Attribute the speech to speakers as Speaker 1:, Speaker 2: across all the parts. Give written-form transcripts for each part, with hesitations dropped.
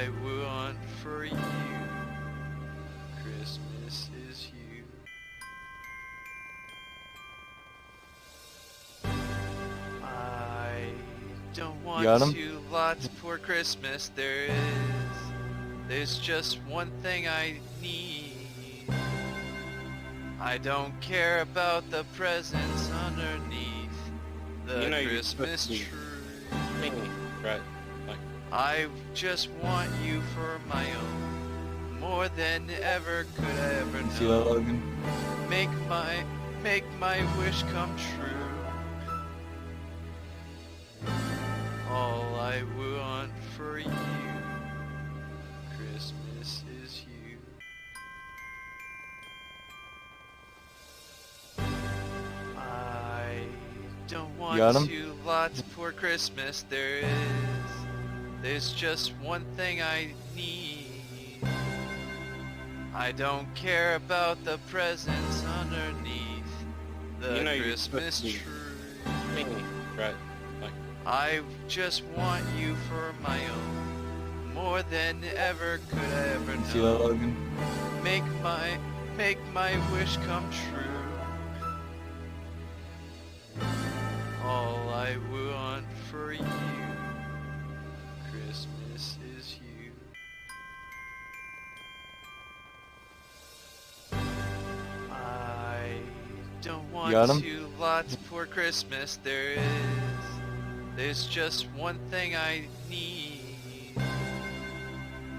Speaker 1: I want for you, Christmas is you. I don't want two lots for Christmas. There's just one thing I need. I don't care about the presents underneath the Christmas tree.
Speaker 2: Right. Like,
Speaker 1: I just want you for my own, more than ever could I ever know.
Speaker 3: See that, Logan?
Speaker 1: Make my wish come true. All I want for you, Christmas is you. I don't want two lots for Christmas. There's just one thing I need. I don't care about the presents underneath the Christmas tree.
Speaker 2: right. Like,
Speaker 1: I just want you for my own, more than ever could I ever know.
Speaker 3: See that, Logan?
Speaker 1: Make my wish come true. All I want for you, Christmas is you. I don't want two lots for Christmas. There's just one thing I need.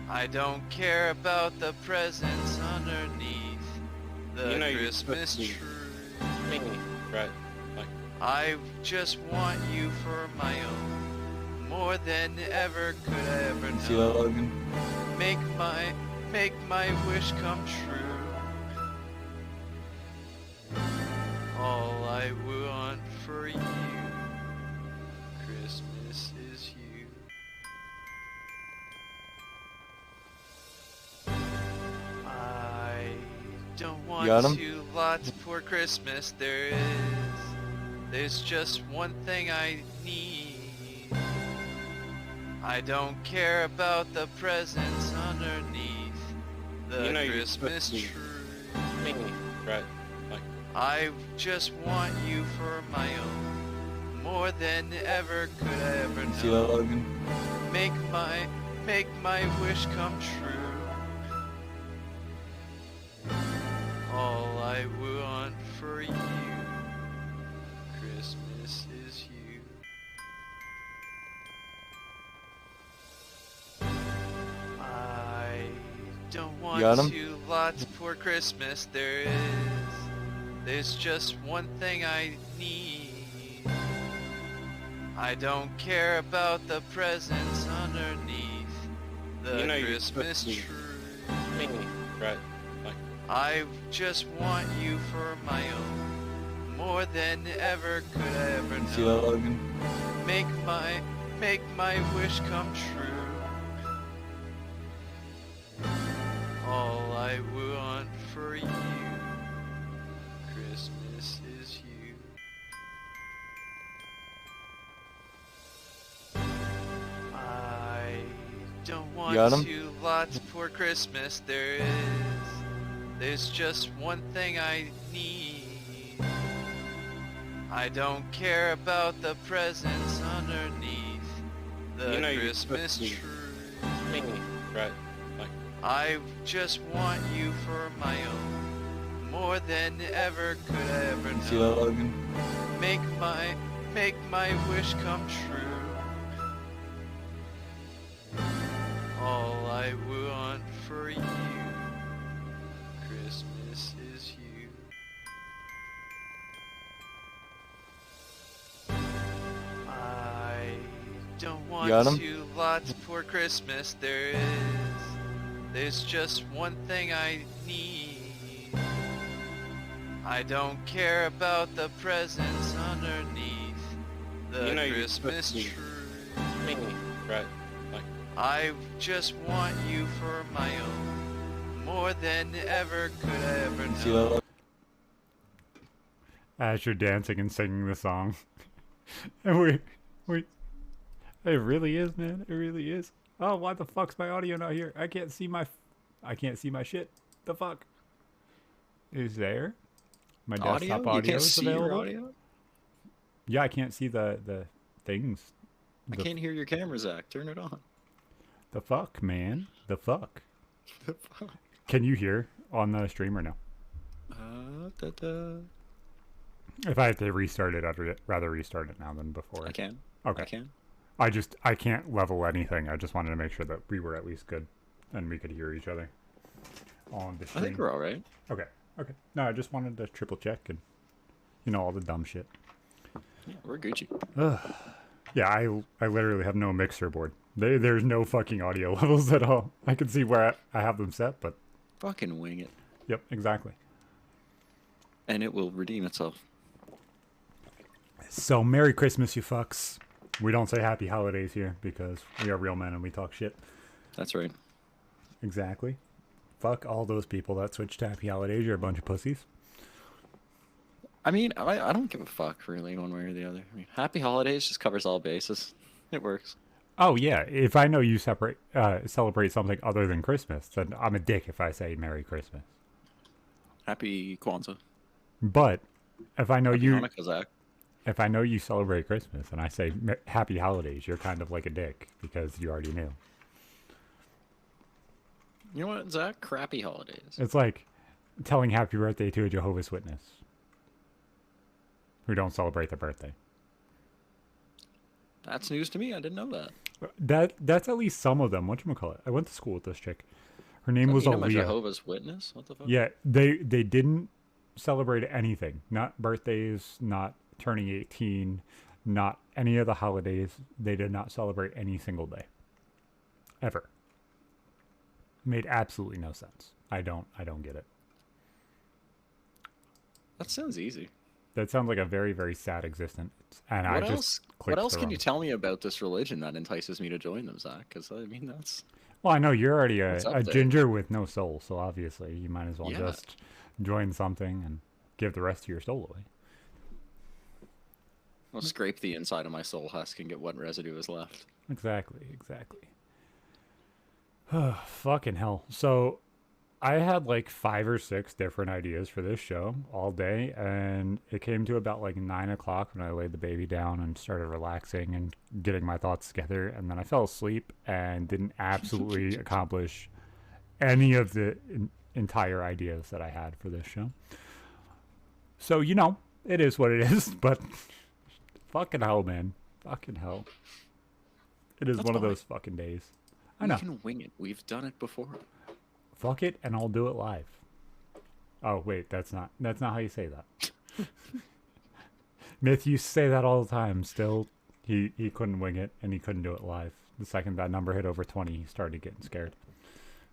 Speaker 1: I don't care about the presents underneath the Christmas tree.
Speaker 2: right. Like,
Speaker 1: I just want you for my own, more than ever could I ever know.
Speaker 3: See that, Logan?
Speaker 1: Make my wish come true. All I want for you, Christmas is you. I don't want two lots for Christmas. There's just one thing I need. I don't care about the presents underneath the Christmas tree.
Speaker 2: right. Like,
Speaker 1: I just want you for my own, more than ever could I ever know.
Speaker 3: See that, Logan?
Speaker 1: Make my wish come true. All I want for you, Christmas is you. I don't want two lots for Christmas. There's just one thing I need. I don't care about the presents underneath the Christmas tree.
Speaker 2: right. Like,
Speaker 1: I just want you for my own, more than ever could I ever know.
Speaker 3: See that, Logan?
Speaker 1: Make my wish come true. All I want for you, Christmas is you. I don't want two lots for Christmas. There's just one thing I need. I don't care about the presents underneath the Christmas tree.
Speaker 2: right. Like,
Speaker 1: I just want you for my own, more than ever could I ever know.
Speaker 3: See that, Logan?
Speaker 1: Make my wish come true. All I want for you, Christmas is you. I don't want two lots for Christmas. There's just one thing I need. I don't care about the presents underneath the Christmas tree.
Speaker 2: right. Like,
Speaker 1: I just want you for my own, more than ever could I ever know.
Speaker 3: See that, Logan?
Speaker 4: As you're dancing and singing the song. And we, it really is, man. It really is. Oh, why the fuck's my audio not here? I can't see my shit. The fuck? Is there? My desktop
Speaker 3: You
Speaker 4: audio
Speaker 3: can't
Speaker 4: is
Speaker 3: see your
Speaker 4: available.
Speaker 3: audio?
Speaker 4: Yeah, I can't see the things.
Speaker 3: I can't hear your camera, Zach. Turn it on.
Speaker 4: The fuck, man? The fuck?
Speaker 3: The fuck?
Speaker 4: Can you hear on the stream or no?
Speaker 3: Da-da.
Speaker 4: If I have to restart it, I'd rather restart it now than before.
Speaker 3: I can.
Speaker 4: Okay.
Speaker 3: I can.
Speaker 4: I can't level anything. I just wanted to make sure that we were at least good and we could hear each other on the
Speaker 3: I
Speaker 4: stream.
Speaker 3: think we're all right.
Speaker 4: Okay. Okay. No, I just wanted to triple check and, all the dumb shit.
Speaker 3: Yeah, we're Gucci.
Speaker 4: Yeah, I literally have no mixer board. There's no fucking audio levels at all. I can see where I have them set, but...
Speaker 3: Fucking wing it.
Speaker 4: Yep, exactly.
Speaker 3: And it will redeem itself.
Speaker 4: So, Merry Christmas, you fucks. We don't say Happy Holidays here because we are real men and we talk shit.
Speaker 3: That's right.
Speaker 4: Exactly. Fuck all those people that switch to Happy Holidays. You're a bunch of pussies.
Speaker 3: I mean, I don't give a fuck, really, one way or the other. I mean, Happy Holidays just covers all bases. It works.
Speaker 4: Oh, yeah. If I know you celebrate something other than Christmas, then I'm a dick if I say Merry Christmas.
Speaker 3: Happy Kwanzaa.
Speaker 4: But if I know
Speaker 3: Happy
Speaker 4: you...
Speaker 3: Hanukkah, Zach.
Speaker 4: If I know you celebrate Christmas and I say Happy Holidays, you're kind of like a dick because you already knew.
Speaker 3: You know what, Zach? Crappy holidays.
Speaker 4: It's like telling happy birthday to a Jehovah's Witness who don't celebrate their birthday.
Speaker 3: That's news to me. I didn't know that.
Speaker 4: That's at least some of them. Whatchamacallit? I went to school with this chick. Her name was
Speaker 3: You know my
Speaker 4: Aaliyah.
Speaker 3: Jehovah's Witness? What the fuck?
Speaker 4: Yeah, they didn't celebrate anything. Not birthdays, not turning 18, not any of the holidays. They did not celebrate any single day. Ever. Made absolutely no sense. I don't get it.
Speaker 3: That sounds easy.
Speaker 4: That sounds like a very, very sad existence. And
Speaker 3: What
Speaker 4: I
Speaker 3: else?
Speaker 4: just
Speaker 3: What else
Speaker 4: the
Speaker 3: can you
Speaker 4: wrong-
Speaker 3: tell me about this religion that entices me to join them, Zach? Because I mean, that's
Speaker 4: Well, I know you're already
Speaker 3: What's up
Speaker 4: a
Speaker 3: there?
Speaker 4: ginger with no soul, so obviously you might as well
Speaker 3: Yeah.
Speaker 4: just join something and give the rest of your soul away.
Speaker 3: I'll scrape the inside of my soul husk and get what residue is left.
Speaker 4: Exactly. Fucking hell. So I had like 5 or 6 different ideas for this show all day, and it came to about like 9 o'clock when I laid the baby down and started relaxing and getting my thoughts together, and then I fell asleep and didn't absolutely accomplish any of the entire ideas that I had for this show. So, it is what it is, but fucking hell, man. Fucking hell. It is
Speaker 3: That's
Speaker 4: one of
Speaker 3: fine.
Speaker 4: those fucking days. I know.
Speaker 3: We can wing it. We've done it before.
Speaker 4: Fuck it, and I'll do it live. Oh wait, that's not how you say that. Myth used to say that all the time. Still, he couldn't wing it, and he couldn't do it live. The second that number hit over 20, he started getting scared.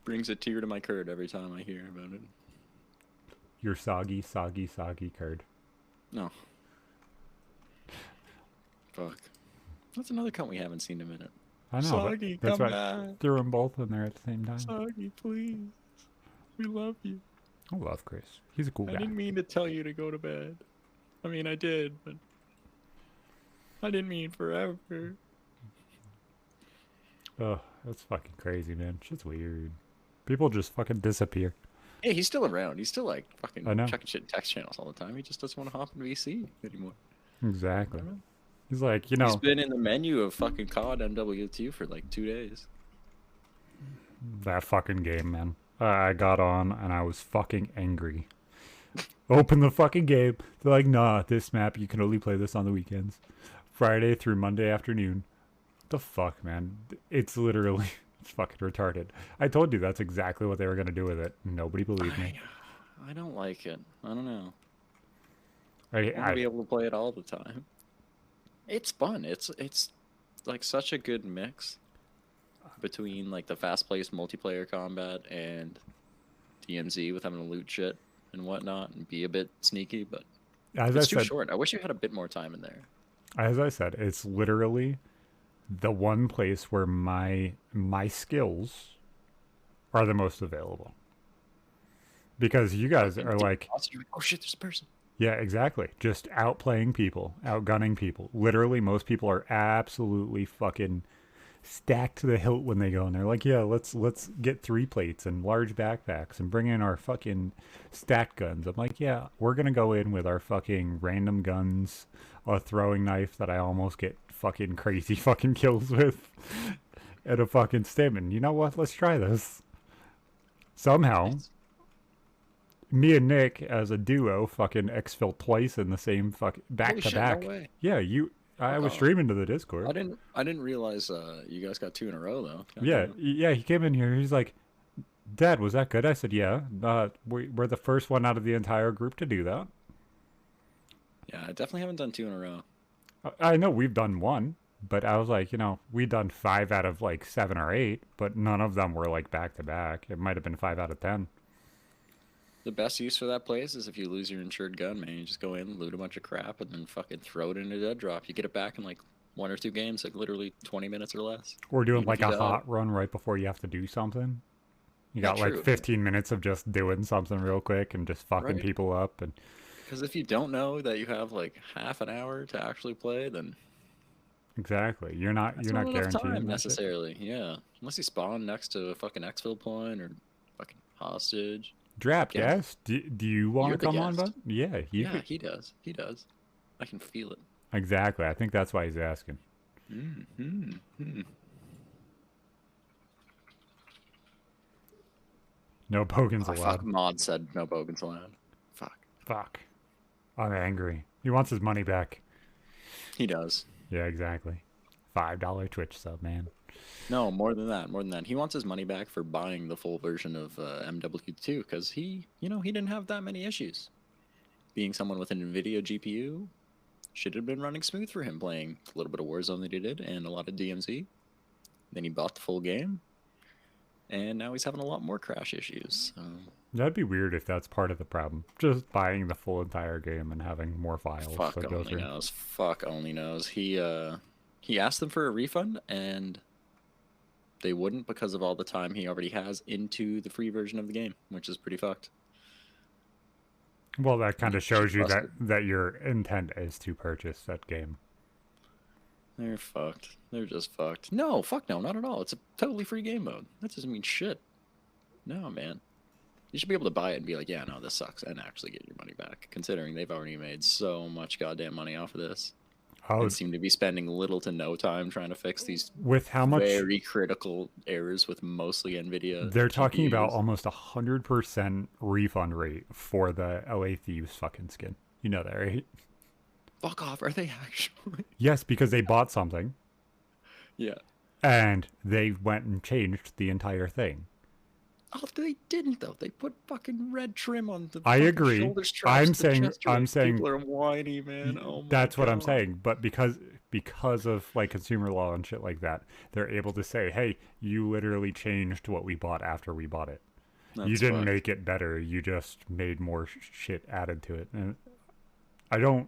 Speaker 3: Brings a tear to my curd every time I hear about it.
Speaker 4: Your soggy curd.
Speaker 3: No. Fuck. That's another cunt we haven't seen in a minute.
Speaker 4: I know.
Speaker 3: Soggy,
Speaker 4: but that's
Speaker 3: come
Speaker 4: right.
Speaker 3: back.
Speaker 4: Threw them both in there at the same time.
Speaker 3: Soggy, please. We love you.
Speaker 4: I love Chris. He's a cool guy.
Speaker 3: I didn't mean to tell you to go to bed. I mean, I did, but I didn't mean forever.
Speaker 4: Oh, that's fucking crazy, man. Shit's weird. People just fucking disappear.
Speaker 3: Hey, he's still around. He's still like fucking
Speaker 4: I know.
Speaker 3: checking shit in text channels all the time. He just doesn't want to hop in VC anymore.
Speaker 4: Exactly.
Speaker 3: I don't know.
Speaker 4: He's like,
Speaker 3: He's been in the menu of fucking COD MW2 for like 2 days.
Speaker 4: that fucking game, man. I got on and I was fucking angry. Open the fucking game. They're like, nah, this map, you can only play this on the weekends. Friday through Monday afternoon. What the fuck, man? It's literally, it's fucking retarded. I told you that's exactly what they were going to do with it. Nobody believed me.
Speaker 3: I don't like it. I don't know.
Speaker 4: I
Speaker 3: I want to be able to play it all the time. It's fun. It's like such a good mix between like the fast-paced multiplayer combat and DMZ with having to loot shit and whatnot and be a bit sneaky, but
Speaker 4: as
Speaker 3: it's
Speaker 4: I
Speaker 3: too
Speaker 4: said,
Speaker 3: short. I wish you had a bit more time in there.
Speaker 4: as I said, it's literally the one place where my skills are the most available. Because you guys are like,
Speaker 3: oh shit, there's a person.
Speaker 4: yeah, exactly. Just outplaying people, outgunning people. Literally, most people are absolutely fucking stacked to the hilt when they go in. They're like, yeah, let's get 3 plates and large backpacks and bring in our fucking stacked guns. I'm like, yeah, we're gonna go in with our fucking random guns, a throwing knife that I almost get fucking crazy fucking kills with, and a fucking stim. You know what? Let's try this. Somehow, me and Nick as a duo fucking exfil twice in the same fucking back
Speaker 3: Holy
Speaker 4: to
Speaker 3: shit,
Speaker 4: back.
Speaker 3: no way.
Speaker 4: Yeah, I was
Speaker 3: Oh.
Speaker 4: streaming to the Discord.
Speaker 3: I didn't realize you guys got 2 in a row though. God
Speaker 4: Yeah,
Speaker 3: damn.
Speaker 4: yeah, he came in here. He's like, Dad, was that good? I said, yeah. We're the first one out of the entire group to do that.
Speaker 3: Yeah, I definitely haven't done 2 in a row.
Speaker 4: I know we've done 1, but I was like, we done 5 out of like 7 or 8, but none of them were like back to back. It might have been 5 out of 10.
Speaker 3: The best use for that place is if you lose your insured gun, man. You just go in, loot a bunch of crap, and then fucking throw it in a dead drop. You get it back in like 1 or 2 games, like literally 20 minutes or less.
Speaker 4: Or doing
Speaker 3: Even
Speaker 4: like
Speaker 3: if
Speaker 4: a
Speaker 3: you die.
Speaker 4: hot run right before you have to do something. You
Speaker 3: Yeah,
Speaker 4: got like
Speaker 3: true.
Speaker 4: 15 minutes of just doing something real quick and just fucking
Speaker 3: Right.
Speaker 4: people up. And
Speaker 3: Because if you don't know that you have like half an hour to actually play, then
Speaker 4: exactly, you're not
Speaker 3: that's
Speaker 4: you're
Speaker 3: not
Speaker 4: not
Speaker 3: enough
Speaker 4: guaranteeing
Speaker 3: time
Speaker 4: that shit.
Speaker 3: necessarily. Yeah, unless you spawn next to a fucking exfil point or fucking hostage.
Speaker 4: Drap,
Speaker 3: Yeah.
Speaker 4: yes. Do you want
Speaker 3: You're
Speaker 4: to
Speaker 3: the
Speaker 4: come on,
Speaker 3: guest.
Speaker 4: bud? Yeah, you
Speaker 3: Yeah,
Speaker 4: could.
Speaker 3: he does. He does. I can feel it.
Speaker 4: Exactly. I think that's why he's asking.
Speaker 3: Mm-hmm.
Speaker 4: No bogans
Speaker 3: Oh,
Speaker 4: allowed.
Speaker 3: fuck, Mod said no bogans allowed. Fuck.
Speaker 4: Fuck. I'm angry. He wants his money back.
Speaker 3: He does.
Speaker 4: Yeah, exactly. $5 Twitch sub, man.
Speaker 3: No, more than that. More than that. He wants his money back for buying the full version of MW2 because he didn't have that many issues. Being someone with an NVIDIA GPU should have been running smooth for him playing a little bit of Warzone that he did and a lot of DMZ. Then he bought the full game, and now he's having a lot more crash issues. So,
Speaker 4: That'd be weird if that's part of the problem. Just buying the full entire game and having more files.
Speaker 3: fuck
Speaker 4: to go
Speaker 3: only
Speaker 4: through.
Speaker 3: knows. Fuck only knows. He asked them for a refund, and they wouldn't because of all the time he already has into the free version of the game, which is pretty fucked.
Speaker 4: Well, that kind of shows you
Speaker 3: busted.
Speaker 4: that your intent is to purchase that game.
Speaker 3: They're fucked. They're just fucked. No, fuck no, not at all. It's a totally free game mode. That doesn't mean shit. No, man. You should be able to buy it and be like, yeah, no, this sucks, and actually get your money back, considering they've already made so much goddamn money off of this.
Speaker 4: Oh,
Speaker 3: And seem to be spending little to no time trying to fix these
Speaker 4: with how much
Speaker 3: very critical errors with mostly NVIDIA.
Speaker 4: they're talking about
Speaker 3: GPUs.
Speaker 4: almost 100% refund rate for the LA Thieves fucking skin. You know that, right?
Speaker 3: Fuck off, are they actually?
Speaker 4: Yes, because they bought something
Speaker 3: Yeah.
Speaker 4: and they went and changed the entire thing.
Speaker 3: Oh, they didn't though. They put fucking red trim on the.
Speaker 4: I
Speaker 3: fucking
Speaker 4: agree.
Speaker 3: shoulder straps,
Speaker 4: I'm
Speaker 3: the
Speaker 4: saying-
Speaker 3: chest
Speaker 4: I'm
Speaker 3: joints.
Speaker 4: saying-
Speaker 3: People are whiny, man. Oh my
Speaker 4: That's what I'm
Speaker 3: God.
Speaker 4: saying. But because of like consumer law and shit like that, they're able to say, "Hey, you literally changed what we bought after we bought it. You
Speaker 3: That's
Speaker 4: didn't
Speaker 3: fucked.
Speaker 4: make it better. You just made more shit added to it." And I don't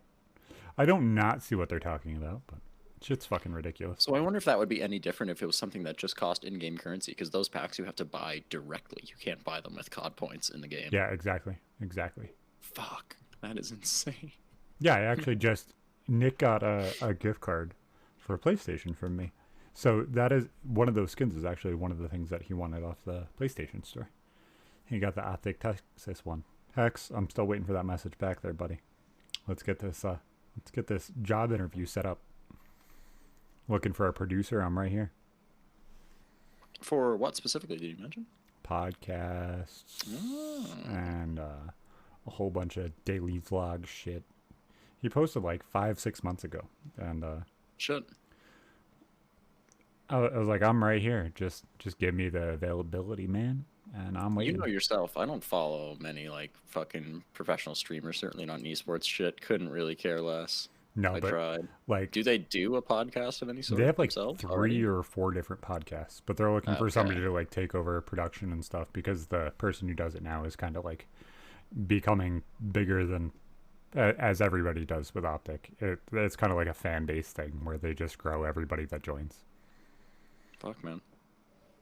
Speaker 4: not see what they're talking about, but shit's fucking ridiculous.
Speaker 3: So I wonder if that would be any different if it was something that just cost in-game currency, because those packs you have to buy directly. You can't buy them with COD points in the game.
Speaker 4: Yeah, exactly.
Speaker 3: Fuck, that is insane.
Speaker 4: Yeah, I actually just Nick got a gift card for a PlayStation from me. So that is one of those skins is actually one of the things that he wanted off the PlayStation store. He got the Optic Texas one. Hex, I'm still waiting for that message back there, buddy. Let's get this job interview set up. Looking for a producer, I'm right here.
Speaker 3: For what specifically did you mention?
Speaker 4: Podcasts
Speaker 3: Oh.
Speaker 4: and a whole bunch of daily vlog shit. He posted like 5-6 months ago, and
Speaker 3: Shit.
Speaker 4: I was like, I'm right here. Just give me the availability, man, and I'm
Speaker 3: You
Speaker 4: waiting.
Speaker 3: know yourself. I don't follow many like fucking professional streamers. Certainly not in esports shit. Couldn't really care less.
Speaker 4: No,
Speaker 3: I
Speaker 4: but
Speaker 3: tried.
Speaker 4: like
Speaker 3: Do they do a podcast of any sort?
Speaker 4: they have like
Speaker 3: themselves
Speaker 4: 3
Speaker 3: already?
Speaker 4: or 4 different podcasts, but they're looking for
Speaker 3: Okay.
Speaker 4: somebody to like take over production and stuff because the person who does it now is kind of like becoming bigger than as everybody does with Optic. It's kind of like a fan base thing where they just grow everybody that joins,
Speaker 3: Fuck, man.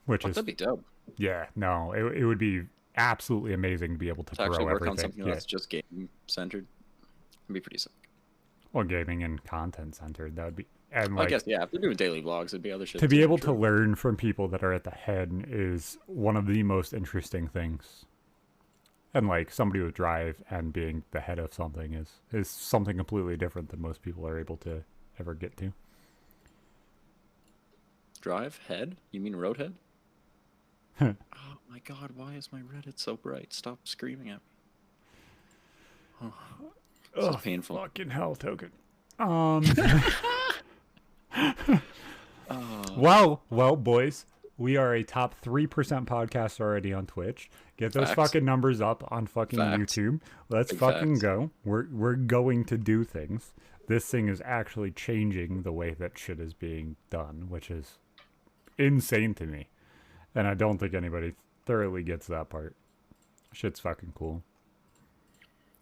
Speaker 4: which
Speaker 3: Fuck,
Speaker 4: is
Speaker 3: that'd be dope.
Speaker 4: yeah, no, it would be absolutely amazing to be able to
Speaker 3: To actually
Speaker 4: grow
Speaker 3: work
Speaker 4: everything.
Speaker 3: on something
Speaker 4: Yeah.
Speaker 3: that's just game centered. It'd be pretty sick.
Speaker 4: Well, gaming and content centered. And
Speaker 3: I
Speaker 4: like,
Speaker 3: guess, yeah, if they're doing daily vlogs, it'd be other shit.
Speaker 4: to be
Speaker 3: too,
Speaker 4: able to
Speaker 3: true.
Speaker 4: learn from people that are at the head is one of the most interesting things. And like somebody with drive and being the head of something is something completely different than most people are able to ever get to.
Speaker 3: Drive? Head? You mean Roadhead?
Speaker 4: Huh.
Speaker 3: Oh my god, why is my Reddit so bright? Stop screaming at me. Oh, this is painful.
Speaker 4: Fucking hell, Token.
Speaker 3: Oh,
Speaker 4: Well, boys, we are a top 3% podcast already on Twitch. Get those
Speaker 3: Facts.
Speaker 4: fucking numbers up on fucking
Speaker 3: Facts.
Speaker 4: YouTube. Let's
Speaker 3: Big
Speaker 4: fucking
Speaker 3: facts.
Speaker 4: go. We're going to do things. This thing is actually changing the way that shit is being done, which is insane to me. And I don't think anybody thoroughly gets that part. Shit's fucking cool.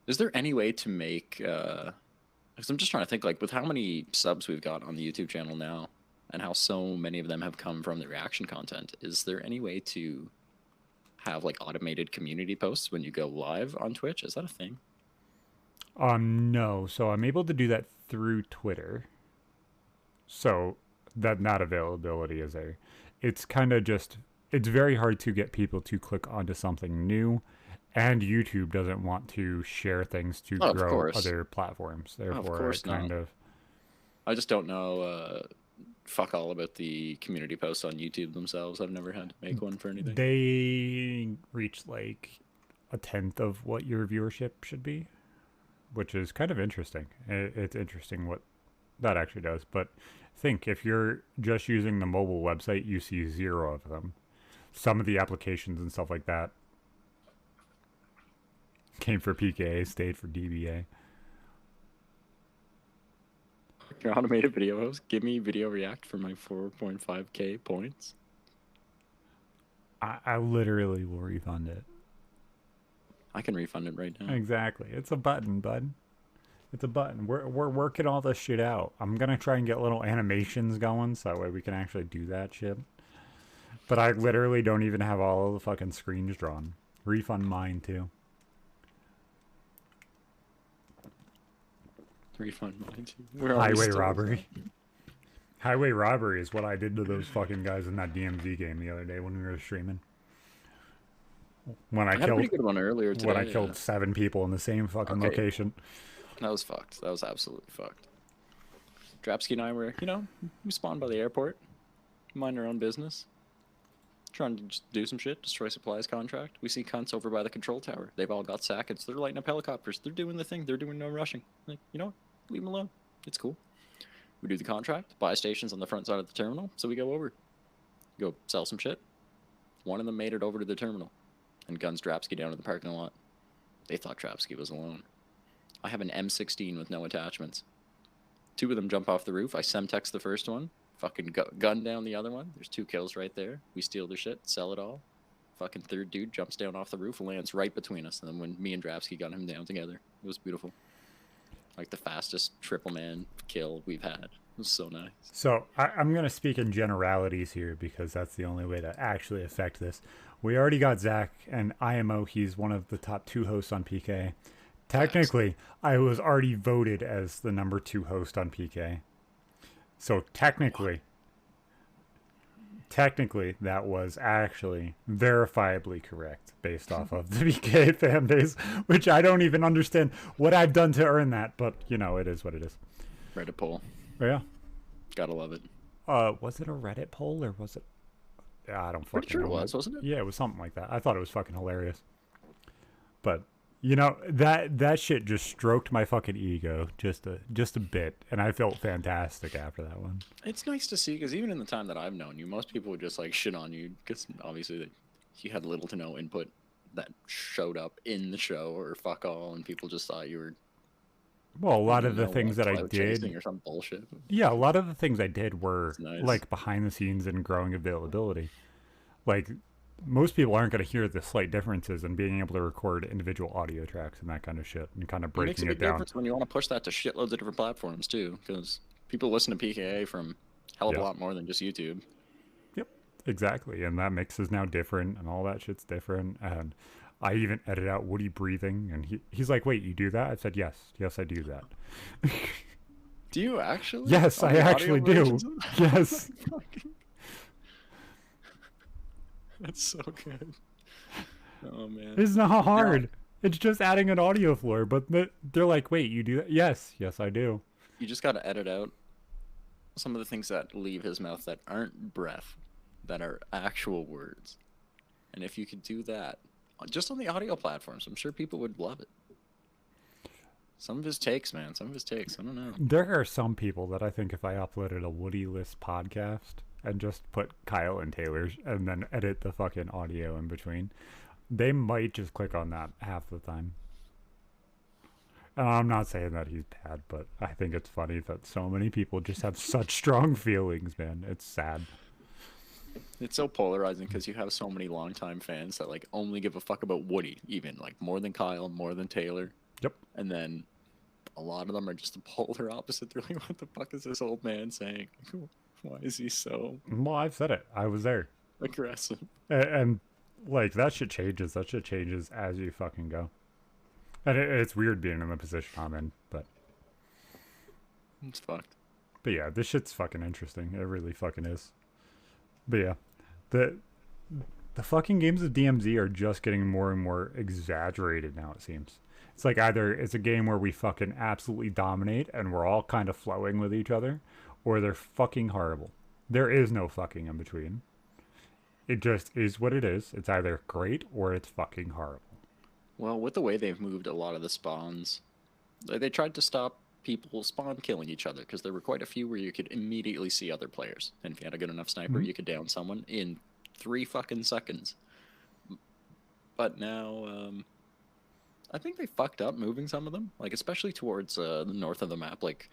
Speaker 3: is there any way to make, because I'm just trying to think, like, with how many subs we've got on the YouTube channel now, and how so many of them have come from the reaction content, is there any way to have, like, automated community posts when you go live on Twitch? Is that a thing?
Speaker 4: No. So I'm able to do that through Twitter. So that availability is there. It's kind of just, it's very hard to get people to click onto something new, and YouTube doesn't want to share things to
Speaker 3: Oh, of
Speaker 4: grow
Speaker 3: course.
Speaker 4: other platforms. Therefore,
Speaker 3: course
Speaker 4: it kind
Speaker 3: not.
Speaker 4: of
Speaker 3: I just don't know fuck all about the community posts on YouTube themselves. I've never had to make one for anything.
Speaker 4: they reach like a tenth of what your viewership should be, which is kind of interesting. It's interesting what that actually does. But think, if you're just using the mobile website, you see 0 of them. Some of the applications and stuff like that came for PKA, stayed for DBA.
Speaker 3: Your automated video host, give me video react for my 4.5k points.
Speaker 4: I literally will refund it.
Speaker 3: I can refund it right now.
Speaker 4: Exactly. It's a button, bud. It's a button. We're working all this shit out. I'm gonna try and get little animations going so that way we can actually do that shit. But I literally don't even have all of the fucking screens drawn. Refund mine too.
Speaker 3: Refund mine too. Where are we
Speaker 4: Highway
Speaker 3: still?
Speaker 4: robbery. Highway robbery is what I did to those fucking guys in that DMZ game the other day when we were streaming. When I
Speaker 3: I had a
Speaker 4: killed
Speaker 3: pretty good one earlier today.
Speaker 4: when I killed 7 people in the same fucking
Speaker 3: Okay.
Speaker 4: location.
Speaker 3: That was fucked. That was absolutely fucked. Drapsky and I were, we spawned by the airport, mind our own business, trying to just do some shit, destroy supplies contract. We see cunts over by the control tower. They've all got seconds. They're lighting up helicopters. They're doing the thing. They're doing no rushing. Like, you know what? Leave them alone. It's cool. We do the contract, buy stations on the front side of the terminal, so we go over. Go sell some shit. One of them made it over to the terminal and guns Drapsky down to the parking lot. They thought Drapsky was alone. I have an M16 with no attachments. 2 of them jump off the roof. I semtex the first one. Fucking gun down the other one. There's 2 kills right there. We steal their shit, sell it all. Fucking third dude jumps down off the roof and lands right between us. And then when me and Drapsky got him down together, it was beautiful. Like the fastest triple man kill we've had. It was so nice.
Speaker 4: So I'm going to speak in generalities here because that's the only way to actually affect this. We already got Zach and IMO. He's one of the top 2 hosts on PK. Technically, I was already voted as the number 2 host on PK. So technically, that was actually verifiably correct based off of the PK fan base, which I don't even understand what I've done to earn that, but it is what it is.
Speaker 3: Reddit poll.
Speaker 4: But yeah.
Speaker 3: Gotta love it.
Speaker 4: Was it a Reddit poll or was it? Yeah, I don't fucking
Speaker 3: Pretty sure it
Speaker 4: know.
Speaker 3: was, wasn't it?
Speaker 4: Yeah, it was something like that. I thought it was fucking hilarious. But that shit just stroked my fucking ego just a bit, and I felt fantastic after that one.
Speaker 3: It's nice to see, because even in the time that I've known you, most people would just like shit on you, because obviously that you had little to no input that showed up in the show, or fuck all, and people just thought you were.
Speaker 4: Well, a lot of the things that I did,
Speaker 3: or some bullshit.
Speaker 4: yeah, a lot of the things I did were
Speaker 3: nice.
Speaker 4: like behind the scenes and growing availability. Like most people aren't going to hear the slight differences in being able to record individual audio tracks and that kind of shit, and kind of
Speaker 3: It makes a
Speaker 4: breaking
Speaker 3: big
Speaker 4: it down.
Speaker 3: difference when you want to push that to shitloads of different platforms too, because people listen to PKA from a hell of a lot more than just YouTube.
Speaker 4: Yep, exactly, and that mix is now different, and all that shit's different, and I even edit out Woody breathing, and he's like, "Wait, you do that?" I said, "Yes, I do that."
Speaker 3: Do you actually?
Speaker 4: Yes,
Speaker 3: On
Speaker 4: I
Speaker 3: the audio
Speaker 4: actually do.
Speaker 3: versions of-
Speaker 4: Yes.
Speaker 3: That's so good. Oh man.
Speaker 4: It's not hard. It's just adding an audio floor, but they're like, wait, you do that? Yes, I do.
Speaker 3: You just gotta edit out some of the things that leave his mouth that aren't breath, that are actual words. And if you could do that, just on the audio platforms, I'm sure people would love it. Some of his takes, man. Some of his takes. I don't know.
Speaker 4: There are some people that I think if I uploaded a Woody List podcast and just put Kyle and Taylor's and then edit the fucking audio in between, they might just click on that half the time. I'm not saying that he's bad, but I think it's funny that so many people just have such strong feelings, man. It's sad.
Speaker 3: It's so polarizing because you have so many longtime fans that like only give a fuck about Woody, even like more than Kyle, more than Taylor.
Speaker 4: Yep.
Speaker 3: And then a lot of them are just the polar opposite. They're like, what the fuck is this old man saying? Why is he so
Speaker 4: Well, I've said it. I was there.
Speaker 3: aggressive?
Speaker 4: And like, that shit changes. That shit changes as you fucking go. And it's weird being in the position I'm in, but
Speaker 3: It's fucked.
Speaker 4: yeah, this shit's fucking interesting. It really fucking is. But yeah, the fucking games of DMZ are just getting more and more exaggerated now, it seems. It's like either it's a game where we fucking absolutely dominate and we're all kind of flowing with each other, or they're fucking horrible. There is no fucking in between. It just is what it is. It's either great or it's fucking horrible.
Speaker 3: Well, with the way they've moved a lot of the spawns, they tried to stop people spawn killing each other because there were quite a few where you could immediately see other players. And if you had a good enough sniper, you could down someone in 3 fucking seconds. But now, I think they fucked up moving some of them, like especially towards the north of the map, like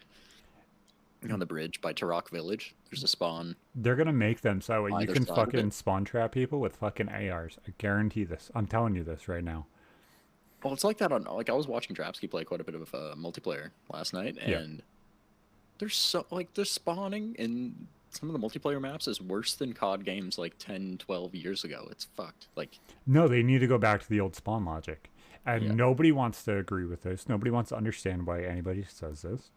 Speaker 3: on the bridge by Turok Village. There's a spawn.
Speaker 4: They're gonna make them so you
Speaker 3: Either
Speaker 4: can
Speaker 3: side of
Speaker 4: fucking
Speaker 3: it.
Speaker 4: spawn trap people with fucking ARs. I guarantee this. I'm telling you this right now.
Speaker 3: Well, it's like that on, like I was watching Drapsky play quite a bit of multiplayer last night,
Speaker 4: Yeah.
Speaker 3: and they're so, like, they're spawning in some of the multiplayer maps is worse than COD games like 10, 12 years ago. It's fucked. Like,
Speaker 4: No, they need to go back to the old spawn logic. And
Speaker 3: Yeah.
Speaker 4: nobody wants to agree with this. Nobody wants to understand why anybody says this.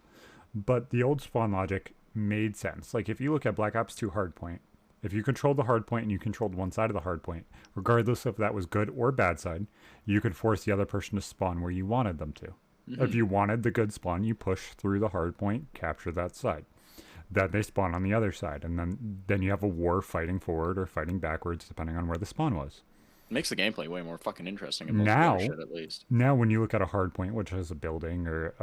Speaker 4: But the old spawn logic made sense. Like, if you look at Black Ops 2 Hardpoint, if you controlled the hardpoint and you controlled one side of the hardpoint, regardless if that was good or bad side, you could force the other person to spawn where you wanted them to. If you wanted the good spawn, you push through the hardpoint, capture that side. Then they spawn on the other side, and then you have a war fighting forward or fighting backwards, depending on where the spawn was.
Speaker 3: it makes the gameplay way more fucking interesting. In
Speaker 4: Now-
Speaker 3: multiplayer shit, at least.
Speaker 4: Now, when you look at a hardpoint, which has a building or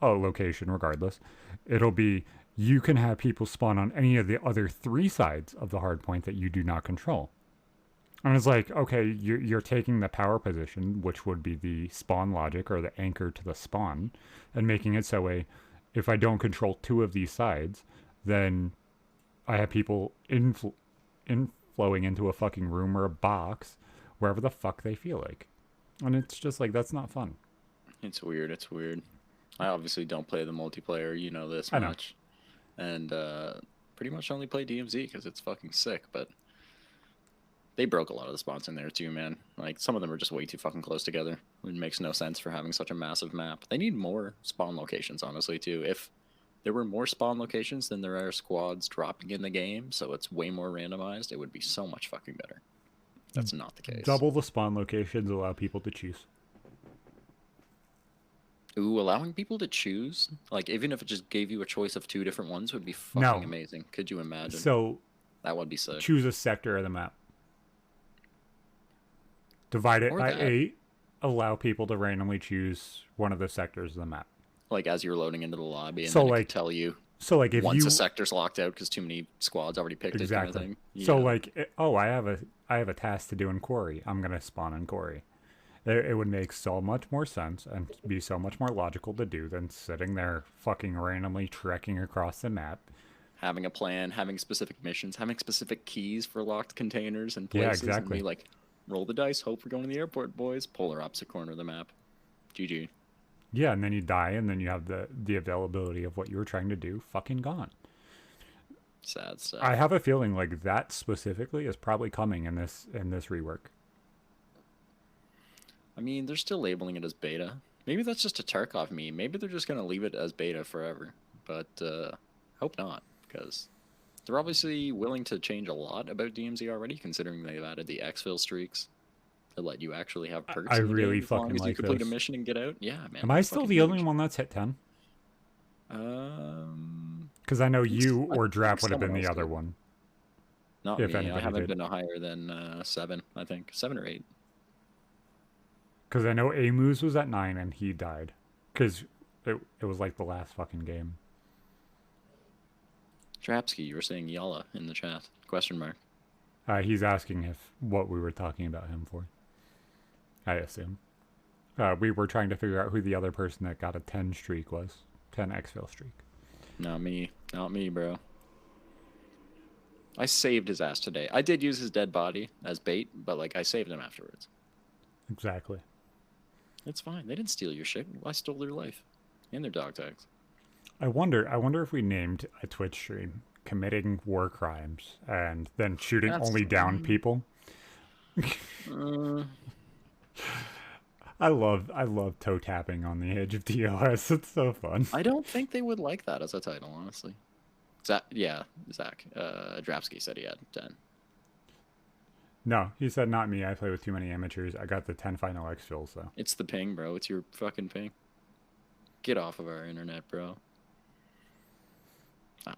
Speaker 4: a location, regardless, it'll be you can have people spawn on any of the other 3 sides of the hardpoint that you do not control. And it's like, okay, you're taking the power position, which would be the spawn logic or the anchor to the spawn, and making it so if I don't control 2 of these sides, then I have people inflowing into a fucking room or a box, wherever the fuck they feel like. And it's just like, that's not fun.
Speaker 3: It's weird. It's weird. I obviously don't play the multiplayer, you know this
Speaker 4: I know.
Speaker 3: much. And pretty much only play DMZ because it's fucking sick, but they broke a lot of the spawns in there too, man. Like, some of them are just way too fucking close together. It makes no sense for having such a massive map. They need more spawn locations, honestly, too. If there were more spawn locations than there are squads dropping in the game, so it's way more randomized, it would be so much fucking better. That's not the case.
Speaker 4: Double the spawn locations allow people to choose.
Speaker 3: Ooh, allowing people to choose, like, even if it just gave you a choice of 2 different ones, would be fucking
Speaker 4: No.
Speaker 3: amazing. Could you imagine?
Speaker 4: So
Speaker 3: That would be sick.
Speaker 4: choose a sector of the map. Divide it
Speaker 3: Or
Speaker 4: by
Speaker 3: that.
Speaker 4: 8. Allow people to randomly choose one of the sectors of the map.
Speaker 3: Like, as you're loading into the lobby, and
Speaker 4: So,
Speaker 3: then it
Speaker 4: like,
Speaker 3: could tell you
Speaker 4: So like if
Speaker 3: once
Speaker 4: you
Speaker 3: a sector's locked out because too many squads already picked it, kind of
Speaker 4: exactly.
Speaker 3: thing.
Speaker 4: So
Speaker 3: Yeah.
Speaker 4: like I have a task to do in Quarry. I'm gonna spawn in Quarry. It would make so much more sense and be so much more logical to do than sitting there fucking randomly trekking across the map.
Speaker 3: having a plan, having specific missions, having specific keys for locked containers and
Speaker 4: Yeah,
Speaker 3: places,
Speaker 4: exactly.
Speaker 3: and be like, roll the dice, hope we're going to the airport, boys. Polar opposite corner of the map. GG.
Speaker 4: Yeah, and then you die, and then you have the availability of what you were trying to do fucking gone.
Speaker 3: Sad stuff.
Speaker 4: I have a feeling like that specifically is probably coming in this rework.
Speaker 3: I mean, they're still labeling it as beta, Maybe that's just a Tarkov meme. Maybe they're just gonna leave it as beta forever. But hope not, because they're obviously willing to change a lot about DMZ already, considering they've added the exfil streaks to let you actually have perks.
Speaker 4: I
Speaker 3: in the
Speaker 4: really
Speaker 3: game as long
Speaker 4: fucking
Speaker 3: as you
Speaker 4: like
Speaker 3: complete
Speaker 4: this.
Speaker 3: a mission and get out. Yeah, man.
Speaker 4: Am I
Speaker 3: that's
Speaker 4: still
Speaker 3: fucking
Speaker 4: the only
Speaker 3: huge.
Speaker 4: one that's hit 10?
Speaker 3: Um,
Speaker 4: Because I know
Speaker 3: think
Speaker 4: you
Speaker 3: I
Speaker 4: or
Speaker 3: think
Speaker 4: Drap would have been
Speaker 3: someone
Speaker 4: the
Speaker 3: else
Speaker 4: other
Speaker 3: did.
Speaker 4: one.
Speaker 3: Not
Speaker 4: If
Speaker 3: me. I
Speaker 4: anybody
Speaker 3: haven't
Speaker 4: did.
Speaker 3: been no higher than 7. I think 7 or 8.
Speaker 4: Because I know Amus was at 9 and he died. Because it was like the last fucking game.
Speaker 3: Drapsky, you were saying Yalla in the chat? Question mark.
Speaker 4: He's asking if what we were talking about him for. I assume. We were trying to figure out who the other person that got a 10 streak was. 10 exfil streak.
Speaker 3: Not me. Not me, bro. I saved his ass today. I did use his dead body as bait, but like I saved him afterwards.
Speaker 4: Exactly.
Speaker 3: It's fine. They didn't steal your shit. I stole their life and their dog tags.
Speaker 4: I wonder if we named a Twitch stream committing war crimes and then shooting
Speaker 3: That's-
Speaker 4: only down people.
Speaker 3: Uh,
Speaker 4: I love toe tapping on the edge of DOS. It's so fun.
Speaker 3: I don't think they would like that as a title, honestly. Zach. Drapsky said he had 10.
Speaker 4: No, he said not me. I play with too many amateurs. I got the 10 final exfils though.
Speaker 3: It's the ping, bro. It's your fucking ping. Get off of our internet, bro.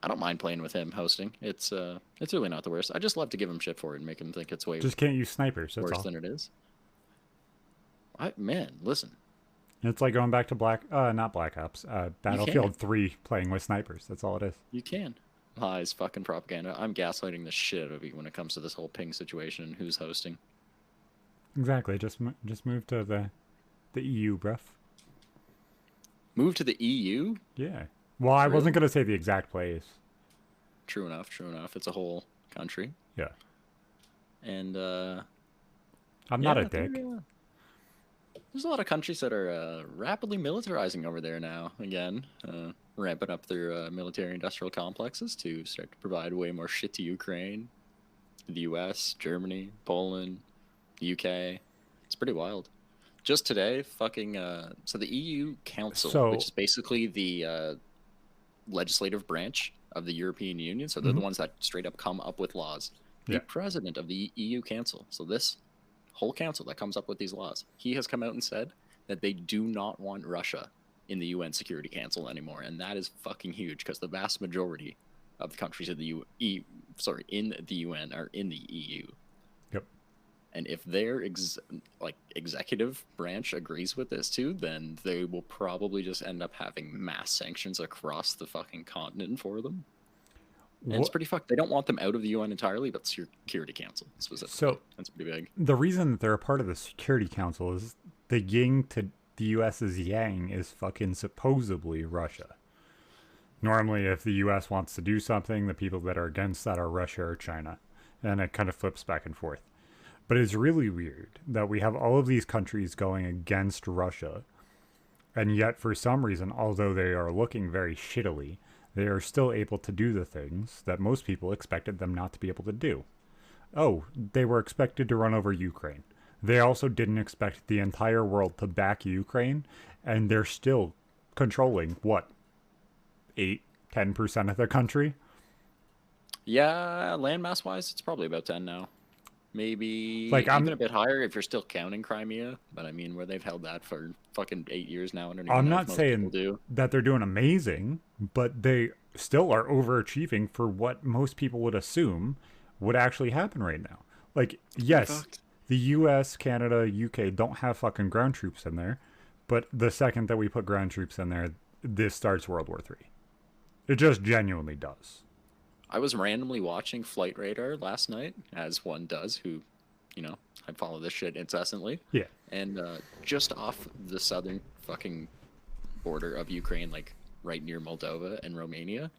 Speaker 3: I don't mind playing with him hosting. It's really not the worst. I just love to give him shit for it and make him think it's way
Speaker 4: Just can't use snipers. That's
Speaker 3: worse
Speaker 4: all.
Speaker 3: than it is. Man, listen.
Speaker 4: It's like going back to not Black Ops, Battlefield 3 playing with snipers. That's all it is.
Speaker 3: You can. Lies, fucking propaganda. I'm gaslighting the shit out of you when it comes to this whole ping situation and who's hosting.
Speaker 4: Exactly. Just move to the EU, bruv.
Speaker 3: Move to the EU?
Speaker 4: Yeah. Well, I wasn't gonna say the exact place.
Speaker 3: True enough, true enough. It's a whole country.
Speaker 4: Yeah.
Speaker 3: And
Speaker 4: I'm not a
Speaker 3: there-
Speaker 4: dick.
Speaker 3: there's a lot of countries that are rapidly militarizing over there now. Again, ramping up their military-industrial complexes to start to provide way more shit to Ukraine, the U.S., Germany, Poland, UK. It's pretty wild. Just today, so the EU Council, which is basically the legislative branch of the European Union, so they're the ones that straight up come up with laws. The
Speaker 4: Yeah.
Speaker 3: president of the EU Council, so this whole council that comes up with these laws, he has come out and said that they do not want Russia in the UN Security Council anymore, and that is fucking huge because the vast majority of the countries in the in the UN are in the EU.
Speaker 4: Yep.
Speaker 3: And if their executive branch agrees with this too, then they will probably just end up having mass sanctions across the fucking continent for them. And it's pretty fucked. They don't want them out of the UN entirely, but Security Council specifically.
Speaker 4: So
Speaker 3: that's pretty big.
Speaker 4: the reason that they're a part of the Security Council is the yin to the US's yang is fucking supposedly Russia. Normally, if the US wants to do something, the people that are against that are Russia or China. And it kind of flips back and forth. But it's really weird that we have all of these countries going against Russia. And yet, for some reason, although they are looking very shittily, they are still able to do the things that most people expected them not to be able to do. Oh, they were expected to run over Ukraine. They also didn't expect the entire world to back Ukraine, and they're still controlling, what, 8-10% of the country?
Speaker 3: Yeah, landmass wise, it's probably about 10 now. Maybe even a bit higher if you're still counting Crimea. But I mean, where they've held that for fucking 8 years now.
Speaker 4: I'm not saying that they're doing amazing, but they still are overachieving for what most people would assume would actually happen right now. Like, yes, the US, Canada, UK don't have fucking ground troops in there, but the second that we put ground troops in there, this starts World War III. It just genuinely does.
Speaker 3: I was randomly watching Flight Radar last night, as one does, who, I follow this shit incessantly.
Speaker 4: Yeah.
Speaker 3: And just off the southern fucking border of Ukraine, like right near Moldova and Romania,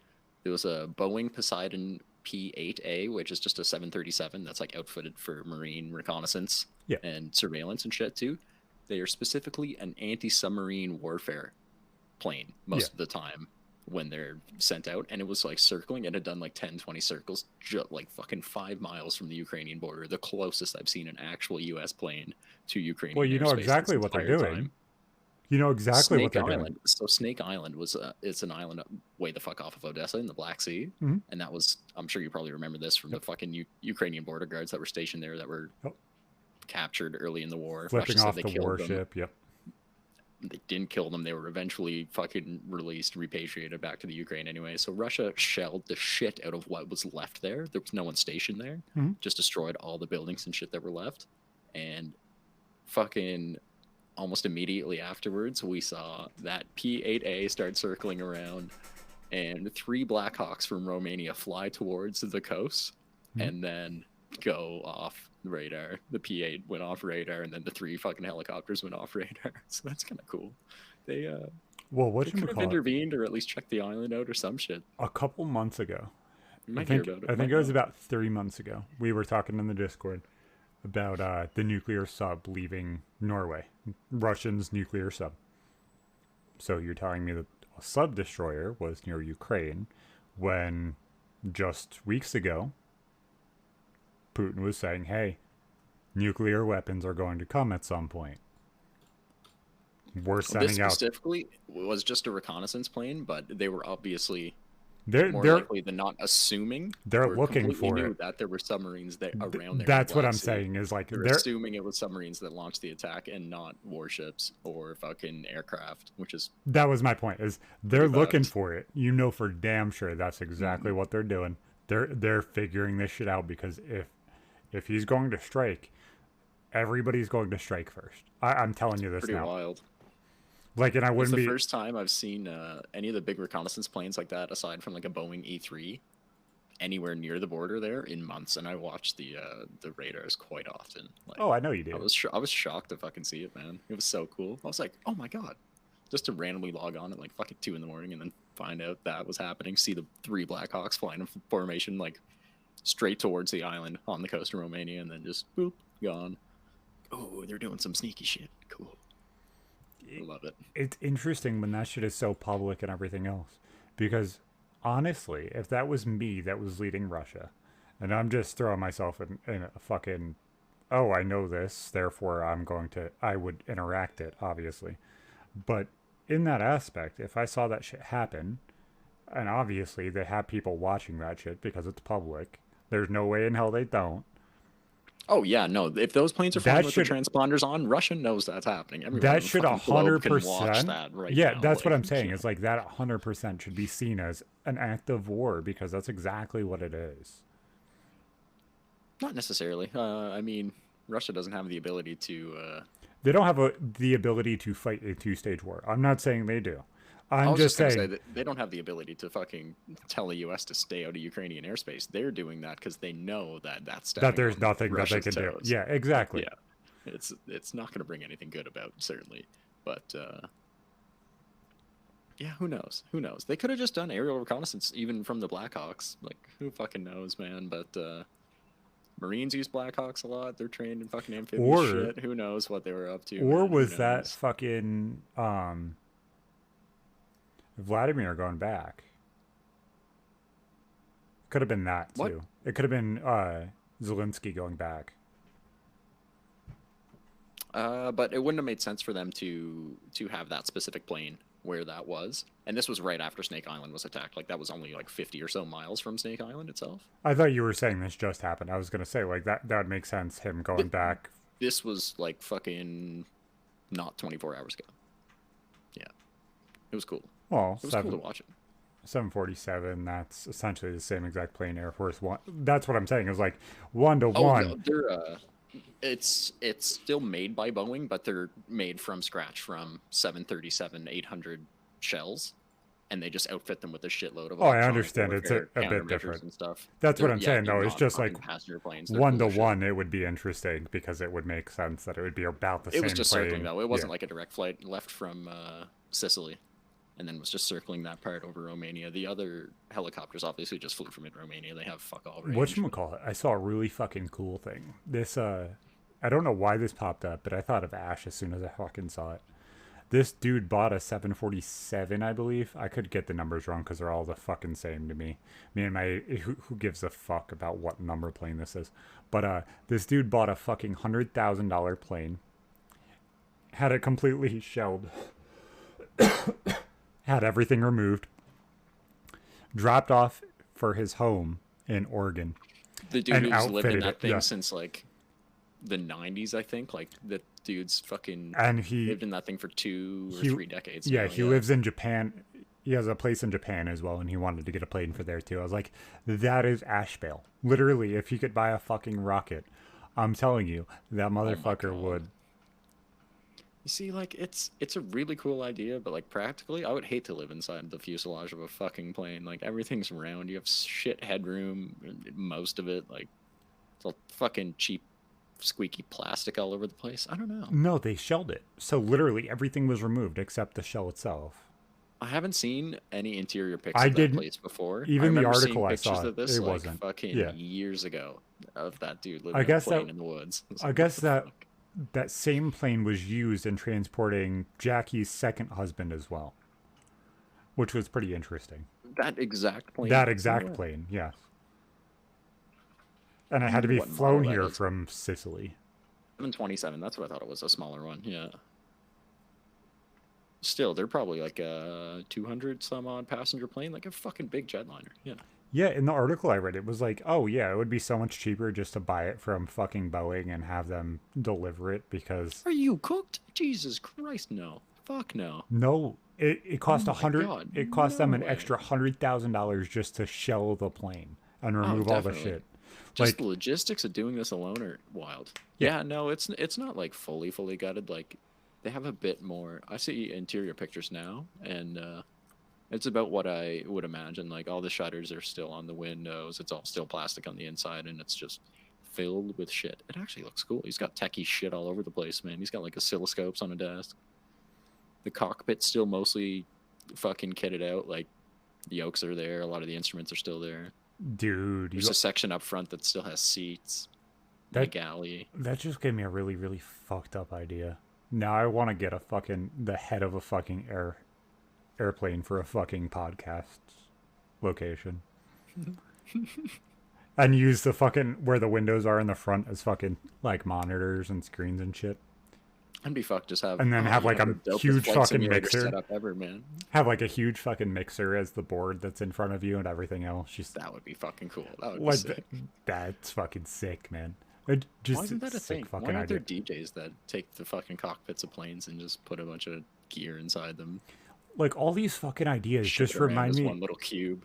Speaker 3: there was a Boeing Poseidon P-8A, which is just a 737 that's like outfitted for marine reconnaissance and surveillance and shit too. They are specifically an anti-submarine warfare plane most of the time when they're sent out, and it was like circling. It had done like 10-20 circles just like fucking 5 miles from the Ukrainian border, the closest I've seen an actual US plane to Ukraine.
Speaker 4: Well, you know exactly what they're doing, You know exactly what
Speaker 3: Snake
Speaker 4: they're
Speaker 3: Island.
Speaker 4: doing.
Speaker 3: So Snake Island was it's an island way the fuck off of Odessa in the Black Sea,
Speaker 4: Mhm.
Speaker 3: and that was I'm sure you probably remember this from the fucking Ukrainian border guards that were stationed there that were
Speaker 4: Yep.
Speaker 3: captured early in the war.
Speaker 4: Flipping
Speaker 3: Russia said
Speaker 4: off
Speaker 3: they
Speaker 4: the
Speaker 3: killed them.
Speaker 4: warship. Yep.
Speaker 3: They didn't kill them. They were eventually fucking released, repatriated back to the Ukraine anyway. So Russia shelled the shit out of what was left there. There was no one stationed there.
Speaker 4: Mhm.
Speaker 3: Just destroyed all the buildings and shit that were left. And fucking almost immediately afterwards, we saw that P-8A start circling around, and 3 Blackhawks from Romania fly towards the coast, and then go off radar. The P-8 went off radar, and then the 3 fucking helicopters went off radar. So that's kind of cool. They
Speaker 4: Well,
Speaker 3: they could have intervened or at least checked the island out or some shit.
Speaker 4: a couple months ago.
Speaker 3: You
Speaker 4: I
Speaker 3: might
Speaker 4: think,
Speaker 3: hear about it.
Speaker 4: I think
Speaker 3: Might
Speaker 4: it was
Speaker 3: not.
Speaker 4: about 3 months ago. We were talking in the Discord about the nuclear sub leaving Norway. Russians' nuclear sub. So you're telling me that a sub destroyer was near Ukraine when just weeks ago Putin was saying, hey, nuclear weapons are going to come at some point. We're
Speaker 3: This
Speaker 4: sending out.
Speaker 3: specifically was just a reconnaissance plane, but they were obviously
Speaker 4: They're
Speaker 3: more
Speaker 4: they're
Speaker 3: likely than not assuming
Speaker 4: they're
Speaker 3: or
Speaker 4: looking
Speaker 3: completely
Speaker 4: for
Speaker 3: knew
Speaker 4: it.
Speaker 3: that there were submarines that around there. in the
Speaker 4: That's what
Speaker 3: Black
Speaker 4: I'm
Speaker 3: Sea.
Speaker 4: saying is like
Speaker 3: They're
Speaker 4: they're
Speaker 3: assuming it was submarines that launched the attack and not warships or fucking aircraft, which is
Speaker 4: that was my point is they're
Speaker 3: Pretty
Speaker 4: looking
Speaker 3: fucked.
Speaker 4: for it. You know for damn sure that's exactly what they're doing. They're figuring this shit out because if he's going to strike, everybody's going to strike first. I'm telling you this
Speaker 3: pretty
Speaker 4: now.
Speaker 3: wild.
Speaker 4: Like, and I
Speaker 3: It's
Speaker 4: wouldn't
Speaker 3: the
Speaker 4: be.
Speaker 3: first time I've seen any of the big reconnaissance planes like that, aside from like a Boeing E-3, anywhere near the border there in months. And I watched the radars quite often. Like,
Speaker 4: Oh, I know you do.
Speaker 3: I was shocked to fucking see it, man. It was so cool. I was like, oh my god, just to randomly log on at like fucking 2 in the morning and then find out that was happening. See the 3 Blackhawks flying in formation like straight towards the island on the coast of Romania, and then just boop gone. Oh, they're doing some sneaky shit. Cool. I love it.
Speaker 4: It's interesting when that shit is so public and everything else. Because honestly, if that was me that was leading Russia, and I'm just throwing myself in a fucking, oh, I know this, therefore I would interact it, obviously. But in that aspect, if I saw that shit happen, and obviously they have people watching that shit because it's public, there's no way in hell they don't.
Speaker 3: Oh yeah, no. If those planes are
Speaker 4: That
Speaker 3: flying with the
Speaker 4: should-
Speaker 3: transponders on, Russia knows that's happening. Everyone
Speaker 4: That
Speaker 3: in the
Speaker 4: should
Speaker 3: fucking globe can watch
Speaker 4: 100%.
Speaker 3: that right
Speaker 4: Yeah,
Speaker 3: now.
Speaker 4: that's what
Speaker 3: like,
Speaker 4: I'm saying. It's like that 100% should be seen as an act of war because that's exactly what it is.
Speaker 3: Not necessarily. I mean, Russia doesn't have the ability to.
Speaker 4: They don't have the ability to fight a 2-stage war. I'm not saying they do.
Speaker 3: I
Speaker 4: I'm
Speaker 3: was
Speaker 4: just
Speaker 3: gonna
Speaker 4: saying
Speaker 3: say that they don't have the ability to fucking tell the U.S. to stay out of Ukrainian airspace. They're doing that because they know that that's
Speaker 4: that
Speaker 3: stepping
Speaker 4: there's
Speaker 3: on
Speaker 4: nothing that they
Speaker 3: Russia's
Speaker 4: can do.
Speaker 3: toes.
Speaker 4: Yeah, exactly.
Speaker 3: Yeah, it's not going to bring anything good about certainly, but yeah, who knows? Who knows? They could have just done aerial reconnaissance even from the Blackhawks. Like who fucking knows, man? But Marines use Blackhawks a lot. They're trained in fucking amphibious
Speaker 4: Or-
Speaker 3: shit. Who knows what they were up to?
Speaker 4: Or
Speaker 3: man? Who
Speaker 4: was that
Speaker 3: knows?
Speaker 4: fucking Vladimir going back? Could have been that too.
Speaker 3: What?
Speaker 4: It could have been Zelensky going back.
Speaker 3: But it wouldn't have made sense for them to have that specific plane where that was. And this was right after Snake Island was attacked. Like that was only like 50 or so miles from Snake Island itself.
Speaker 4: I thought you were saying this just happened. I was gonna say like that would make sense. Him going back.
Speaker 3: This was like fucking not 24 hours ago. Yeah, it was cool.
Speaker 4: Well,
Speaker 3: It was cool to watch it.
Speaker 4: 747. That's essentially the same exact plane Air Force One. That's what I'm saying. Is like 1 to
Speaker 3: Oh,
Speaker 4: 1.
Speaker 3: no, they're it's still made by Boeing, but they're made from scratch from 737-800 shells, and they just outfit them with a shitload of.
Speaker 4: Oh, I
Speaker 3: electronic
Speaker 4: understand. It's a
Speaker 3: warfare,
Speaker 4: bit
Speaker 3: countermeasures
Speaker 4: different.
Speaker 3: and stuff.
Speaker 4: That's what
Speaker 3: They're-
Speaker 4: I'm
Speaker 3: yeah,
Speaker 4: saying,
Speaker 3: they're
Speaker 4: though. It's
Speaker 3: not
Speaker 4: just
Speaker 3: fucking
Speaker 4: like
Speaker 3: passenger planes. They're
Speaker 4: 1
Speaker 3: cool
Speaker 4: to
Speaker 3: as shit.
Speaker 4: 1. It would be interesting because it would make sense that it would be about the same.
Speaker 3: It was just circling
Speaker 4: plane.
Speaker 3: though. It wasn't
Speaker 4: Yeah.
Speaker 3: like a direct flight left from Sicily, and then was just circling that part over Romania. The other helicopters obviously just flew from in Romania. They have fuck all range.
Speaker 4: Whatchamacallit? I saw a really fucking cool thing. This I don't know why this popped up, but I thought of Ash as soon as I fucking saw it. This dude bought a 747, I believe. I could get the numbers wrong because they're all the fucking same to me. Me and my who gives a fuck about what number plane this is? But this dude bought a fucking $100,000 plane. Had it completely shelled had everything removed, dropped off for his home in Oregon.
Speaker 3: The dude
Speaker 4: And
Speaker 3: who's lived in
Speaker 4: outfitted
Speaker 3: that
Speaker 4: it,
Speaker 3: thing
Speaker 4: yeah.
Speaker 3: since like the 90s, I think. Like that dude's fucking
Speaker 4: And he
Speaker 3: lived in that thing for 2 or
Speaker 4: he-
Speaker 3: 3 decades.
Speaker 4: yeah,
Speaker 3: now,
Speaker 4: he lives in Japan. He has a place in Japan as well, and he wanted to get a plane for there too. I was like, that is ash bale. Literally, if he could buy a fucking rocket, I'm telling you, that motherfucker
Speaker 3: God.
Speaker 4: would.
Speaker 3: You see, like it's a really cool idea, but like practically, I would hate to live inside the fuselage of a fucking plane. Like everything's round, you have shit headroom, most of it. Like it's all fucking cheap, squeaky plastic all over the place. I don't know.
Speaker 4: No, they shelled it. So literally everything was removed except the shell itself.
Speaker 3: I haven't seen any interior pics
Speaker 4: I
Speaker 3: of that
Speaker 4: didn't-
Speaker 3: place before.
Speaker 4: even
Speaker 3: I
Speaker 4: the
Speaker 3: remember
Speaker 4: article
Speaker 3: seeing
Speaker 4: I
Speaker 3: pictures
Speaker 4: saw,
Speaker 3: of this
Speaker 4: it
Speaker 3: like
Speaker 4: wasn't.
Speaker 3: fucking
Speaker 4: Yeah.
Speaker 3: years ago of that dude living
Speaker 4: I
Speaker 3: in a
Speaker 4: guess
Speaker 3: plane
Speaker 4: that-
Speaker 3: in the woods. It's
Speaker 4: I
Speaker 3: like,
Speaker 4: guess
Speaker 3: what the
Speaker 4: that
Speaker 3: fuck?
Speaker 4: that same plane was used in transporting Jackie's second husband as well, which was pretty interesting.
Speaker 3: That exact plane.
Speaker 4: That exact
Speaker 3: Yeah.
Speaker 4: plane, yes. And it had to be
Speaker 3: What model
Speaker 4: flown
Speaker 3: that
Speaker 4: here
Speaker 3: is.
Speaker 4: from Sicily.
Speaker 3: 727. That's what I thought it was, a smaller one. Yeah. Still, they're probably like a 200 some odd passenger plane, like a fucking big jetliner. Yeah.
Speaker 4: Yeah, in the article I read, it was like, oh yeah, it would be so much cheaper just to buy it from fucking Boeing and have them deliver it because
Speaker 3: Are you cooked? Jesus Christ, no. Fuck no.
Speaker 4: no, it cost
Speaker 3: Oh
Speaker 4: a
Speaker 3: my
Speaker 4: hundred.
Speaker 3: God,
Speaker 4: It cost them
Speaker 3: no
Speaker 4: an
Speaker 3: way.
Speaker 4: extra $100,000 just to shell the plane and remove all the
Speaker 3: definitely.
Speaker 4: shit.
Speaker 3: Just
Speaker 4: Like-
Speaker 3: the logistics of doing this alone are wild.
Speaker 4: Yeah.
Speaker 3: Yeah, no, it's not like fully gutted. Like they have a bit more. I see interior pictures now, and it's about what I would imagine. Like all the shutters are still on the windows. It's all still plastic on the inside, and it's just filled with shit. It actually looks cool. He's got techie shit all over the place, man. He's got like oscilloscopes on a desk. The cockpit's still mostly fucking kitted out. Like the yokes are there. A lot of the instruments are still there.
Speaker 4: Dude,
Speaker 3: There's a section up front that still has seats.
Speaker 4: That-
Speaker 3: The galley.
Speaker 4: that just gave me a really, really fucked up idea. Now I want to get the head of a fucking airplane for a fucking podcast location. And use the fucking, where the windows are in the front as fucking, like, monitors and screens and shit.
Speaker 3: I'd be fucked just have
Speaker 4: And then have,
Speaker 3: you
Speaker 4: like, a
Speaker 3: the dopest
Speaker 4: huge
Speaker 3: flight
Speaker 4: fucking
Speaker 3: simulator
Speaker 4: mixer.
Speaker 3: setup ever, man.
Speaker 4: Have, like, a huge fucking mixer as the board that's in front of you and everything else. Just,
Speaker 3: That would be fucking cool. That would be
Speaker 4: like,
Speaker 3: sick.
Speaker 4: that's fucking sick, man. It just
Speaker 3: Why isn't that a
Speaker 4: sick
Speaker 3: thing?
Speaker 4: fucking
Speaker 3: Why aren't
Speaker 4: idea.
Speaker 3: there DJs that take the fucking cockpits of planes and just put a bunch of gear inside them?
Speaker 4: Like, all these fucking ideas
Speaker 3: Ship
Speaker 4: just
Speaker 3: it around
Speaker 4: remind
Speaker 3: as
Speaker 4: me.
Speaker 3: one little cube.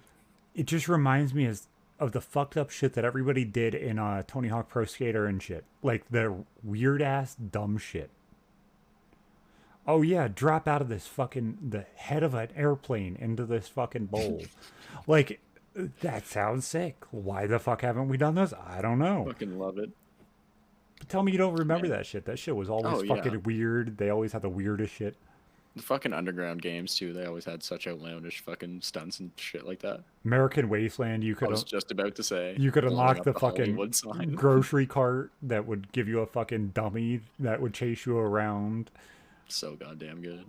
Speaker 4: It just reminds me of the fucked up shit that everybody did in Tony Hawk Pro Skater and shit. Like the weird ass dumb shit. Oh yeah, drop out of this fucking the head of an airplane into this fucking bowl. Like that sounds sick. Why the fuck haven't we done this? I don't know.
Speaker 3: Fucking love it.
Speaker 4: But tell me you don't remember that shit. That shit was always
Speaker 3: Oh, yeah.
Speaker 4: fucking weird. They always had the weirdest shit.
Speaker 3: The fucking underground games too. They always had such outlandish fucking stunts and shit like that.
Speaker 4: American Wasteland, you
Speaker 3: I
Speaker 4: could
Speaker 3: was just about to say.
Speaker 4: you could
Speaker 3: blowing
Speaker 4: unlock
Speaker 3: up
Speaker 4: the fucking
Speaker 3: Hollywood sign.
Speaker 4: grocery cart that would give you a fucking dummy that would chase you around.
Speaker 3: So goddamn good.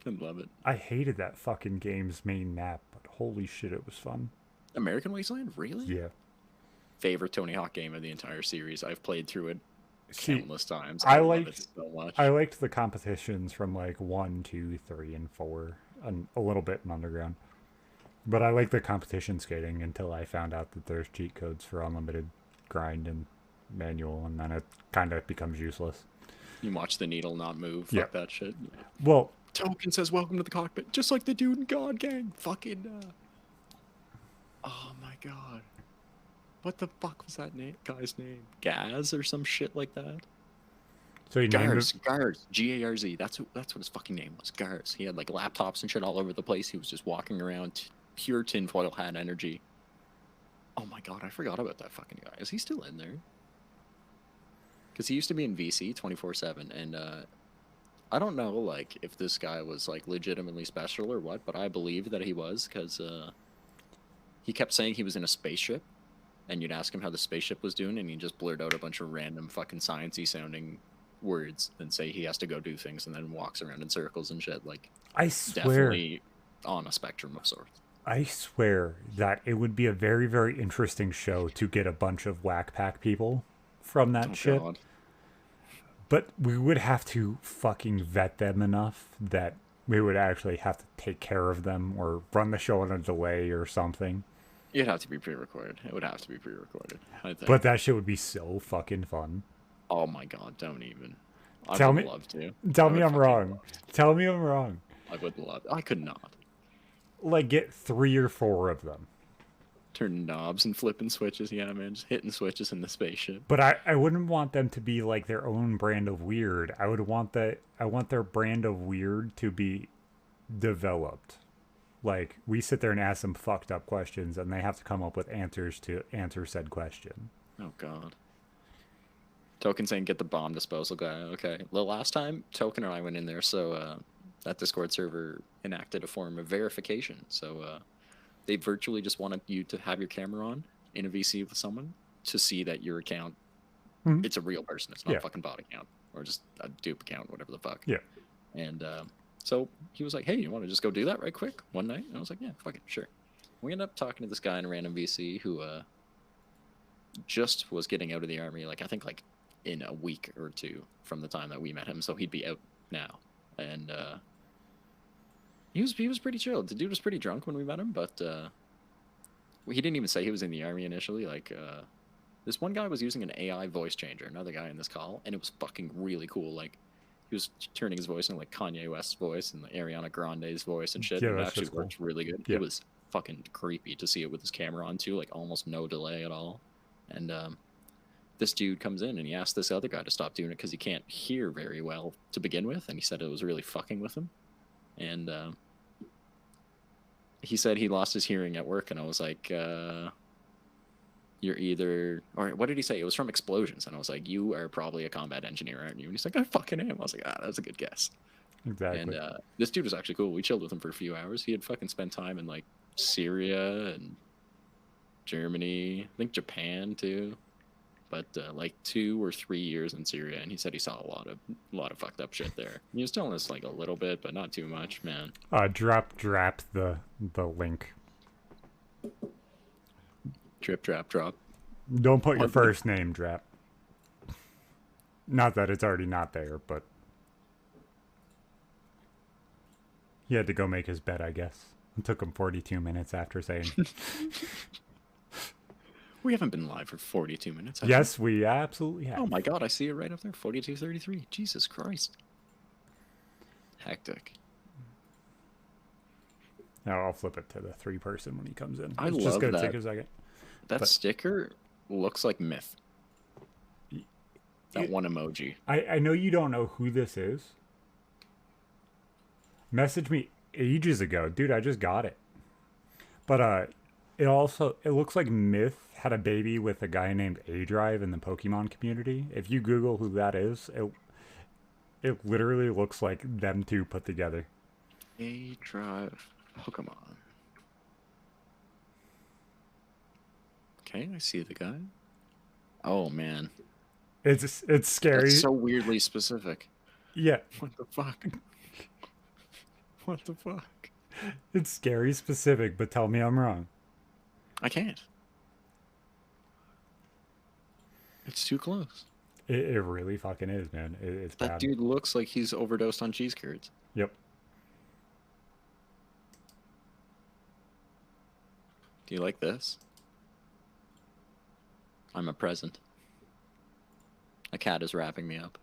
Speaker 3: I love it.
Speaker 4: I hated that fucking game's main map, but holy shit, it was fun.
Speaker 3: American Wasteland, really?
Speaker 4: Yeah.
Speaker 3: Favorite Tony Hawk game of the entire series. I've played through it
Speaker 4: See,
Speaker 3: countless times.
Speaker 4: I
Speaker 3: love
Speaker 4: liked-
Speaker 3: it so much.
Speaker 4: I liked the competitions from like 1, 2, 3, and 4, and a little bit in Underground. But I like the competition skating until I found out that there's cheat codes for unlimited grind and manual, and then it kind of becomes useless.
Speaker 3: You watch the needle not move.
Speaker 4: Yeah.
Speaker 3: Fuck that shit.
Speaker 4: Well,
Speaker 3: Token says welcome to the cockpit, just like the dude in God Gang. Fucking oh my god. What the fuck was that guy's name? Gaz or some shit like that?
Speaker 4: so you named
Speaker 3: Garz,
Speaker 4: it,
Speaker 3: Garz, Garz. That's what his fucking name was. Garz. He had like laptops and shit all over the place. He was just walking around, pure tinfoil hat energy. Oh my god, I forgot about that fucking guy. Is he still in there? Because he used to be in VC 24/7, and I don't know like if this guy was like legitimately special or what, but I believe that he was because he kept saying he was in a spaceship, and you'd ask him how the spaceship was doing, and he just blurred out a bunch of random fucking sciencey sounding words and say he has to go do things, and then walks around in circles and shit. Like
Speaker 4: I swear,
Speaker 3: definitely on a spectrum of sorts.
Speaker 4: I swear that it would be a very, very interesting show to get a bunch of whack pack people from that
Speaker 3: Oh,
Speaker 4: shit.
Speaker 3: God.
Speaker 4: But we would have to fucking vet them enough that we would actually have to take care of them or run the show on a delay or something.
Speaker 3: It'd have to be pre-recorded. It would have to be pre-recorded, I think.
Speaker 4: But that shit would be so fucking fun.
Speaker 3: Oh my god, don't even. I
Speaker 4: Tell
Speaker 3: would
Speaker 4: me-
Speaker 3: love to.
Speaker 4: Tell
Speaker 3: I
Speaker 4: me
Speaker 3: would
Speaker 4: I'm
Speaker 3: fucking
Speaker 4: wrong.
Speaker 3: love to.
Speaker 4: Tell me I'm wrong.
Speaker 3: I would love. I could not.
Speaker 4: Like, get 3 or 4 of them.
Speaker 3: Turning knobs and flipping switches. Yeah, man, just hitting switches in the spaceship.
Speaker 4: But I wouldn't want them to be like their own brand of weird. I want their brand of weird to be developed. Like, we sit there and ask them fucked up questions and they have to come up with answers to answer said question.
Speaker 3: Oh god. Token saying get the bomb disposal guy. Okay. The last time Token and I went in there, so that Discord server enacted a form of verification. So they virtually just wanted you to have your camera on in a VC with someone to see that your account,
Speaker 4: Mhm.
Speaker 3: it's a real person. It's not
Speaker 4: Yeah.
Speaker 3: a fucking bot account or just a dupe account, whatever the fuck.
Speaker 4: Yeah.
Speaker 3: And so he was like, hey, you want to just go do that right quick one night? And I was like, yeah, fuck it, sure. We ended up talking to this guy in a random VC who just was getting out of the army, like I think like in a week or two from the time that we met him, so he'd be out now. And he was pretty chill. The dude was pretty drunk when we met him, but he didn't even say he was in the army initially. Like this one guy was using an AI voice changer, another guy in this call, and it was fucking really cool. Like he was turning his voice into like Kanye West's voice and like Ariana Grande's voice and shit.
Speaker 4: Yeah,
Speaker 3: and it
Speaker 4: that
Speaker 3: actually
Speaker 4: shit's cool.
Speaker 3: worked really good.
Speaker 4: Yeah.
Speaker 3: It was fucking creepy to see it with his camera on too, like almost no delay at all. And this dude comes in and he asked this other guy to stop doing it because he can't hear very well to begin with, and he said it was really fucking with him. And he said he lost his hearing at work, and I was like, you're either, or what did he say? It was from explosions, and I was like, you are probably a combat engineer, aren't you? And he's like, I fucking am. I was like, that's a good guess.
Speaker 4: Exactly.
Speaker 3: And this dude was actually cool. We chilled with him for a few hours. He had fucking spent time in like Syria and Germany, I think Japan too, but like 2 or 3 years in Syria, and he said he saw a lot of fucked up shit there. He was telling us like a little bit, but not too much, man.
Speaker 4: Drap the link.
Speaker 3: Drop.
Speaker 4: Don't put your
Speaker 3: Okay.
Speaker 4: first name, Drap. Not that it's already not there, but he had to go make his bed, I guess. It took him 42 minutes after saying,
Speaker 3: We haven't been live for 42 minutes. have we?
Speaker 4: yes, we absolutely have.
Speaker 3: Oh my god, I see it right up there. 42:33. Jesus Christ. Hectic.
Speaker 4: Now I'll flip it to the 3-person when he comes in.
Speaker 3: I
Speaker 4: It's
Speaker 3: love
Speaker 4: just gonna
Speaker 3: that.
Speaker 4: take a second.
Speaker 3: That
Speaker 4: But-
Speaker 3: sticker looks like myth. That
Speaker 4: It-
Speaker 3: one emoji.
Speaker 4: I know you don't know who this is. Messaged me ages ago. Dude, I just got it. But it looks like Myth had a baby with a guy named A-Drive in the Pokemon community. If you Google who that is, it literally looks like them two put together.
Speaker 3: A-Drive Pokemon. Okay, I see the guy. Oh man,
Speaker 4: It's scary.
Speaker 3: that's so weirdly specific.
Speaker 4: Yeah,
Speaker 3: What the fuck? What the fuck?
Speaker 4: it's scary specific, but tell me I'm wrong.
Speaker 3: I can't. It's too close.
Speaker 4: It really fucking is, man. It's
Speaker 3: That
Speaker 4: bad.
Speaker 3: dude looks like he's overdosed on cheese curds.
Speaker 4: Yep.
Speaker 3: Do you like this? I'm a present. A cat is wrapping me up.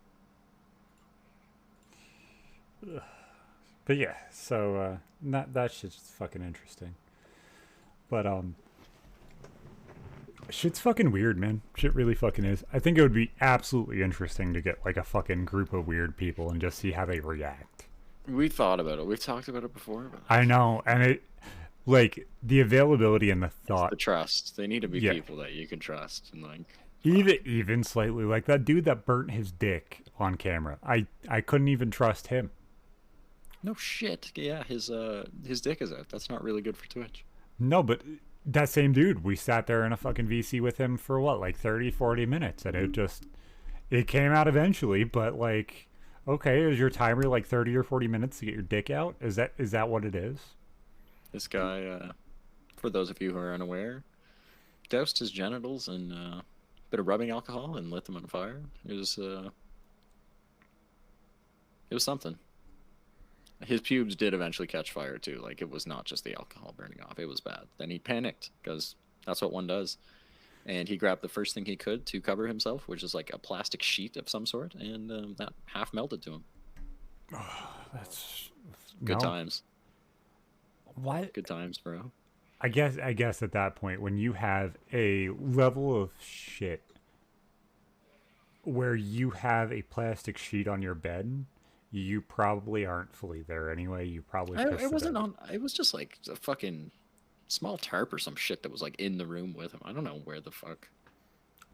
Speaker 4: But yeah, so that shit's fucking interesting. But shit's fucking weird, man. Shit really fucking is. I think it would be absolutely interesting to get like a fucking group of weird people and just see how they react.
Speaker 3: We thought about it. We've talked about it before. But
Speaker 4: I know, and it like the availability and the thought,
Speaker 3: the trust. They need to be
Speaker 4: Yeah.
Speaker 3: people that you can trust and like.
Speaker 4: even slightly like that dude that burnt his dick on camera. I couldn't even trust him.
Speaker 3: No shit. Yeah, his dick is out. That's not really good for Twitch.
Speaker 4: No, but that same dude, we sat there in a fucking VC with him for what, like 30, 40 minutes, and it came out eventually, but like, okay, is your timer like 30 or 40 minutes to get your dick out? Is that what it is?
Speaker 3: This guy, for those of you who are unaware, doused his genitals in a bit of rubbing alcohol and lit them on fire. It was something. his pubes did eventually catch fire too. Like, it was not just the alcohol burning off. It was bad. Then he panicked because that's what one does. And he grabbed the first thing he could to cover himself, which is like a plastic sheet of some sort, and that half melted to him.
Speaker 4: That's
Speaker 3: Good
Speaker 4: no.
Speaker 3: times.
Speaker 4: What?
Speaker 3: Good times, bro.
Speaker 4: I guess at that point, when you have a level of shit where you have a plastic sheet on your bed, you probably aren't fully there anyway. You probably pissed
Speaker 3: It
Speaker 4: the
Speaker 3: wasn't
Speaker 4: bed.
Speaker 3: on. It was just like a fucking small tarp or some shit that was like in the room with him. I don't know where the fuck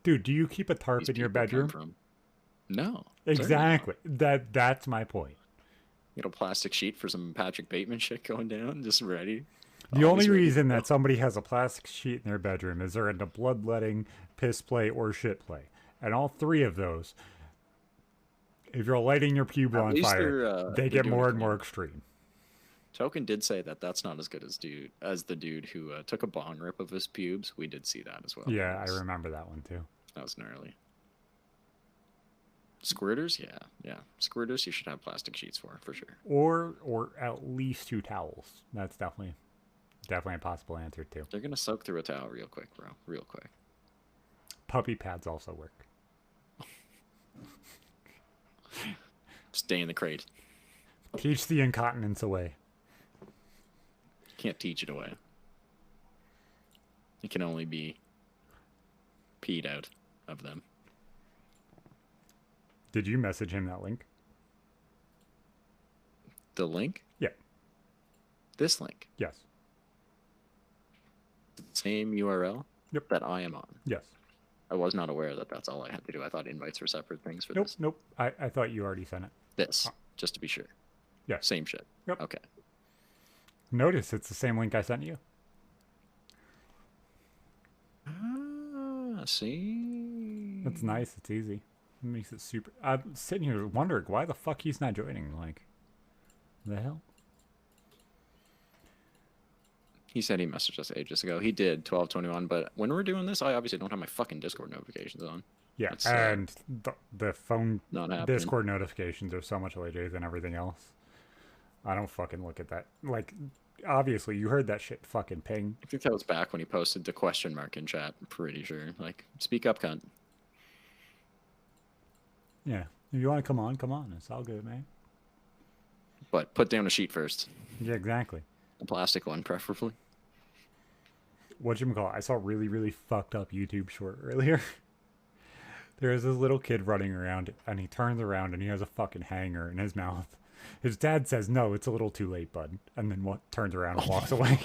Speaker 4: Dude, do you keep a tarp
Speaker 3: these
Speaker 4: in your
Speaker 3: people come
Speaker 4: bedroom?
Speaker 3: from. No, certainly not.
Speaker 4: Exactly. That's my point.
Speaker 3: You know, plastic sheet for some Patrick Bateman shit going down, just ready.
Speaker 4: The
Speaker 3: Always
Speaker 4: only
Speaker 3: ready to
Speaker 4: reason
Speaker 3: go.
Speaker 4: that somebody has a plastic sheet in their bedroom is they're into bloodletting, piss play, or shit play. And all three of those, if you're lighting your pubes
Speaker 3: At
Speaker 4: on
Speaker 3: least
Speaker 4: fire,
Speaker 3: they're
Speaker 4: they get
Speaker 3: doing
Speaker 4: more
Speaker 3: it
Speaker 4: and more
Speaker 3: clean.
Speaker 4: extreme.
Speaker 3: Token did say that that's not as good as the dude who took a bong rip of his pubes. We did see that as well.
Speaker 4: Yeah,
Speaker 3: That
Speaker 4: I
Speaker 3: was-
Speaker 4: remember that one too.
Speaker 3: That was gnarly. Squirters, yeah. Squirters, you should have plastic sheets for sure.
Speaker 4: Or at least 2 towels. That's definitely a possible answer too.
Speaker 3: They're gonna soak through a towel real quick, bro. Real quick.
Speaker 4: Puppy pads also work.
Speaker 3: Stay in the crate.
Speaker 4: Teach the incontinence away.
Speaker 3: Can't teach it away. It can only be peed out of them.
Speaker 4: Did you message him that link?
Speaker 3: The link?
Speaker 4: Yeah.
Speaker 3: This link.
Speaker 4: Yes.
Speaker 3: Same URL
Speaker 4: Yep.
Speaker 3: that I am on.
Speaker 4: Yes.
Speaker 3: I was not aware that that's all I had to do. I thought invites were separate things for
Speaker 4: Nope.
Speaker 3: this.
Speaker 4: Nope. I thought you already sent it.
Speaker 3: This, just to be sure.
Speaker 4: Yeah.
Speaker 3: Same shit.
Speaker 4: Yep.
Speaker 3: Okay.
Speaker 4: Notice it's the same link I sent you.
Speaker 3: Ah, see.
Speaker 4: It's nice. It's easy. It makes it super. I'm sitting here wondering why the fuck he's not joining. Like, the hell?
Speaker 3: He said he messaged us ages ago. He did 12/21, but when we're doing this, I obviously don't have my fucking Discord notifications on.
Speaker 4: Yeah,
Speaker 3: That's,
Speaker 4: and the phone
Speaker 3: Not happening.
Speaker 4: Discord notifications are so much later than everything else. I don't fucking look at that. Like, obviously, you heard that shit fucking ping.
Speaker 3: I think that was back when he posted the question mark in chat. I'm pretty sure. Like, speak up, cunt.
Speaker 4: Yeah, if you want to come on, come on. It's all good, man.
Speaker 3: But put down a sheet first.
Speaker 4: Yeah, exactly.
Speaker 3: A plastic one, preferably.
Speaker 4: Whatchamacallit, I saw a really, really fucked up YouTube short earlier. There was this little kid running around, and he turns around, and he has a fucking hanger in his mouth. His dad says, "No, it's a little too late, bud." And then what? Turns around and walks away.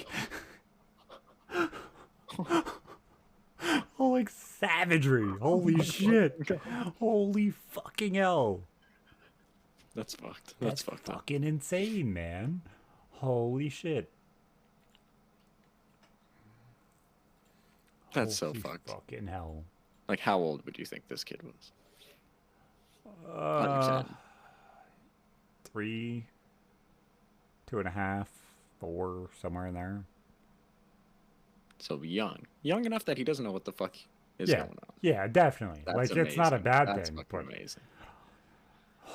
Speaker 4: Oh, like savagery. Holy shit. Holy fucking hell.
Speaker 3: That's fucked. That's fucked up.
Speaker 4: Fucking insane, man. Holy shit.
Speaker 3: That's so
Speaker 4: Holy
Speaker 3: fucked.
Speaker 4: Fucking hell.
Speaker 3: Like, how old would you think this kid was?
Speaker 4: Uh,
Speaker 3: Like 10.
Speaker 4: 3, 2.5, 4, somewhere in there.
Speaker 3: So young. Young enough that he doesn't know what the fuck is
Speaker 4: Yeah,
Speaker 3: going on.
Speaker 4: yeah, definitely.
Speaker 3: That's
Speaker 4: Like, it's not a
Speaker 3: amazing.
Speaker 4: bad
Speaker 3: That's
Speaker 4: thing,
Speaker 3: fucking
Speaker 4: but
Speaker 3: amazing.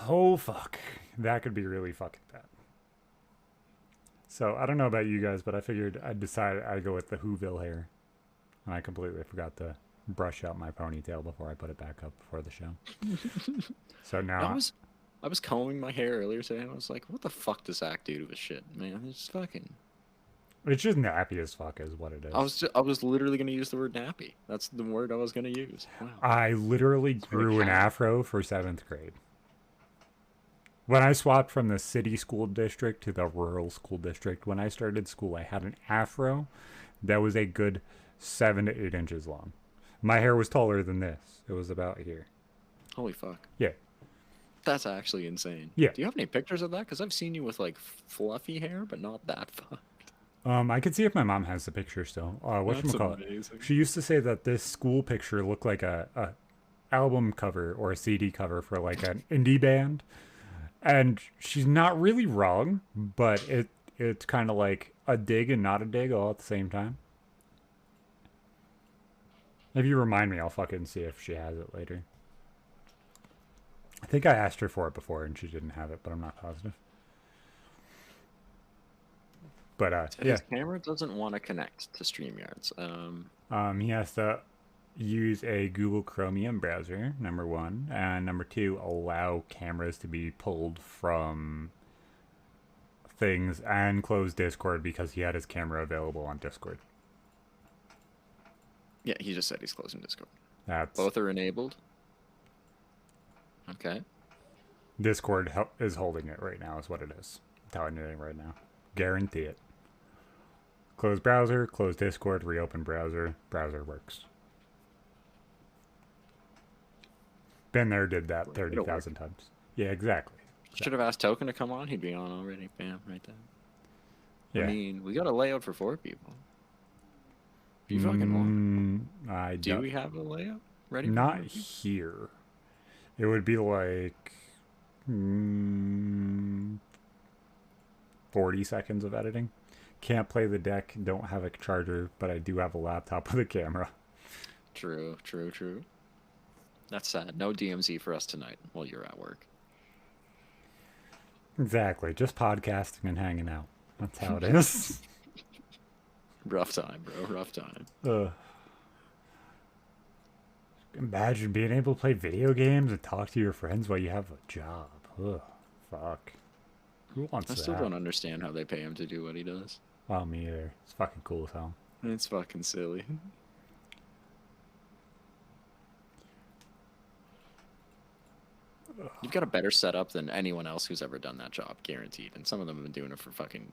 Speaker 4: oh fuck, that could be really fucking bad. So I don't know about you guys, but I figured I'd decide I'd go with the Whoville hair, and I completely forgot to brush out my ponytail before I put it back up before the show. So now
Speaker 3: I was combing my hair earlier today, and I was like, what the fuck does Zach do to his shit, man? It's fucking...
Speaker 4: it's just nappy as fuck, is what it is.
Speaker 3: I was literally gonna use the word nappy. That's the word I was gonna use. Wow.
Speaker 4: I literally grew an afro for 7th grade. When I swapped from the city school district to the rural school district, when I started school, I had an afro that was a good 7 to 8 inches long. My hair was taller than this. It was about here.
Speaker 3: Holy fuck.
Speaker 4: Yeah.
Speaker 3: That's actually insane.
Speaker 4: Yeah.
Speaker 3: Do you have any pictures of that? Because I've seen you with like fluffy hair, but not that fucked.
Speaker 4: I could see if my mom has the picture still.
Speaker 3: That's
Speaker 4: Whatchamacallit?
Speaker 3: amazing.
Speaker 4: She used to say that this school picture looked like a album cover or a CD cover for like an indie band. And she's not really wrong, but it's kind of like a dig and not a dig all at the same time. If you remind me, I'll fucking see if she has it later. I think I asked her for it before and she didn't have it, but I'm not positive.
Speaker 3: So
Speaker 4: yeah,
Speaker 3: his camera doesn't want to connect to StreamYards.
Speaker 4: he has to use a Google Chromium browser, number one, and number two, allow cameras to be pulled from things and close Discord because he had his camera available on Discord.
Speaker 3: Yeah, he just said he's closing Discord.
Speaker 4: That's
Speaker 3: Both are enabled. Okay.
Speaker 4: Discord is holding it right now, is what it is. I'm telling you right now. Guarantee it. Close browser, close Discord, reopen browser. Browser works. Been there, did that 30,000 times. Yeah, exactly.
Speaker 3: Should have asked Token to come on. He'd be on already. Bam, right there.
Speaker 4: Yeah.
Speaker 3: I mean, we got a layout for 4 people. If you fucking want. Do we have a layout ready?
Speaker 4: Not here. It would be like 40 seconds of editing. Can't play the deck, don't have a charger, but I do have a laptop with a camera.
Speaker 3: True. That's sad. No DMZ for us tonight while you're at work.
Speaker 4: Exactly. Just podcasting and hanging out. That's how it is.
Speaker 3: Rough time, bro. Rough time.
Speaker 4: Imagine being able to play video games and talk to your friends while you have a job. Ugh, fuck. Who wants that?
Speaker 3: I still don't understand how they pay him to do what he does.
Speaker 4: Well, me either. It's fucking cool as hell.
Speaker 3: It's fucking silly. You've got a better setup than anyone else who's ever done that job, guaranteed. And some of them have been doing it for fucking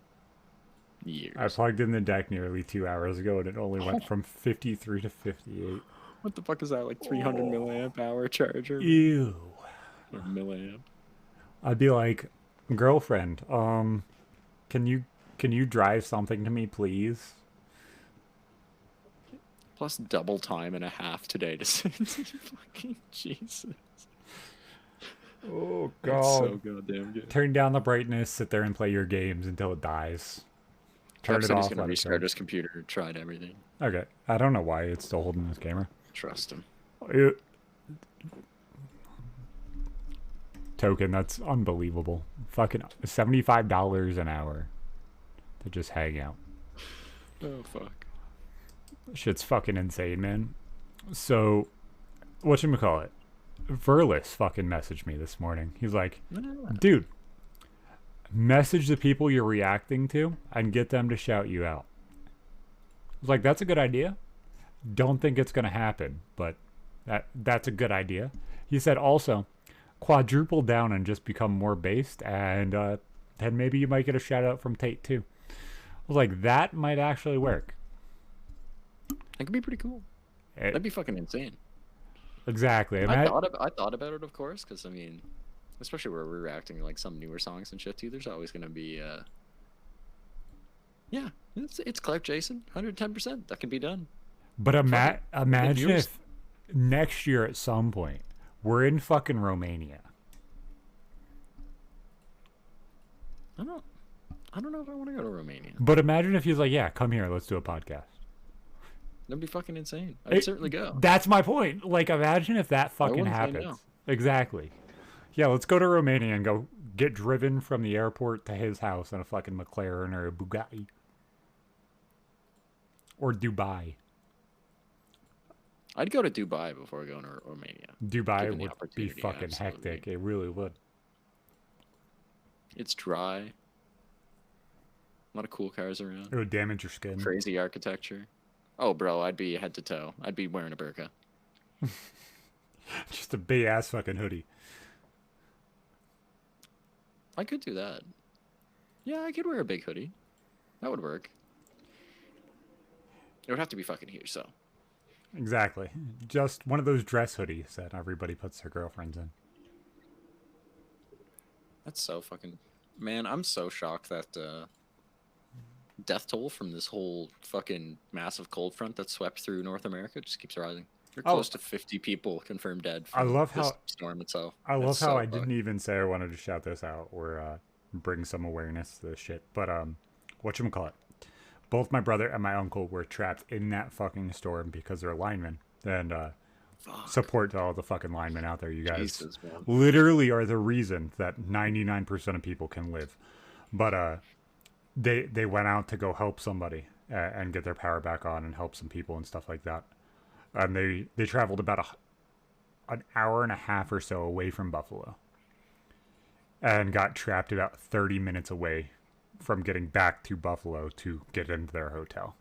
Speaker 3: years.
Speaker 4: I plugged in the deck nearly 2 hours ago and it only went from 53 to 58.
Speaker 3: What the fuck is that? Like 300 milliamp hour charger?
Speaker 4: Ew.
Speaker 3: Or milliamp?
Speaker 4: I'd be like, girlfriend, can you drive something to me, please?
Speaker 3: Plus double time and a half today to send fucking Jesus.
Speaker 4: Oh
Speaker 3: That's
Speaker 4: god.
Speaker 3: so goddamn good.
Speaker 4: Turn down the brightness, sit there and play your games until it dies. Turn it
Speaker 3: He's
Speaker 4: off.
Speaker 3: gonna
Speaker 4: let it
Speaker 3: restart
Speaker 4: go.
Speaker 3: his computer, tried everything.
Speaker 4: Okay. I don't know why it's still holding this camera.
Speaker 3: Trust him.
Speaker 4: Token, that's unbelievable. Fucking $75 an hour to just hang out.
Speaker 3: Oh fuck.
Speaker 4: Shit's fucking insane, man. So, whatchamacallit? Verlis fucking messaged me this morning. He's like, dude, message the people you're reacting to and get them to shout you out. I was like, that's a good idea. Don't think it's going to happen, but that's a good idea. He said also, quadruple down and just become more based, and then maybe you might get a shout out from Tate too. I was like, that might actually work.
Speaker 3: That could be pretty cool. That'd be fucking insane.
Speaker 4: Exactly.
Speaker 3: I thought about it, of course, because I mean, especially where we're reacting to like some newer songs and shit too. There's always gonna be, yeah, it's Clark Jason, 110%. That can be done.
Speaker 4: But imagine if next year at some point we're in fucking Romania.
Speaker 3: I don't know if I want to go to Romania.
Speaker 4: But imagine if he's like, yeah, come here, let's do a podcast.
Speaker 3: That'd be fucking insane. I'd certainly go.
Speaker 4: That's my point. Like, imagine if that fucking happens.
Speaker 3: No.
Speaker 4: Exactly. Yeah, let's go to Romania and go get driven from the airport to his house in a fucking McLaren or a Bugatti. Or Dubai.
Speaker 3: I'd go to Dubai before going to Romania.
Speaker 4: Dubai
Speaker 3: Given the
Speaker 4: would be
Speaker 3: opportunity,
Speaker 4: fucking
Speaker 3: absolutely.
Speaker 4: hectic. It really would.
Speaker 3: It's dry. A lot of cool cars around.
Speaker 4: It would damage your skin.
Speaker 3: Crazy architecture. Oh, bro, I'd be head to toe. I'd be wearing a burqa.
Speaker 4: Just a big ass fucking hoodie.
Speaker 3: I could do that. Yeah, I could wear a big hoodie. That would work. It would have to be fucking huge, so.
Speaker 4: Exactly. Just one of those dress hoodies that everybody puts their girlfriends in.
Speaker 3: That's so fucking... Man, I'm so shocked that death toll from this whole fucking massive cold front that swept through North America just keeps rising. We're close to 50 people confirmed dead from this storm itself.
Speaker 4: I love how I didn't even say I wanted to shout this out or bring some awareness to this shit. But whatchamacallit? Both my brother and my uncle were trapped in that fucking storm because they're linemen. And support to all the fucking linemen out there. You guys literally are the reason that 99% of people can live. But they went out to go help somebody and get their power back on and help some people and stuff like that. And they traveled about an hour and a half or so away from Buffalo and got trapped about 30 minutes away from getting back to Buffalo to get into their hotel.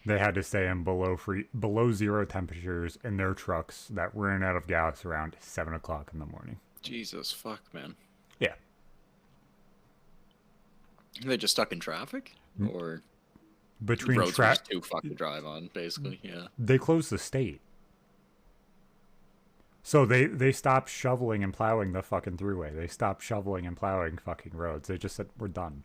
Speaker 4: They had to stay in below zero temperatures in their trucks that ran out of gas around 7 o'clock in the morning.
Speaker 3: Jesus fuck, man.
Speaker 4: Yeah.
Speaker 3: Are they just stuck in traffic? Or
Speaker 4: Between
Speaker 3: roads were just too fucked to drive on, basically, yeah.
Speaker 4: They closed the state. So they stopped shoveling and plowing the fucking thruway. They stopped shoveling and plowing fucking roads. They just said, we're done.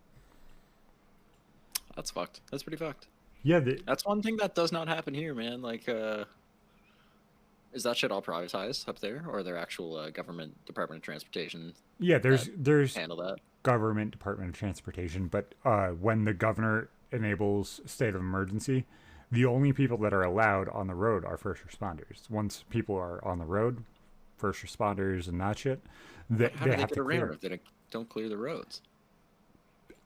Speaker 3: That's fucked. That's pretty fucked.
Speaker 4: Yeah,
Speaker 3: That's one thing that does not happen here, man. Like, is that shit all privatized up there, or are there actual government Department of Transportation?
Speaker 4: yeah. There's
Speaker 3: handle that.
Speaker 4: government Department of Transportation, but when the governor enables state of emergency, the only people that are allowed on the road are first responders. Once people are on the road, first responders and that shit,
Speaker 3: How do they
Speaker 4: have
Speaker 3: get
Speaker 4: to clear.
Speaker 3: around if they don't clear the roads?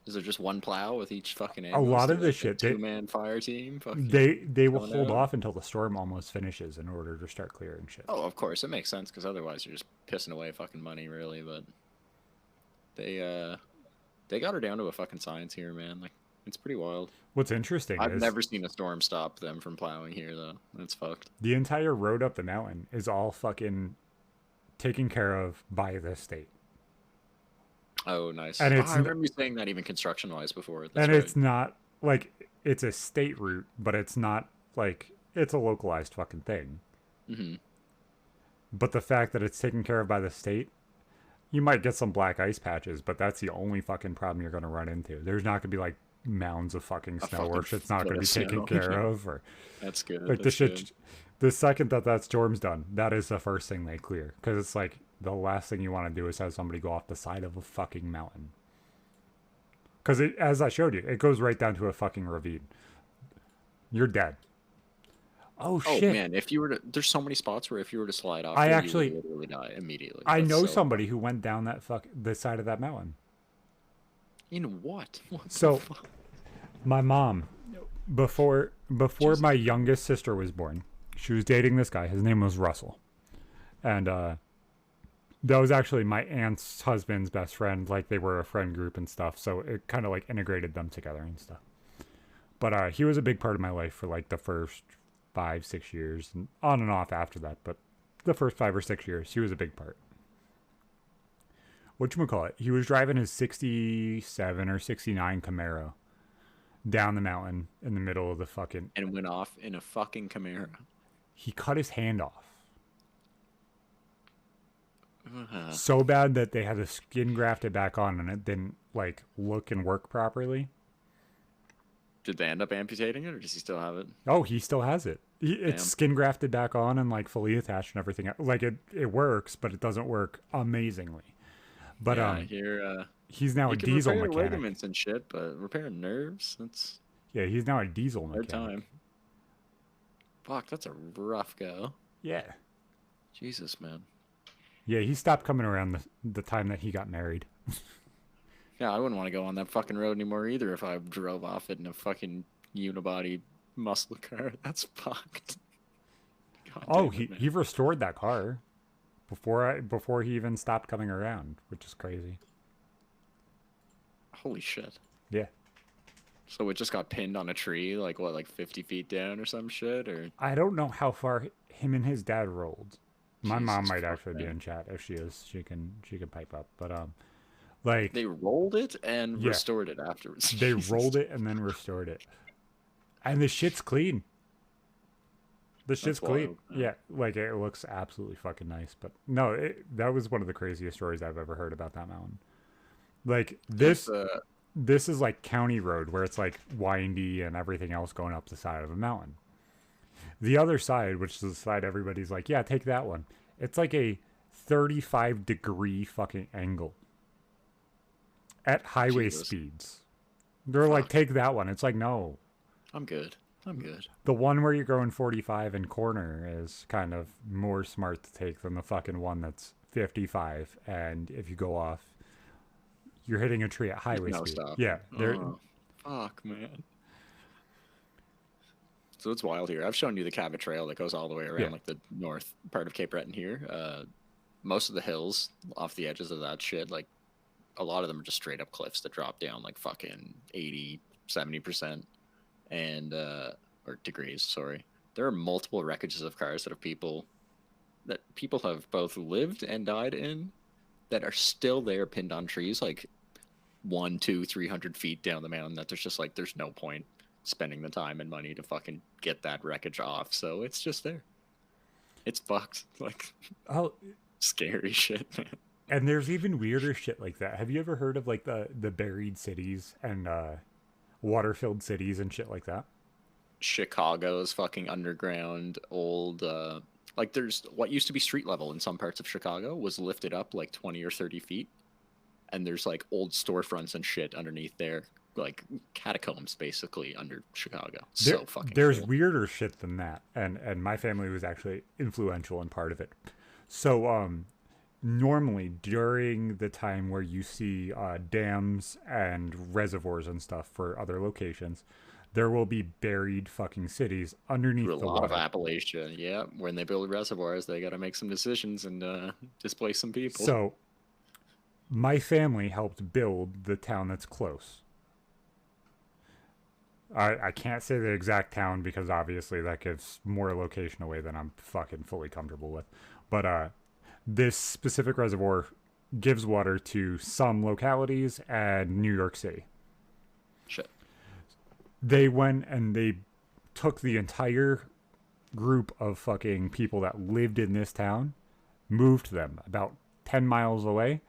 Speaker 3: Is there just one plow with each fucking
Speaker 4: A
Speaker 3: ambulance?
Speaker 4: lot of
Speaker 3: Like
Speaker 4: this
Speaker 3: a
Speaker 4: shit,
Speaker 3: two-man fire team. Fucking
Speaker 4: they will
Speaker 3: going
Speaker 4: hold
Speaker 3: out?
Speaker 4: off until the storm almost finishes in order to start clearing shit.
Speaker 3: Oh, of course, it makes sense because otherwise you're just pissing away fucking money, really. But they got her down to a fucking science here, man. Like, it's pretty wild.
Speaker 4: What's interesting
Speaker 3: I've
Speaker 4: is
Speaker 3: never seen a storm stop them from plowing here, though. That's fucked.
Speaker 4: the entire road up the mountain is all fucking taken care of by the state.
Speaker 3: Oh, nice.
Speaker 4: And
Speaker 3: Oh,
Speaker 4: it's
Speaker 3: I remember you saying that even construction-wise before. That's
Speaker 4: And
Speaker 3: right.
Speaker 4: it's not like it's a state route, but it's not like it's a localized fucking thing.
Speaker 3: Mm-hmm.
Speaker 4: But the fact that it's taken care of by the state, you might get some black ice patches, but that's the only fucking problem you're going to run into. There's not going to be like mounds of fucking
Speaker 3: A
Speaker 4: snow
Speaker 3: fucking
Speaker 4: work that's not
Speaker 3: foot
Speaker 4: going to be
Speaker 3: of
Speaker 4: taken
Speaker 3: snow.
Speaker 4: care of, or
Speaker 3: That's good.
Speaker 4: like the
Speaker 3: That's
Speaker 4: shit.
Speaker 3: good.
Speaker 4: The second that storm's done, that is the first thing they clear, because it's like the last thing you want to do is have somebody go off the side of a fucking mountain. Because as I showed you, it goes right down to a fucking ravine. You're dead. Oh
Speaker 3: Oh
Speaker 4: shit!
Speaker 3: man, if you were to, there's so many spots where if you were to slide off,
Speaker 4: I
Speaker 3: there,
Speaker 4: actually-
Speaker 3: you would literally die immediately.
Speaker 4: I
Speaker 3: That's
Speaker 4: know
Speaker 3: so-
Speaker 4: somebody who went down the side of that mountain.
Speaker 3: In what? What the
Speaker 4: So,
Speaker 3: fuck?
Speaker 4: my mom, before
Speaker 3: Jesus.
Speaker 4: my youngest sister was born, she was dating this guy. His name was Russell, and that was actually my aunt's husband's best friend. Like, they were a friend group and stuff, so it kind of like integrated them together and stuff. But he was a big part of my life for like the first 5-6 years, and on and off after that. But the first 5 or 6 years, he was a big part. Whatchamacallit, he was driving his 67 or 69 Camaro down the mountain in the middle of the fucking...
Speaker 3: And went off in a fucking Camaro.
Speaker 4: He cut his hand off.
Speaker 3: Uh,
Speaker 4: So bad that they had to skin graft it back on, and it didn't like look and work properly.
Speaker 3: Did they end up amputating it, or does he still have it?
Speaker 4: Oh, he still has it. It's
Speaker 3: Damn.
Speaker 4: skin grafted back on and like fully attached and everything. Like it works, but it doesn't work amazingly. But
Speaker 3: yeah, here,
Speaker 4: he's now a
Speaker 3: you can
Speaker 4: diesel
Speaker 3: repair
Speaker 4: mechanic.
Speaker 3: ligaments and shit, but repairing nerves, that's
Speaker 4: Yeah, he's now a diesel
Speaker 3: hard
Speaker 4: mechanic.
Speaker 3: time. Fuck, that's a rough go.
Speaker 4: Yeah.
Speaker 3: Jesus, man.
Speaker 4: Yeah, he stopped coming around the time that he got married.
Speaker 3: Yeah, I wouldn't want to go on that fucking road anymore either if I drove off it in a fucking unibody muscle car. That's fucked. God
Speaker 4: Oh,
Speaker 3: damn it, man.
Speaker 4: he restored that car before he even stopped coming around, which is crazy.
Speaker 3: Holy shit.
Speaker 4: Yeah.
Speaker 3: So it just got pinned on a tree, like what, like 50 feet down or some shit, or
Speaker 4: I don't know how far him and his dad rolled. My mom
Speaker 3: Jesus
Speaker 4: might
Speaker 3: fuck,
Speaker 4: actually be
Speaker 3: man.
Speaker 4: in chat. If she is, she can pipe up. But like
Speaker 3: they rolled it and
Speaker 4: Yeah.
Speaker 3: restored it afterwards.
Speaker 4: they
Speaker 3: Jesus.
Speaker 4: rolled it and then restored it, and the shit's clean. The shit's
Speaker 3: That's
Speaker 4: clean.
Speaker 3: wild, man.
Speaker 4: Yeah, like it looks absolutely fucking nice. But no, that was one of the craziest stories I've ever heard about that mountain. Like this
Speaker 3: It's,
Speaker 4: is like county road where it's like windy and everything else going up the side of a mountain. The other side, which is the side everybody's like, yeah, take that one. It's like a 35-degree fucking angle at highway
Speaker 3: Jesus.
Speaker 4: speeds. They're like,
Speaker 3: Fuck.
Speaker 4: take that one. It's like, no.
Speaker 3: I'm good. I'm good.
Speaker 4: The one where you're going 45 in corner is kind of more smart to take than the fucking one that's 55. And if you go off, you're hitting a tree at highway
Speaker 3: no
Speaker 4: speed.
Speaker 3: stop.
Speaker 4: Yeah, they're
Speaker 3: Oh, Fuck, man. So it's wild here. I've shown you the Cabot Trail that goes all the way around,
Speaker 4: Yeah.
Speaker 3: like the north part of Cape Breton here. Most of the hills off the edges of that shit, like a lot of them are just straight up cliffs that drop down like fucking 80, 70%, and or degrees. Sorry. There are multiple wreckages of cars that people have both lived and died in that are still there, pinned on trees, like 100, 200, 300 feet down the mountain. That there's no point spending the time and money to fucking get that wreckage off. So it's just there. It's fucked. Like,
Speaker 4: Oh,
Speaker 3: scary shit, man.
Speaker 4: and there's even weirder shit like that. Have you ever heard of like the buried cities and water-filled cities and shit like that?
Speaker 3: Chicago's fucking underground old like there's what used to be street level in some parts of Chicago was lifted up like 20 or 30 feet, and there's like old storefronts and shit underneath there, like catacombs basically under Chicago. So fucking
Speaker 4: there's
Speaker 3: cool.
Speaker 4: weirder shit than that, and my family was actually influential in part of it. So normally during the time where you see dams and reservoirs and stuff for other locations, there will be buried fucking cities underneath
Speaker 3: Through a
Speaker 4: the
Speaker 3: lot of
Speaker 4: water.
Speaker 3: Appalachia, yeah. When they build reservoirs, they got to make some decisions and displace some people.
Speaker 4: So my family helped build the town that's close. I can't say the exact town because obviously that gives more location away than I'm fucking fully comfortable with. But this specific reservoir gives water to some localities and New York City.
Speaker 3: Shit.
Speaker 4: They went and they took the entire group of fucking people that lived in this town, moved them about 10 miles away,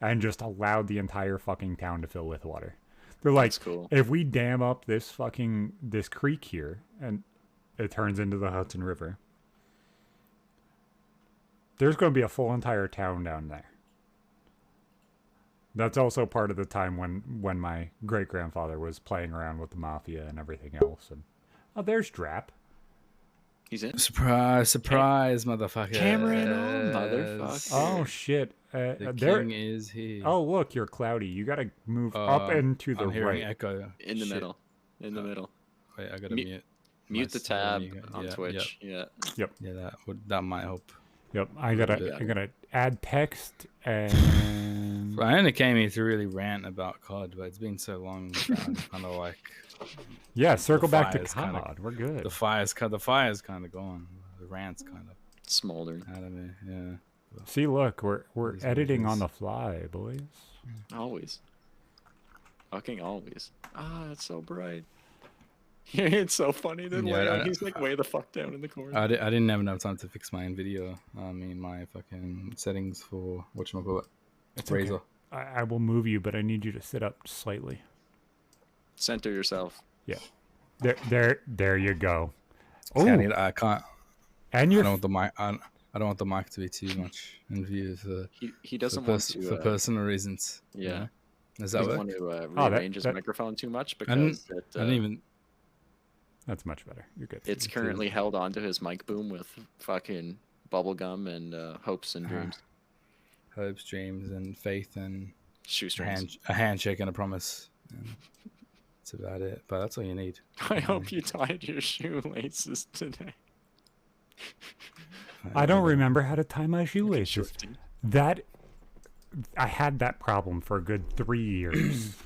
Speaker 4: and just allowed the entire fucking town to fill with water. They're like,
Speaker 3: That's cool.
Speaker 4: if we dam up this creek here and it turns into the Hudson River, there's going to be a full entire town down there. That's also part of the time when my great-grandfather was playing around with the mafia and everything else. And oh, there's Drap.
Speaker 3: He's in.
Speaker 5: Surprise, surprise, motherfucker.
Speaker 3: Cameron, motherfucker.
Speaker 4: Oh shit!
Speaker 5: The
Speaker 4: there.
Speaker 5: king is here.
Speaker 4: Oh look, you're cloudy. You gotta move up and to the
Speaker 5: I'm hearing
Speaker 4: right.
Speaker 5: echo.
Speaker 3: In the
Speaker 5: Shit.
Speaker 3: middle. In the middle.
Speaker 5: Wait, I gotta
Speaker 3: Mute-
Speaker 5: mute.
Speaker 3: Mute the tab on
Speaker 5: Yeah,
Speaker 3: Twitch. Yeah.
Speaker 5: Yeah, that might help.
Speaker 4: Yep. I gotta add text and.
Speaker 5: I only came here to really rant about COD, but it's been so long that I'm kind of like
Speaker 4: Yeah, circle back to
Speaker 5: fire's
Speaker 4: COD. We're good.
Speaker 5: the fire's kind of gone. The rant's kind of
Speaker 3: Smoldering.
Speaker 5: out of me. Yeah.
Speaker 4: See, look, we're
Speaker 5: It is what it
Speaker 4: editing on
Speaker 5: is.
Speaker 4: the fly, boys.
Speaker 3: Always. Fucking always. Ah, it's so bright. It's so funny that
Speaker 5: Yeah,
Speaker 3: he's like way the fuck down in the corner.
Speaker 5: I didn't have enough time to fix my NVIDIA. I mean, my fucking settings for whatchamacallit.
Speaker 4: It's
Speaker 5: Razer.
Speaker 4: okay. I will move you, but I need you to sit up slightly.
Speaker 3: Center yourself.
Speaker 4: There you go.
Speaker 5: See, I can't.
Speaker 4: And
Speaker 5: I
Speaker 4: you're
Speaker 5: don't want the mic. I don't want the mic to be too much in view for
Speaker 3: He doesn't want to.
Speaker 5: for personal reasons. you
Speaker 3: Yeah.
Speaker 5: know? Does
Speaker 3: He
Speaker 5: that
Speaker 3: doesn't
Speaker 5: work?
Speaker 3: want to
Speaker 4: that-
Speaker 3: rearrange his
Speaker 4: that-
Speaker 3: microphone too much
Speaker 5: I didn't,
Speaker 3: because
Speaker 5: I didn't even.
Speaker 4: That's much better. You're good.
Speaker 3: it's currently held onto his mic boom with fucking bubblegum and hopes and dreams.
Speaker 5: Hopes, dreams, and faith, and
Speaker 3: Shoestrings.
Speaker 5: a handshake and a promise. And that's about it. But that's all you need.
Speaker 3: I hope you tied your shoelaces today.
Speaker 4: I don't remember how to tie my shoelaces.
Speaker 3: Shifty.
Speaker 4: That I had that problem for a good 3 years.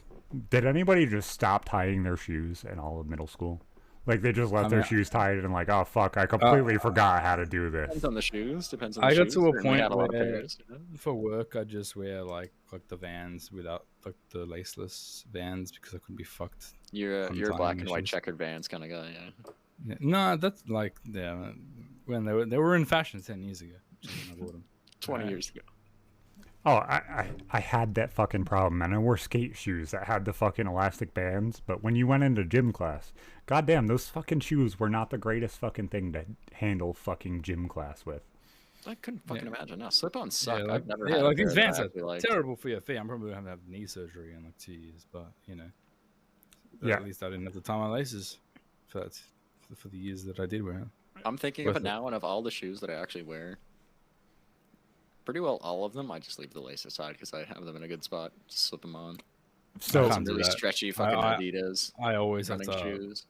Speaker 4: Did anybody just stop tying their shoes in all of middle school? Like they just left their shoes tied and like, oh fuck, I completely forgot how to do this.
Speaker 3: Depends on the shoes. Depends on the
Speaker 5: I got
Speaker 3: shoes.
Speaker 5: to a
Speaker 3: Certainly
Speaker 5: point
Speaker 3: had a lot of
Speaker 5: where
Speaker 3: pairs, you know?
Speaker 5: for work I just wear like the Vans without like the laceless Vans because I couldn't be fucked.
Speaker 3: You're a
Speaker 5: Untying
Speaker 3: black
Speaker 5: my
Speaker 3: and white
Speaker 5: shoes.
Speaker 3: checkered Vans kind of guy, yeah.
Speaker 5: Yeah. No, that's like when they were in fashion 10 years ago. which is when I bought them.
Speaker 3: 20 years ago.
Speaker 4: Oh, I had that fucking problem, and I wore skate shoes that had the fucking elastic bands. But when you went into gym class, goddamn, those fucking shoes were not the greatest fucking thing to handle fucking gym class with.
Speaker 3: I couldn't fucking imagine. No, slip-ons suck.
Speaker 5: Yeah,
Speaker 3: I've never
Speaker 5: yeah,
Speaker 3: had
Speaker 5: like
Speaker 3: a pair
Speaker 5: these
Speaker 3: that I
Speaker 5: Vans are
Speaker 3: actually liked.
Speaker 5: terrible for your feet. I'm probably gonna have knee surgery in like 2 years, but you know,
Speaker 4: Yeah.
Speaker 5: at least I didn't have to tie my laces for that, for the years that I did wear them.
Speaker 3: I'm thinking of it now, and of all the shoes that I actually wear, pretty well all of them, I just leave the lace aside because I have them in a good spot. Just slip them on.
Speaker 4: So
Speaker 5: can't do
Speaker 3: really
Speaker 5: that.
Speaker 3: stretchy fucking Adidas
Speaker 5: I always have
Speaker 3: running
Speaker 5: to
Speaker 3: shoes.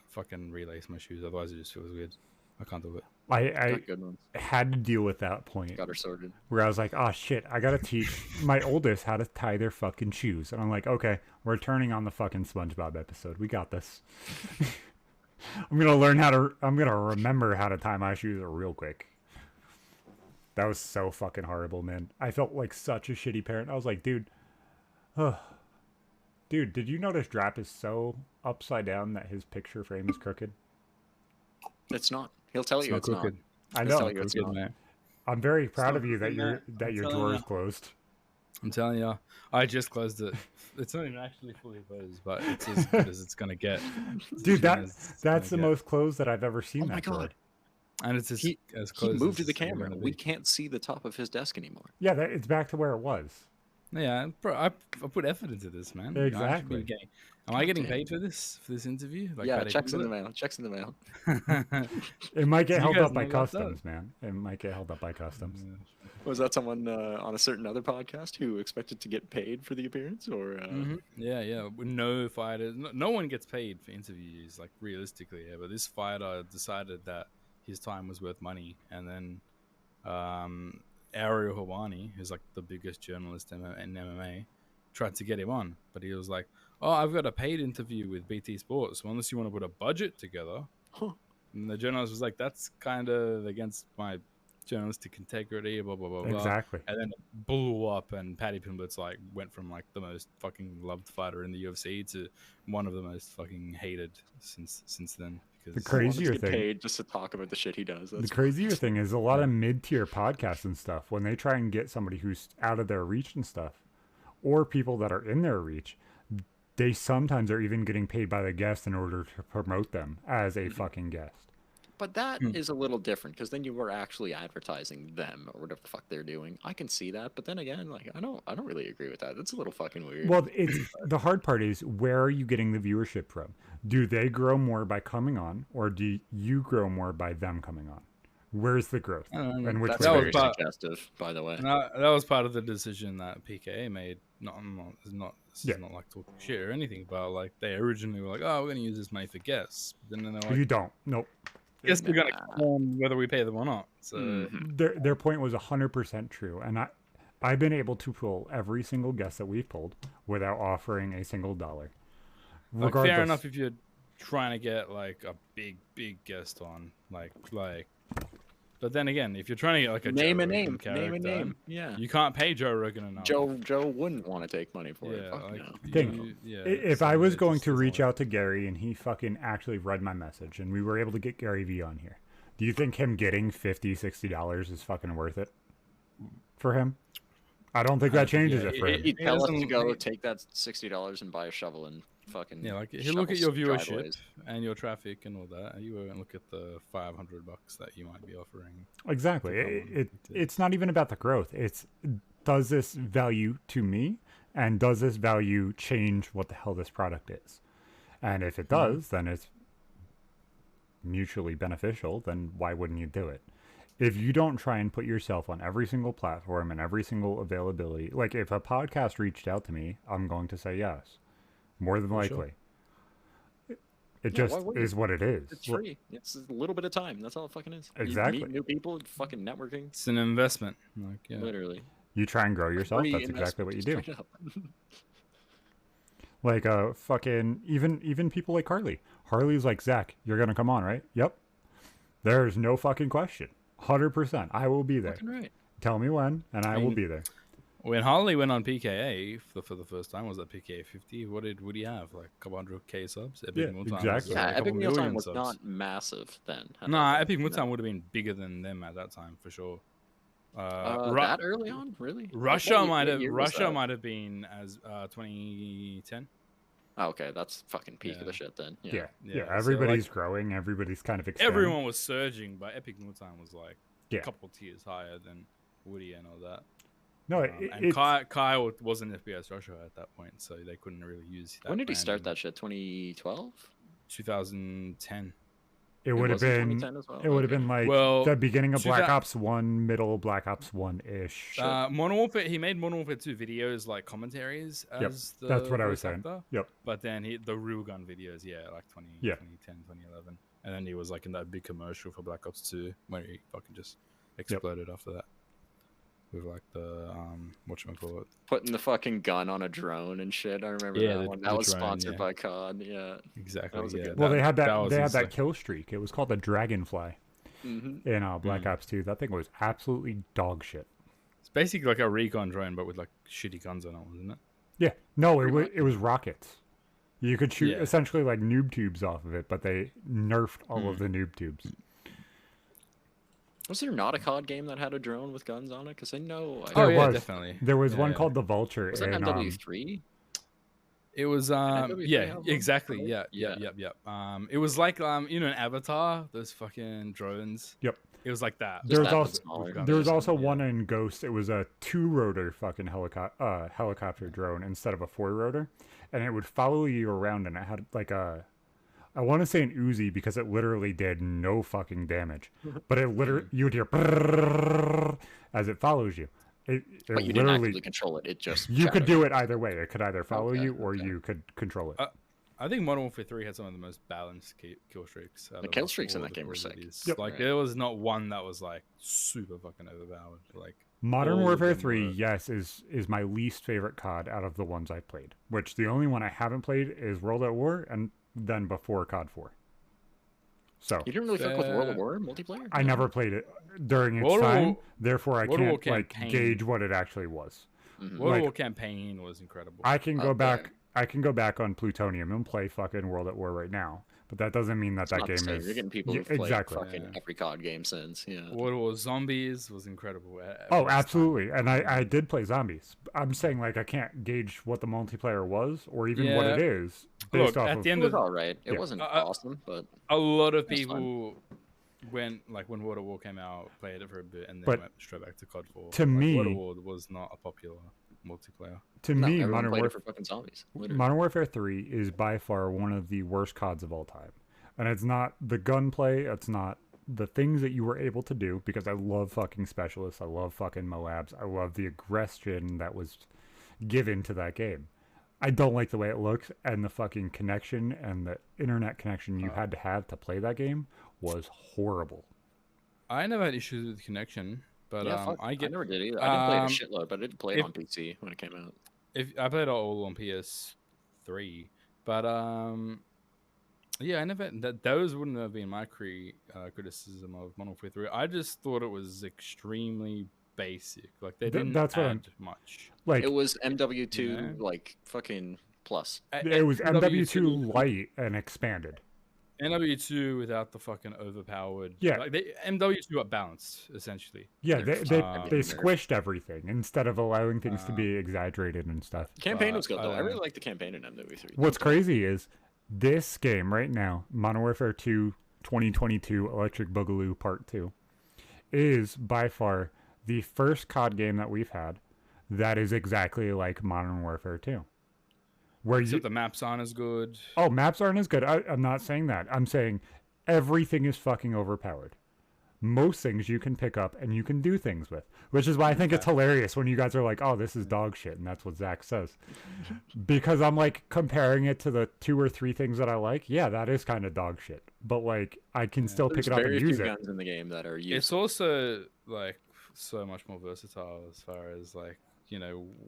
Speaker 5: fucking relace my shoes, otherwise it just feels weird. I can't do it.
Speaker 4: I
Speaker 3: Got good ones.
Speaker 4: had to deal with that point
Speaker 3: Got her sorted.
Speaker 4: where I was like, oh shit, I gotta teach my oldest how to tie their fucking shoes. And I'm like, okay, we're turning on the fucking SpongeBob episode. We got this. I'm gonna remember how to tie my shoes real quick. That was so fucking horrible, man. I felt like such a shitty parent. I was like, dude, dude, did you notice Drap is so upside down that his picture frame is crooked?
Speaker 3: It's not. He'll tell you
Speaker 5: not
Speaker 3: it's not.
Speaker 5: crooked.
Speaker 4: I
Speaker 3: He'll tell
Speaker 4: know.
Speaker 3: you it's
Speaker 5: Crooked,
Speaker 3: not.
Speaker 5: man.
Speaker 4: I'm very proud
Speaker 5: not
Speaker 4: of you that
Speaker 5: crooked,
Speaker 4: your
Speaker 5: I'm
Speaker 4: drawer
Speaker 5: telling
Speaker 4: is
Speaker 5: ya.
Speaker 4: closed.
Speaker 5: I'm telling you, I just closed it. It's not even actually fully closed, but it's as good as it's gonna get.
Speaker 4: Dude,
Speaker 5: As it's
Speaker 4: that's the
Speaker 5: gonna get.
Speaker 4: most closed that I've ever seen.
Speaker 3: Oh my
Speaker 4: that drawer.
Speaker 3: God.
Speaker 5: And it's as
Speaker 3: He
Speaker 5: close.
Speaker 3: moved
Speaker 5: as
Speaker 3: the
Speaker 5: it's ever
Speaker 3: camera.
Speaker 5: gonna
Speaker 3: We
Speaker 5: be.
Speaker 3: can't see the top of his desk anymore.
Speaker 4: Yeah, it's back to where it was.
Speaker 5: Yeah, bro, I put effort into this, man. You know, I should be
Speaker 4: Exactly.
Speaker 5: am I getting
Speaker 3: damn.
Speaker 5: paid for this interview? Like,
Speaker 3: Yeah,
Speaker 5: Paddy
Speaker 3: checks in the
Speaker 5: Pimblett?
Speaker 3: mail. Checks in the mail.
Speaker 4: It might get
Speaker 5: You
Speaker 4: held
Speaker 5: guys
Speaker 4: up by
Speaker 5: know about that?
Speaker 4: customs, man. It might get held up by customs.
Speaker 3: Was that someone on a certain other podcast who expected to get paid for the appearance, or?
Speaker 5: Yeah, yeah. With no fighter, no one gets paid for interviews, like realistically. Yeah, but this fighter decided that his time was worth money, and then Ariel Helwani, who's like the biggest journalist in MMA, tried to get him on, but he was like, "Oh, I've got a paid interview with BT Sports, so unless you want to put a budget together."
Speaker 3: Huh.
Speaker 5: And the journalist was like, "That's kind of against my journalistic integrity, blah blah blah blah."
Speaker 4: Exactly.
Speaker 5: And then it blew up, and Paddy Pimblett's like went from like the most fucking loved fighter in the UFC to one of the most fucking hated since then. Because
Speaker 4: The crazier
Speaker 3: Get
Speaker 4: thing.
Speaker 3: paid just to talk about the shit he does.
Speaker 4: The
Speaker 3: That's
Speaker 4: crazier thing is a lot of mid-tier podcasts and stuff, when they try and get somebody who's out of their reach and stuff, or people that are in their reach, they sometimes are even getting paid by the guest in order to promote them as a fucking guest.
Speaker 3: But that is a little different, because then you were actually advertising them or whatever the fuck they're doing. I can see that, but then again, like I don't really agree with that. That's a little fucking weird.
Speaker 4: Well, it's the hard part is, where are you getting the viewership from? Do they grow more by coming on, or do you grow more by them coming on? Where's the growth? And which
Speaker 3: That's
Speaker 5: that
Speaker 4: way?
Speaker 5: was
Speaker 3: very
Speaker 5: part-
Speaker 3: suggestive, by the way.
Speaker 5: that was part of the decision that PKA made. This
Speaker 4: Yeah.
Speaker 5: is not like talking shit or anything, but like they originally were like, "Oh, we're gonna use this money for guests." But then they're like,
Speaker 4: You don't. Nope.
Speaker 5: "Guests are gonna come on whether we pay them or not." So
Speaker 4: Their point was 100% true, and I've been able to pull every single guest that we've pulled without offering a single dollar.
Speaker 5: like, fair enough if you're trying to get like a big guest on, like. But then again, if you're trying to get like a
Speaker 3: Name
Speaker 5: Joe
Speaker 3: a
Speaker 5: Rogan
Speaker 3: name. Name a
Speaker 5: character,
Speaker 3: name. Yeah.
Speaker 5: you can't pay Joe Rogan enough.
Speaker 3: Joe wouldn't want to take money for it.
Speaker 5: Yeah,
Speaker 3: Fuck
Speaker 5: like,
Speaker 3: no.
Speaker 4: Thing,
Speaker 5: yeah.
Speaker 4: If
Speaker 5: so
Speaker 4: I was
Speaker 5: it
Speaker 4: going
Speaker 5: just
Speaker 4: to
Speaker 5: doesn't
Speaker 4: reach
Speaker 5: work.
Speaker 4: out to Gary and he fucking actually read my message and we were able to get Gary V on here, do you think him getting $50-$60 is fucking worth it for him? I don't think that changes it for him.
Speaker 3: He'd tell us to
Speaker 5: doesn't-
Speaker 3: go take that $60 and buy a shovel and fucking.
Speaker 5: Yeah, like he'll look at your
Speaker 3: shovel
Speaker 5: viewership
Speaker 3: driveways.
Speaker 5: and your traffic and all that. You won't look at the $500 that you might be offering.
Speaker 4: Exactly. It's not even about the growth. It's, does this value to me, and does this value change what the hell this product is? And if it does, then it's mutually beneficial. Then why wouldn't you do it? If you don't try and put yourself on every single platform and every single availability, like if a podcast reached out to me, I'm going to say yes, more than
Speaker 5: For sure.
Speaker 4: likely. It
Speaker 3: Yeah,
Speaker 4: just
Speaker 3: why wouldn't
Speaker 4: is what it is.
Speaker 3: It's free. It's a little bit of time. That's all it fucking is.
Speaker 4: Exactly.
Speaker 3: You meet new people, fucking networking.
Speaker 5: It's an investment. Like, yeah.
Speaker 3: Literally.
Speaker 4: You try and grow yourself.
Speaker 3: Free
Speaker 4: That's exactly what you do.
Speaker 3: investment, straight up.
Speaker 4: Like fucking even people like Harley. Harley's like, Zach, you're gonna come on, right? Yep. There's no fucking question. 100%. I will be there.
Speaker 3: Fucking right.
Speaker 4: Tell me when, and I will
Speaker 5: mean,
Speaker 4: be there.
Speaker 5: When Harley went on PKA for the first time, was that PKA 50? What did he have? Like a couple hundred K subs? Epic
Speaker 4: Yeah,
Speaker 5: Mealtime was,
Speaker 4: exactly.
Speaker 5: like,
Speaker 3: Yeah,
Speaker 5: a couple
Speaker 3: Epic Mealtime
Speaker 5: million
Speaker 3: was
Speaker 5: subs.
Speaker 3: not massive then.
Speaker 5: Nah, Epic Mealtime would have been bigger than them at that time for sure.
Speaker 3: That early on, really?
Speaker 5: Russia
Speaker 3: What
Speaker 5: might
Speaker 3: year
Speaker 5: have
Speaker 3: was that?
Speaker 5: been as 2010.
Speaker 3: Oh, okay, that's fucking peak of the
Speaker 5: Yeah.
Speaker 3: shit then.
Speaker 4: Yeah.
Speaker 5: Yeah, so,
Speaker 4: Everybody's
Speaker 5: like,
Speaker 4: growing. Everybody's kind of expanding.
Speaker 5: Everyone was surging, but Epic Mealtime was like
Speaker 4: Yeah.
Speaker 5: a couple tiers higher than Woody and all that.
Speaker 4: No,
Speaker 5: And
Speaker 4: it's,
Speaker 5: Kai wasn't FPS Russia at that point, so they couldn't really use that.
Speaker 3: When did he start
Speaker 5: branding.
Speaker 3: that shit? 2012?
Speaker 5: 2010.
Speaker 4: It would have
Speaker 3: was in
Speaker 4: been.
Speaker 3: 2010 as well?
Speaker 4: It would have
Speaker 3: Okay.
Speaker 4: been like
Speaker 5: Well,
Speaker 4: the beginning of Black
Speaker 5: 2000
Speaker 4: Ops 1, middle Black Ops 1 ish.
Speaker 5: Modern Warfare. He made Modern Warfare 2 videos like commentaries as the
Speaker 4: That's what I was
Speaker 5: voice
Speaker 4: saying.
Speaker 5: actor.
Speaker 4: Yep.
Speaker 5: But then the real gun videos, like 2010, 2011, and then he was like in that big commercial for Black Ops 2 where he fucking just exploded after that with like the whatchamacallit.
Speaker 3: Putting the fucking gun on a drone and shit. I remember
Speaker 5: Yeah,
Speaker 3: that
Speaker 5: the-
Speaker 3: one.
Speaker 5: the
Speaker 3: That was
Speaker 5: drone,
Speaker 3: sponsored
Speaker 5: yeah.
Speaker 3: by COD. Yeah.
Speaker 5: Exactly.
Speaker 3: That was a
Speaker 5: Yeah.
Speaker 3: good
Speaker 4: Well, they had that.
Speaker 5: was
Speaker 4: They had that
Speaker 5: insane.
Speaker 4: kill streak. It was called the Dragonfly
Speaker 3: Mm-hmm.
Speaker 4: in Black Ops 2. That thing was absolutely dog shit.
Speaker 5: It's basically like a recon drone, but with like shitty guns on it, wasn't it?
Speaker 4: Yeah. No,
Speaker 3: Pretty much.
Speaker 4: it was rockets. You could shoot
Speaker 5: Yeah.
Speaker 4: essentially like noob tubes off of it, but they nerfed all of the noob tubes.
Speaker 3: Was there not a COD game that had a drone with guns on it? Because I know.
Speaker 5: Oh
Speaker 4: There
Speaker 5: yeah,
Speaker 4: was.
Speaker 5: definitely.
Speaker 4: There was
Speaker 5: Yeah,
Speaker 4: one
Speaker 5: yeah.
Speaker 4: called the Vulture.
Speaker 3: Was that
Speaker 4: in,
Speaker 3: MW3?
Speaker 5: It was
Speaker 3: NWA
Speaker 5: yeah,
Speaker 3: have one,
Speaker 5: exactly.
Speaker 3: right?
Speaker 5: Yeah,
Speaker 3: Yeah.
Speaker 5: It was like in Avatar, those fucking drones.
Speaker 4: Yep.
Speaker 5: It was like that.
Speaker 4: There was
Speaker 3: that
Speaker 4: also
Speaker 3: smaller.
Speaker 4: there was
Speaker 5: Yeah.
Speaker 4: also one in Ghost. It was a 2-rotor fucking helicopter drone instead of a 4-rotor, and it would follow you around, and it had like a, I want to say an Uzi because it literally did no fucking damage, but it literally you would hear brrrr as it follows you. It
Speaker 3: But you didn't
Speaker 4: literally
Speaker 3: actively control it. It just.
Speaker 4: you could
Speaker 3: shadowed
Speaker 4: do it either way. It could either follow
Speaker 3: Okay,
Speaker 4: you or
Speaker 3: okay.
Speaker 4: you could control it.
Speaker 5: I think Modern Warfare 3 had some of the most balanced kill streaks. out
Speaker 3: The
Speaker 5: of
Speaker 3: kill streaks in
Speaker 5: all
Speaker 3: that
Speaker 5: the
Speaker 3: game were
Speaker 5: Call of
Speaker 3: sick.
Speaker 5: Duties.
Speaker 4: Yep.
Speaker 5: Like
Speaker 3: Right.
Speaker 5: there was not one that was like super fucking overpowered. Like
Speaker 4: Modern
Speaker 5: all of
Speaker 4: Warfare
Speaker 5: them
Speaker 4: 3,
Speaker 5: were-
Speaker 4: yes, is my least favorite COD out of the ones I've played. Which the only one I haven't played is World at War, and then before COD 4. So
Speaker 3: You didn't really fuck with World of War multiplayer?
Speaker 4: I never played it during its
Speaker 5: World of
Speaker 4: time,
Speaker 5: War-
Speaker 4: therefore I
Speaker 5: World of War
Speaker 4: can't like
Speaker 5: campaign.
Speaker 4: gauge what it actually was.
Speaker 3: Mhm.
Speaker 5: World
Speaker 4: Like-
Speaker 5: of War campaign was incredible.
Speaker 4: I can go
Speaker 3: Okay.
Speaker 4: back. I can go back on Plutonium and play fucking World at War right now, but that doesn't mean that
Speaker 3: It's
Speaker 4: that
Speaker 3: not the
Speaker 4: game
Speaker 3: same.
Speaker 4: is.
Speaker 3: You're getting people
Speaker 4: Yeah,
Speaker 3: who've played
Speaker 4: exactly.
Speaker 3: fucking
Speaker 5: Yeah.
Speaker 3: every COD game since. Yeah.
Speaker 5: World War Zombies was incredible. at
Speaker 4: Oh,
Speaker 5: first time.
Speaker 4: absolutely. And I did play zombies. I'm saying like I can't gauge what the multiplayer was or even what
Speaker 5: Yeah.
Speaker 4: it is based
Speaker 5: Look,
Speaker 4: off
Speaker 5: at
Speaker 4: of.
Speaker 5: the
Speaker 3: It
Speaker 5: end
Speaker 3: was
Speaker 5: of
Speaker 3: all right. It
Speaker 4: Yeah.
Speaker 3: wasn't
Speaker 5: I-
Speaker 3: awesome, but
Speaker 5: a lot of
Speaker 3: That's fun.
Speaker 5: people went like when World of War came out, played it for a bit, and then
Speaker 4: But
Speaker 5: went straight back to COD 4.
Speaker 4: to
Speaker 5: Like,
Speaker 4: me-
Speaker 5: World of War was not a popular multiplayer.
Speaker 4: To
Speaker 3: no,
Speaker 4: me,
Speaker 3: everyone
Speaker 4: Modern
Speaker 3: played it
Speaker 4: Warfare.
Speaker 3: for fucking zombies. Literally.
Speaker 4: Modern Warfare 3 is by far one of the worst CODs of all time. And it's not the gunplay, it's not the things that you were able to do, because I love fucking specialists, I love fucking Moabs, I love the aggression that was given to that game. I don't like the way it looks, and the fucking connection and the internet connection you had to play that game was horrible.
Speaker 5: I never had issues with connection, but
Speaker 3: Yeah, fuck,
Speaker 5: I get
Speaker 3: never did either. I didn't play it a
Speaker 5: um,
Speaker 3: shitload, but I did play it
Speaker 5: if-
Speaker 3: on PC when it came out.
Speaker 5: if I played it all on PS3, but yeah, I never those wouldn't have been my criticism of Modern Warfare 3. I just thought it was extremely basic. Like they didn't
Speaker 4: that's what
Speaker 5: add much.
Speaker 4: Like,
Speaker 3: It was MW2
Speaker 5: Yeah.
Speaker 3: like fucking plus.
Speaker 4: it was MW2 light and expanded.
Speaker 5: NW2 without the fucking overpowered.
Speaker 4: Yeah.
Speaker 5: like MW2 got balanced essentially.
Speaker 4: Yeah, they
Speaker 5: Um,
Speaker 4: squished everything instead of allowing things to be exaggerated and stuff.
Speaker 3: Campaign was good though. I really
Speaker 5: don't-
Speaker 3: like the campaign in MW3.
Speaker 4: What's crazy is this game right now, Modern Warfare 2 2022 Electric Boogaloo Part 2, is by far the first COD game that we've had that is exactly like Modern Warfare 2. Where you,
Speaker 5: Except the maps aren't as good.
Speaker 4: oh, maps aren't as good. I'm not saying that. I'm saying everything is fucking overpowered. Most things you can pick up and you can do things with, which is why I think it's hilarious when you guys are like, oh, this is dog shit. And that's what Zach says. Because I'm like comparing it to the 2 or 3 things that I like. Yeah, that is kind of dog shit. But like, I can still pick
Speaker 3: There's
Speaker 4: it up
Speaker 3: very
Speaker 4: and
Speaker 3: few
Speaker 4: use it.
Speaker 3: guns in the game that are
Speaker 5: It's
Speaker 3: useful.
Speaker 5: also like so much more versatile as far as like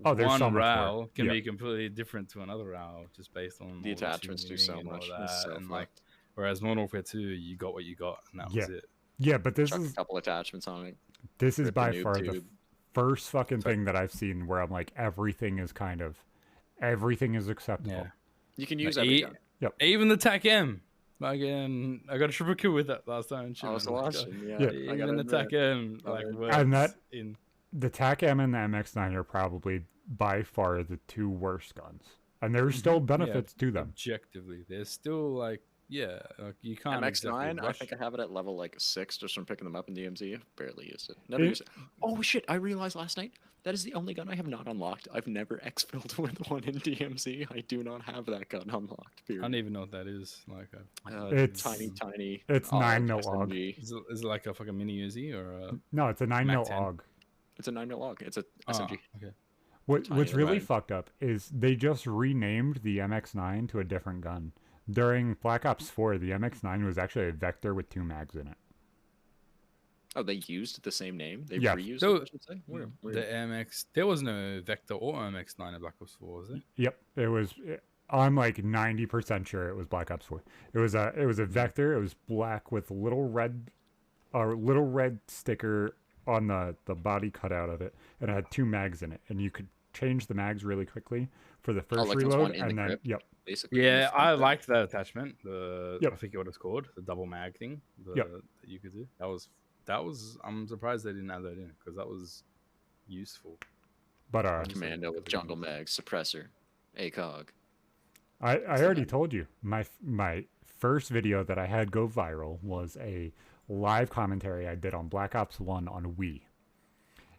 Speaker 4: Oh, there's
Speaker 5: one
Speaker 4: so much more.
Speaker 5: row can
Speaker 4: Yeah.
Speaker 5: be completely different to another row just based on
Speaker 3: The
Speaker 5: all
Speaker 3: attachments do so
Speaker 5: tuning and all
Speaker 3: much.
Speaker 5: that,
Speaker 3: It's so
Speaker 5: and like
Speaker 3: fucked.
Speaker 5: whereas Modern Warfare 2 you got what you got and that was it.
Speaker 4: Yeah, but this
Speaker 3: Chuck a
Speaker 4: is
Speaker 3: couple attachments on it.
Speaker 4: this is
Speaker 3: rip the
Speaker 4: by
Speaker 3: noob
Speaker 4: far the
Speaker 3: tube.
Speaker 4: first fucking thing that I've seen where I'm like, everything is acceptable.
Speaker 5: Yeah.
Speaker 3: You can use
Speaker 5: Like,
Speaker 3: every
Speaker 5: e-
Speaker 3: gun.
Speaker 5: Even the TAC M. Again, I got a triple kill with that last time.
Speaker 3: I was watching. Yeah,
Speaker 4: Yeah.
Speaker 3: I gotta
Speaker 5: Even the
Speaker 3: admit.
Speaker 5: TAC M like
Speaker 3: And
Speaker 5: works
Speaker 4: that-
Speaker 5: in
Speaker 4: The TAC-M and the MX-9 are probably by far the 2 worst guns. And there's still benefits to them.
Speaker 5: objectively. There's still like Yeah, like you can't
Speaker 3: MX9,
Speaker 5: exactly
Speaker 3: I
Speaker 5: rush.
Speaker 3: think I have it at level like 6 just from picking them up in DMZ. Barely used it. Never
Speaker 4: It-
Speaker 3: used it. Oh shit! I realized last night that is the only gun I have not unlocked. I've never exfilled with one in DMZ. I do not have that gun unlocked.
Speaker 5: I don't
Speaker 3: Period.
Speaker 5: even know what that is. Like,
Speaker 4: It's-
Speaker 3: Tiny.
Speaker 4: it's 9mm AUG.
Speaker 3: SMG.
Speaker 5: is it like a fucking mini Uzi or a?
Speaker 4: No, it's a 9mm
Speaker 5: 10.
Speaker 4: AUG.
Speaker 3: It's a 9mm log. It's a
Speaker 5: Oh,
Speaker 3: SMG.
Speaker 5: okay.
Speaker 4: What's
Speaker 3: Tiny
Speaker 4: really
Speaker 5: right.
Speaker 4: fucked up is they just renamed the MX9 to a different gun. During Black Ops 4, the MX9 was actually a Vector with 2 mags in it.
Speaker 3: Oh, they used the same name. They
Speaker 4: Yeah.
Speaker 3: reused
Speaker 5: So,
Speaker 3: it. I should say. Weird.
Speaker 5: The MX, there was no Vector or MX9 in Black Ops 4, was there?
Speaker 4: Yep, it was. I'm like 90% sure it was Black Ops 4. It was a Vector. It was black with a little red sticker on the body cutout of it, and it had 2 mags in it, and you could change the mags really quickly for the first
Speaker 3: like there's one
Speaker 4: reload,
Speaker 3: in the
Speaker 4: and then
Speaker 3: grip?
Speaker 4: yep,
Speaker 3: Basically. in the
Speaker 5: Yeah,
Speaker 3: front
Speaker 5: I
Speaker 3: there.
Speaker 5: liked that attachment. The
Speaker 4: Yep.
Speaker 5: I forget what it's called, the double mag thing.
Speaker 4: Yep.
Speaker 5: That you could do. That was. I'm surprised they didn't add that in because that was useful.
Speaker 4: but
Speaker 3: Commando with jungle mag, suppressor, ACOG.
Speaker 4: I already told you my first video that I had go viral was a live commentary I did on Black Ops 1 on Wii,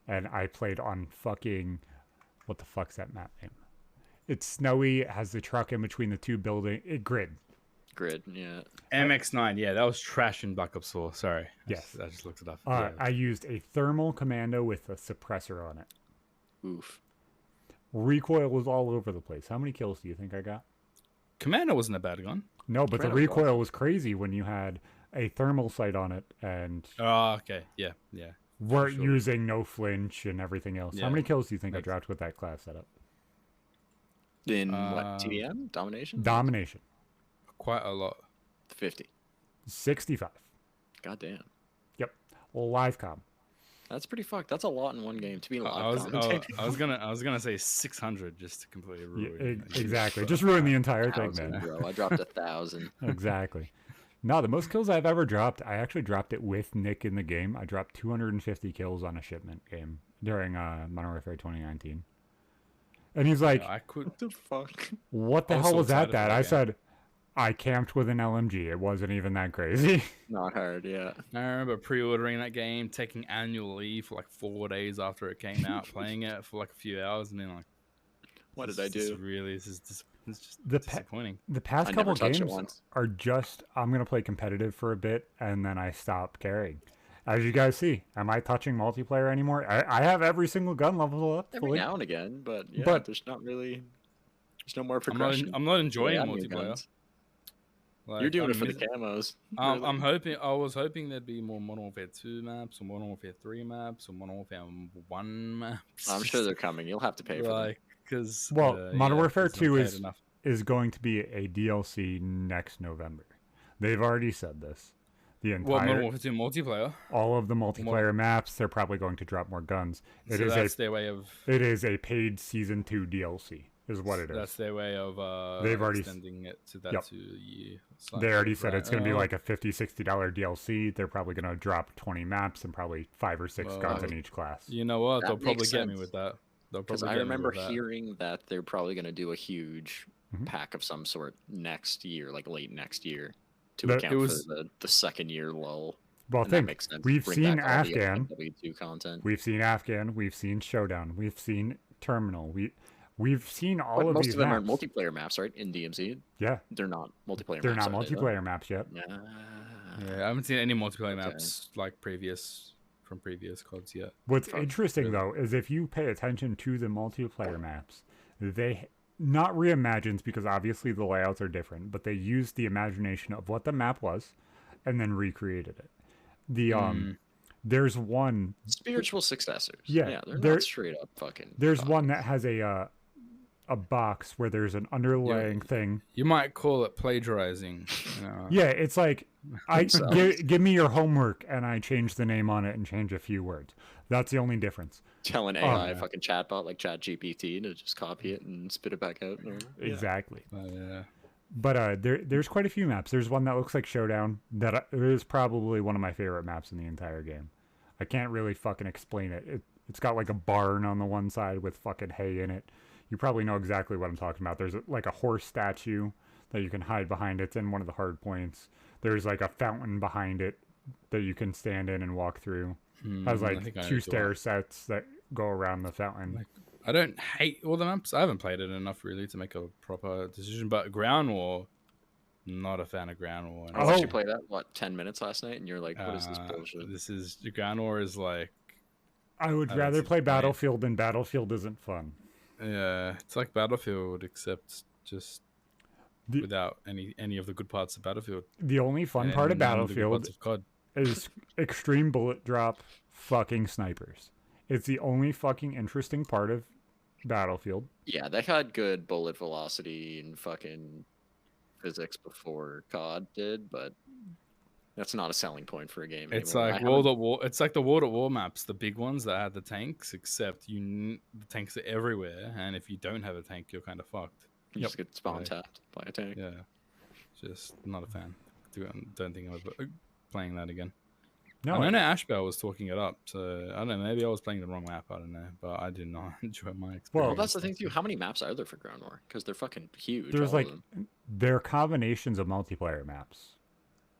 Speaker 4: and I played on fucking what the fuck's that map name? It's snowy. It has the truck in between the two building. Grid.
Speaker 3: Grid, yeah.
Speaker 5: MX9, yeah, that was trash in Black Ops 4. Sorry.
Speaker 4: Yes.
Speaker 5: I just looked it up.
Speaker 4: I used a thermal commando with a suppressor on it.
Speaker 3: Oof.
Speaker 4: Recoil was all over the place. How many kills do you think I got?
Speaker 5: Commando wasn't a bad gun.
Speaker 4: No, but the
Speaker 3: Commando was
Speaker 4: recoil was crazy when you had a thermal sight on it and
Speaker 5: Oh, okay. Yeah.
Speaker 4: weren't
Speaker 5: sure.
Speaker 4: using no flinch and everything else. How
Speaker 5: Yeah.
Speaker 4: many kills do you think I
Speaker 5: Makes-
Speaker 4: dropped with that class setup?
Speaker 3: In what? TDM? Domination?
Speaker 4: Domination.
Speaker 5: Quite a lot.
Speaker 3: 50.
Speaker 4: 65.
Speaker 3: Goddamn.
Speaker 4: Yep. Live com.
Speaker 3: That's pretty fucked. That's a lot in one game to be live
Speaker 5: I was
Speaker 3: commentating.
Speaker 5: I was gonna say 600 just to completely
Speaker 4: Yeah,
Speaker 5: ruin it.
Speaker 4: exactly. Just ruin the entire thing,
Speaker 3: 1,000,
Speaker 4: man.
Speaker 3: bro. I dropped 1,000.
Speaker 4: Exactly. No, the most kills I've ever dropped, I actually dropped it with Nick in the game. I dropped 250 kills on a shipment game during Modern Warfare 2019. And he's like,
Speaker 5: I could.
Speaker 3: What the fuck?
Speaker 4: what the
Speaker 5: I was
Speaker 4: hell
Speaker 5: so
Speaker 4: was that?
Speaker 5: excited for that
Speaker 4: I
Speaker 5: game.
Speaker 4: said, I camped with an LMG. It wasn't even that crazy.
Speaker 3: Not hard, yeah.
Speaker 5: I remember pre-ordering that game, taking annual leave for like 4 days after it came out, playing it for like a few hours, and then like,
Speaker 3: What did
Speaker 5: this-
Speaker 3: I
Speaker 5: this
Speaker 3: do?
Speaker 5: Really, this is just
Speaker 4: The pa-
Speaker 5: disappointing.
Speaker 4: The past
Speaker 3: I
Speaker 4: couple
Speaker 3: never touched it
Speaker 4: games
Speaker 3: once.
Speaker 4: are just, I'm going to play competitive for a bit, and then I stop caring. As you guys see, am I touching multiplayer anymore? I have every single gun level up.
Speaker 3: Every
Speaker 4: fully.
Speaker 3: now and again, but yeah,
Speaker 4: But-
Speaker 3: there's not really. There's no more
Speaker 5: I'm
Speaker 3: progression.
Speaker 5: not enjoying
Speaker 3: Yeah, new
Speaker 5: multiplayer.
Speaker 3: guns.
Speaker 5: Like,
Speaker 3: You're doing
Speaker 5: I'm
Speaker 3: it for the
Speaker 5: mis-
Speaker 3: camos.
Speaker 5: I'm hoping. I was hoping there'd be more Modern Warfare 2 maps, or Modern Warfare 3 maps, or Modern Warfare 1 maps.
Speaker 3: I'm sure they're coming. You'll have to pay for them.
Speaker 5: like because
Speaker 4: Well, Modern Warfare 2 is
Speaker 5: enough.
Speaker 4: is going to be a DLC next November. They've already said this. The
Speaker 5: Well, Modern
Speaker 4: entire,
Speaker 5: Warfare 2 multiplayer.
Speaker 4: all of the multiplayer maps, they're probably going to drop more guns. It
Speaker 5: So
Speaker 4: is
Speaker 5: that's their way of.
Speaker 4: it is a paid season 2 DLC, is what it
Speaker 5: That's
Speaker 4: is.
Speaker 5: their way of
Speaker 4: They've already
Speaker 5: extending it to that
Speaker 4: Yep.
Speaker 5: 2 year.
Speaker 4: They already said it's going to be
Speaker 5: Oh.
Speaker 4: like a $50-$60 DLC. They're probably going to drop 20 maps and probably 5 or 6
Speaker 5: Well,
Speaker 4: guns in each class.
Speaker 5: You know what?
Speaker 3: That
Speaker 5: They'll probably
Speaker 3: makes
Speaker 5: get me
Speaker 3: sense.
Speaker 5: with that. They'll
Speaker 3: Because
Speaker 5: probably
Speaker 3: I
Speaker 5: get me
Speaker 3: remember
Speaker 5: with that.
Speaker 3: hearing that they're probably going to do a huge
Speaker 4: Mhm.
Speaker 3: pack of some sort next year, like late next year, to
Speaker 4: But
Speaker 3: account
Speaker 5: it was-
Speaker 3: for the second year lull.
Speaker 4: Well,
Speaker 3: And that
Speaker 4: think
Speaker 3: makes sense.
Speaker 4: we've
Speaker 3: Bring
Speaker 4: seen
Speaker 3: back all the
Speaker 4: Afghan.
Speaker 3: W2 content.
Speaker 4: We've seen Afghan. We've seen Showdown. We've seen Terminal. We've seen all
Speaker 3: But
Speaker 4: of
Speaker 3: most
Speaker 4: these
Speaker 3: of them
Speaker 4: maps.
Speaker 3: are multiplayer maps, right? In DMZ,
Speaker 4: Yeah,
Speaker 3: they're not multiplayer
Speaker 4: they're
Speaker 3: maps.
Speaker 4: not
Speaker 3: are they, though?
Speaker 4: multiplayer maps yet.
Speaker 3: Nah.
Speaker 5: Yeah, I haven't seen any multiplayer
Speaker 3: Okay.
Speaker 5: maps like from previous CODs yet.
Speaker 4: What's
Speaker 3: Fuck,
Speaker 4: interesting
Speaker 5: really.
Speaker 4: though is if you pay attention to the multiplayer maps, they not reimagines because obviously the layouts are different, but they used the imagination of what the map was and then recreated it. The there's one
Speaker 3: Spiritual successors.
Speaker 4: Yeah,
Speaker 3: they're
Speaker 4: there-
Speaker 3: not straight up fucking.
Speaker 4: there's
Speaker 3: fuck.
Speaker 4: one that has a box where there's an underlying thing.
Speaker 5: You might call it plagiarizing. You know?
Speaker 4: Yeah, it's like I
Speaker 3: So-
Speaker 4: give me your homework and I change the name on it and change a few words. That's the only difference.
Speaker 3: Telling
Speaker 4: Oh,
Speaker 3: AI
Speaker 5: yeah.
Speaker 3: fucking chatbot like ChatGPT to just copy it and spit it back out. Or, yeah.
Speaker 4: Exactly.
Speaker 5: Yeah.
Speaker 4: But there's quite a few maps. There's one that looks like Showdown that is probably one of my favorite maps in the entire game. I can't really fucking explain it. It's got like a barn on the one side with fucking hay in it. You probably know exactly what I'm talking about. There's like a horse statue. that you can hide behind. It's in one of the hard points. There's like a fountain behind it that you can stand in and walk through. Has
Speaker 5: I
Speaker 4: like
Speaker 5: think I know
Speaker 4: 2
Speaker 5: what you
Speaker 4: stair
Speaker 5: want.
Speaker 4: sets that go around the fountain.
Speaker 5: Like, I don't hate all the maps. I haven't played it enough really to make a proper decision. But Ground War, not a fan of Ground War.
Speaker 3: I watched
Speaker 4: Oh.
Speaker 3: you play that, what, 10 minutes last night, and you're like, what is this bullshit?
Speaker 5: This is Ground War is like,
Speaker 4: I would
Speaker 5: Oh,
Speaker 4: rather
Speaker 5: that's
Speaker 4: play
Speaker 5: great.
Speaker 4: Battlefield, and Battlefield isn't fun.
Speaker 5: yeah, it's like Battlefield except just
Speaker 4: The-
Speaker 5: without any of the good parts of Battlefield.
Speaker 4: The only fun part of
Speaker 5: And none of the good
Speaker 4: Battlefield
Speaker 5: parts of COD.
Speaker 4: is extreme bullet drop fucking snipers. It's the only fucking interesting part of Battlefield.
Speaker 3: Yeah, they had good bullet velocity and fucking physics before COD did, but that's not a selling point for a game
Speaker 5: It's
Speaker 3: anymore.
Speaker 5: like World at War. It's like the World at War maps, the big ones that had the tanks. Except the tanks are everywhere, and if you don't have a tank, you're kind of fucked.
Speaker 3: You just get spawn
Speaker 5: Right.
Speaker 3: tapped by a tank.
Speaker 5: Yeah, just not a fan. Don't think I was playing that again.
Speaker 4: No,
Speaker 5: I know Ashbell was talking it up, so I don't know. Maybe I was playing the wrong map. I don't know, but I did not enjoy my experience.
Speaker 3: Well, that's the thing too. How many maps are there for Ground War? Because they're fucking huge.
Speaker 4: there's
Speaker 3: all
Speaker 4: like
Speaker 3: of them.
Speaker 4: they're combinations of multiplayer maps.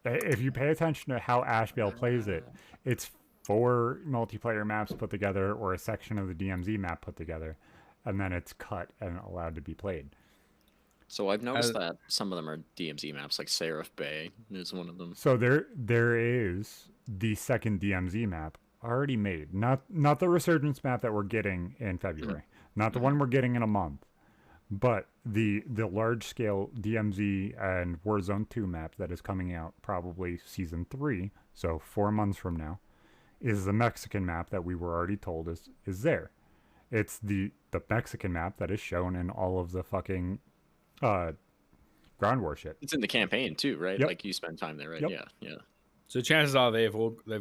Speaker 4: If you pay attention to how Ashbale plays it, it's 4 multiplayer maps put together or a section of the DMZ map put together, and then it's cut and allowed to be played.
Speaker 3: So I've noticed that some of them are DMZ maps, like Seraph Bay is one of them.
Speaker 4: So there is the second DMZ map already made, not the Resurgence map that we're getting in February, not the one we're getting in a month, but the large scale DMZ and Warzone 2 map that is coming out probably season 3, so 4 months from now, is the Mexican map that we were already told is there. It's the Mexican map that is shown in all of the fucking Ground War shit.
Speaker 3: It's in the campaign too, right?
Speaker 4: Yep.
Speaker 3: Like you spend time there, right?
Speaker 4: Yep.
Speaker 3: Yeah.
Speaker 5: So chances are they've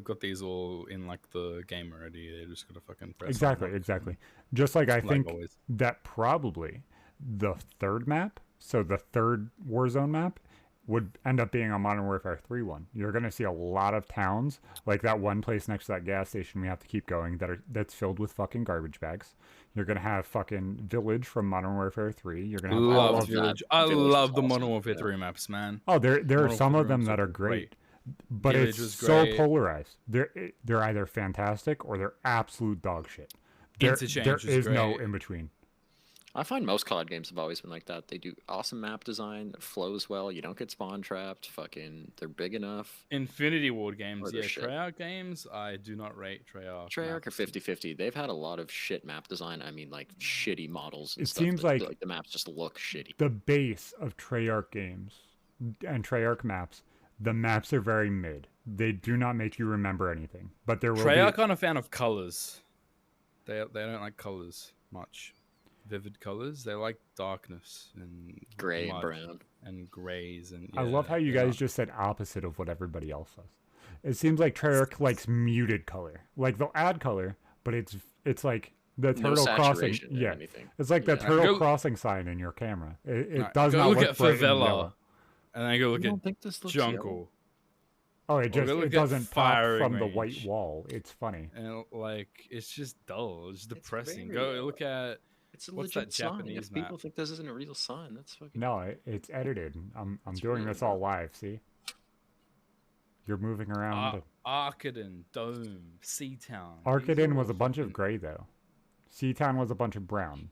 Speaker 5: got these all in like the game already. They just gotta fucking press.
Speaker 4: Exactly. Just like I think
Speaker 5: always.
Speaker 4: that probably the third map, so the third Warzone map, would end up being a Modern Warfare 3 one. You're going to see a lot of towns, like that one place next to that gas station we have to keep going, that's filled with fucking garbage bags. You're going to have fucking Village from Modern Warfare 3. You're going to have all
Speaker 5: Love
Speaker 4: of
Speaker 5: Village.
Speaker 3: that.
Speaker 5: I
Speaker 3: Village was
Speaker 5: love the
Speaker 3: awesome,
Speaker 5: Modern Warfare
Speaker 3: yeah.
Speaker 5: 3 maps, man.
Speaker 4: Oh, there are
Speaker 5: Modern
Speaker 4: some of
Speaker 5: Warfare
Speaker 4: them
Speaker 5: 3
Speaker 4: that are
Speaker 5: maps
Speaker 4: great. But
Speaker 5: Village
Speaker 4: it's
Speaker 5: was
Speaker 4: so
Speaker 5: great.
Speaker 4: polarized. They're either fantastic or they're absolute dog shit. There
Speaker 5: Interchange
Speaker 4: is
Speaker 5: was
Speaker 4: no
Speaker 5: great.
Speaker 4: in between.
Speaker 3: I find most COD games have always been like that. They do awesome map design that flows well. You don't get spawn trapped. Fucking, they're big enough.
Speaker 5: Infinity Ward games,
Speaker 3: Or they're
Speaker 5: yeah.
Speaker 3: shit.
Speaker 5: Treyarch games, I do not rate Treyarch.
Speaker 3: Treyarch are
Speaker 5: maps.
Speaker 3: 50-50. They've had a lot of shit map design. I mean, like shitty models and
Speaker 4: It
Speaker 3: stuff.
Speaker 4: seems
Speaker 3: that,
Speaker 4: like
Speaker 3: the maps just look shitty.
Speaker 4: The base of Treyarch games and Treyarch maps, the maps are very mid. They do not make you remember anything. But there will
Speaker 5: Treyarch
Speaker 4: be
Speaker 5: aren't a fan of colors. They don't like colors much. Vivid colors. They like darkness and
Speaker 3: Gray and
Speaker 5: mud
Speaker 3: brown.
Speaker 5: and grays and.
Speaker 4: I love how you
Speaker 5: they're
Speaker 4: guys just said opposite of what everybody else says. It seems like Treyarch likes muted color. Like they'll add color, but it's like the
Speaker 3: No
Speaker 4: turtle crossing.
Speaker 3: saturation or
Speaker 4: Yeah,
Speaker 3: anything.
Speaker 4: it's like the
Speaker 3: Yeah.
Speaker 4: turtle
Speaker 5: Go-
Speaker 4: crossing sign in your camera. It
Speaker 5: Alright,
Speaker 4: does
Speaker 5: go
Speaker 4: not
Speaker 5: look
Speaker 4: look
Speaker 5: at
Speaker 4: bright and
Speaker 5: Favela.
Speaker 4: yellow.
Speaker 5: And then go look
Speaker 3: You
Speaker 5: at
Speaker 3: don't think this looks yellow?
Speaker 5: Jungle.
Speaker 4: Oh, it just
Speaker 5: go look
Speaker 4: it
Speaker 5: at
Speaker 4: doesn't pop
Speaker 5: firing
Speaker 4: from the white
Speaker 5: range.
Speaker 4: wall. It's funny.
Speaker 5: And like it's just dull. It's depressing.
Speaker 3: very
Speaker 5: Go
Speaker 3: yellow.
Speaker 5: look at
Speaker 3: It's a
Speaker 5: What's
Speaker 3: legit
Speaker 5: that
Speaker 3: sign.
Speaker 5: Japanese
Speaker 3: If people
Speaker 5: map?
Speaker 3: think this isn't a real sign, that's fucking.
Speaker 4: No, it's edited. I'm
Speaker 3: It's
Speaker 4: doing
Speaker 3: really
Speaker 4: this all live. See, you're moving around.
Speaker 5: Arcaden, Dome, Seatown.
Speaker 4: Arcaden was a bunch of gray though. Seatown was a bunch of brown.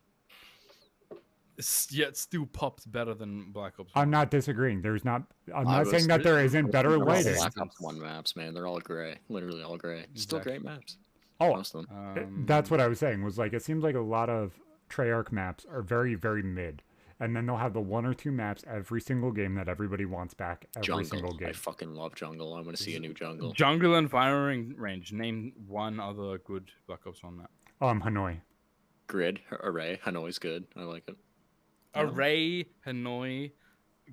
Speaker 5: Yet still popped better than Black Ops.
Speaker 4: I'm
Speaker 5: 1.
Speaker 4: not disagreeing. I'm
Speaker 3: I
Speaker 4: not
Speaker 3: was
Speaker 4: saying that there isn't better
Speaker 3: They're all
Speaker 4: lighting.
Speaker 3: Black Ops 1 maps, man. They're all gray. Literally all gray. Still
Speaker 5: Exactly.
Speaker 3: great maps.
Speaker 4: Oh,
Speaker 3: Most of them.
Speaker 4: that's what I was saying. Was like it seems like a lot of Treyarch maps are very very mid, and then they'll have the 1 or 2 maps every single game that everybody wants back every single
Speaker 3: Jungle.
Speaker 4: game.
Speaker 3: I fucking love Jungle. I want to see a new Jungle.
Speaker 5: Jungle and firing range. Name one other good Black Ops 1 map.
Speaker 4: Hanoi.
Speaker 3: Grid, Array, Hanoi's good. I like it.
Speaker 5: Array, Hanoi.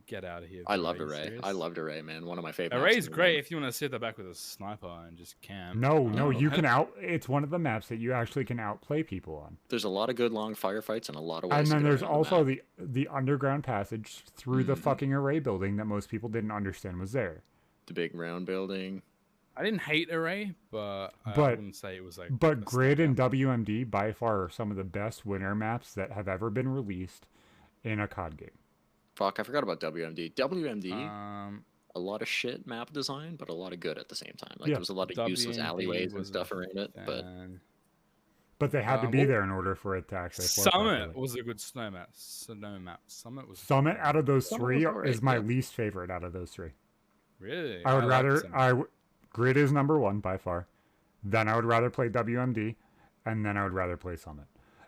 Speaker 5: Get out of here.
Speaker 3: I loved
Speaker 5: Are you
Speaker 3: Array.
Speaker 5: serious?
Speaker 3: I loved Array, man. One of my favorite.
Speaker 5: Array's
Speaker 3: maps in the
Speaker 5: great
Speaker 3: game.
Speaker 5: if you want to sit there back with a sniper and just camp.
Speaker 4: No, you
Speaker 5: Han-
Speaker 4: can out. It's one of the maps that you actually can outplay people on.
Speaker 3: There's a lot of good long firefights and a lot of ways.
Speaker 4: And
Speaker 3: to
Speaker 4: then
Speaker 3: get
Speaker 4: there's
Speaker 3: around
Speaker 4: also
Speaker 3: map.
Speaker 4: the underground passage through the
Speaker 3: Mhm.
Speaker 4: fucking array building that most people didn't understand was there.
Speaker 3: the big round building.
Speaker 5: I didn't hate Array, but I
Speaker 4: But-
Speaker 5: wouldn't say it was like.
Speaker 4: But
Speaker 5: a
Speaker 4: Grid and
Speaker 5: standout.
Speaker 4: WMD by far are some of the best winter maps that have ever been released in a COD game.
Speaker 3: Fuck, I forgot about WMD. WMD,
Speaker 5: Um,
Speaker 3: a lot of shit map design, but a lot of good at the same time. Like
Speaker 4: Yeah.
Speaker 3: there was a lot of useless
Speaker 5: WMD
Speaker 3: alleyways and
Speaker 5: was
Speaker 3: stuff
Speaker 5: a
Speaker 3: around it, but
Speaker 5: fan.
Speaker 4: But they had to be
Speaker 5: Well,
Speaker 4: there in order for it to actually flow
Speaker 5: Summit
Speaker 4: properly.
Speaker 5: was a good snow map. Snow map. Summit was
Speaker 4: Summit out of those
Speaker 3: Summit
Speaker 4: three
Speaker 3: was alright,
Speaker 4: is my
Speaker 3: yeah.
Speaker 4: least favorite out of those three.
Speaker 5: really.
Speaker 4: I would
Speaker 5: like
Speaker 4: rather
Speaker 5: Summit.
Speaker 4: Grid is number one by far. Then I would rather play WMD, and then I would rather play Summit.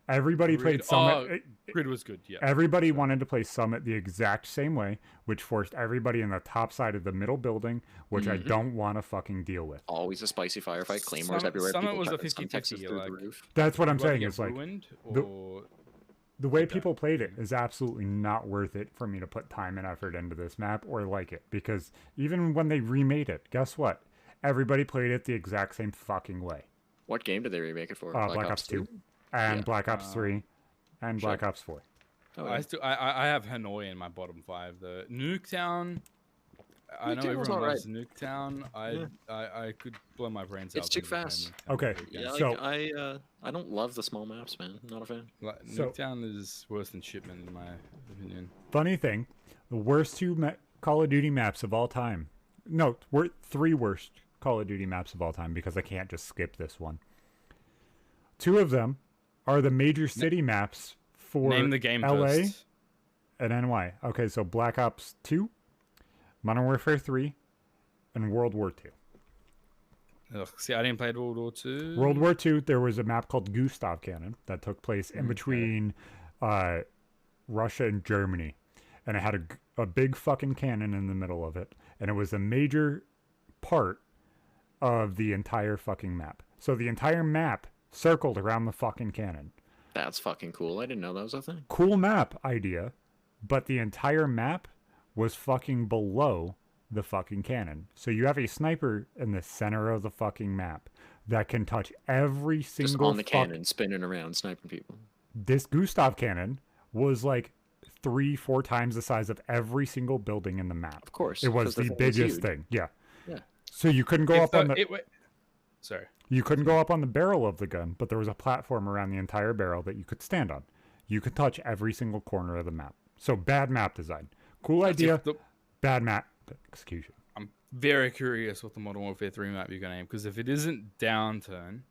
Speaker 4: Everybody played
Speaker 5: Grid-
Speaker 4: Summit.
Speaker 5: Grid was good. Yeah.
Speaker 4: Everybody wanted to play Summit the exact same way, which forced everybody in the top side of the middle building, which I don't want to fucking deal with.
Speaker 3: always a spicy firefight. Claymores
Speaker 5: Summit-
Speaker 3: everywhere.
Speaker 5: Summit
Speaker 3: People
Speaker 5: was a
Speaker 3: chucking sun
Speaker 5: 50-50,
Speaker 3: Texas through
Speaker 5: like-
Speaker 3: the roof.
Speaker 4: That's what I'm
Speaker 5: Would you rather
Speaker 4: saying.
Speaker 5: get
Speaker 4: It's like
Speaker 5: ruined
Speaker 4: the-
Speaker 5: or
Speaker 4: the way
Speaker 5: Okay.
Speaker 4: people played it is absolutely not worth it for me to put time and effort into this map or like it, because even when they remade it, guess what? Everybody played it the exact same fucking way.
Speaker 3: What game did they remake it for?
Speaker 4: Black Ops 2 and
Speaker 3: Yeah.
Speaker 4: Black Ops 3 and Black Ops 4.
Speaker 3: Oh,
Speaker 5: I still I have Hanoi in my bottom 5. The Nuketown. I know
Speaker 3: Nuketown was
Speaker 5: everyone loves Nuketown. I could blow my brains out.
Speaker 3: It's too
Speaker 5: playing
Speaker 3: fast.
Speaker 5: Nuketown
Speaker 4: Okay,
Speaker 5: every game.
Speaker 3: Yeah,
Speaker 4: So-
Speaker 3: I don't love the small maps, man. Not a fan.
Speaker 5: Like,
Speaker 4: So-
Speaker 5: Nuketown is worse than Shipment in my opinion.
Speaker 4: Funny thing, the worst two Call of Duty maps of all time. No, three worst Call of Duty maps of all time, because I can't just skip this one. Two of them are the major city maps for
Speaker 5: Name the game
Speaker 4: LA
Speaker 5: first.
Speaker 4: and NY. Okay, so Black Ops 2, Modern Warfare 3, and World War 2.
Speaker 5: Ugh, see, I didn't play World War II.
Speaker 4: World War II, there was a map called Gustav Cannon that took place in between Russia and Germany. And it had a big fucking cannon in the middle of it. And it was a major part of the entire fucking map. So the entire map circled around the fucking cannon.
Speaker 3: That's fucking cool. I didn't know that was a thing.
Speaker 4: Cool map idea, but the entire map was fucking below the fucking cannon. So you have a sniper in the center of the fucking map that can touch every
Speaker 3: Just
Speaker 4: single
Speaker 3: on the cannon, spinning around, sniping people.
Speaker 4: This Gustav cannon was like 3-4 times the size of every single building in the map.
Speaker 3: Of course.
Speaker 4: It was
Speaker 3: 'cause the
Speaker 4: the
Speaker 3: thing
Speaker 4: biggest
Speaker 3: huge.
Speaker 4: thing. Yeah.
Speaker 3: Yeah.
Speaker 4: So you couldn't go up on the
Speaker 5: Sorry.
Speaker 4: you couldn't go up on the barrel of the gun, but there was a platform around the entire barrel that you could stand on. You could touch every single corner of the map. So bad map design. Cool idea, bad map execution.
Speaker 5: I'm very curious what the Modern Warfare 3 map you're gonna name, because if it isn't Downturn,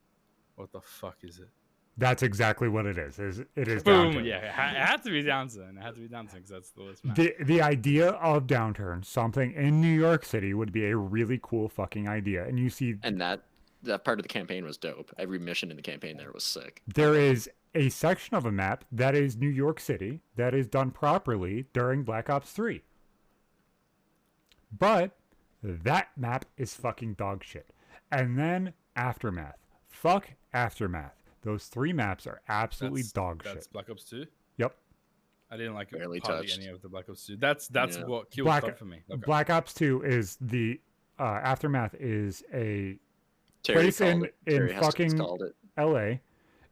Speaker 5: what the fuck is it?
Speaker 4: That's exactly what it is. It is
Speaker 5: Boom!
Speaker 4: Downturn.
Speaker 5: Yeah, it had to be Downturn. It had to be Downturn because that's the worst map.
Speaker 4: The idea of Downturn, something in New York City, would be a really cool fucking idea. And you see
Speaker 3: And that part of the campaign was dope. Every mission in the campaign there was sick.
Speaker 4: there is a section of a map that is New York City that is done properly during Black Ops 3. But that map is fucking dog shit. And then Aftermath. Fuck Aftermath. Those three maps are absolutely dog
Speaker 5: That's
Speaker 4: shit.
Speaker 5: Black Ops 2.
Speaker 4: Yep.
Speaker 5: I didn't like
Speaker 3: Barely
Speaker 5: hardly
Speaker 3: touched.
Speaker 5: any of the Black Ops 2. That's
Speaker 3: Yeah.
Speaker 5: what killed
Speaker 4: Black-
Speaker 5: COD for me. Okay.
Speaker 4: Black Ops 2 is the Aftermath is a
Speaker 3: Terry
Speaker 4: place
Speaker 3: called
Speaker 4: in
Speaker 3: it. Terry Heskins
Speaker 4: fucking
Speaker 3: called it.
Speaker 4: LA.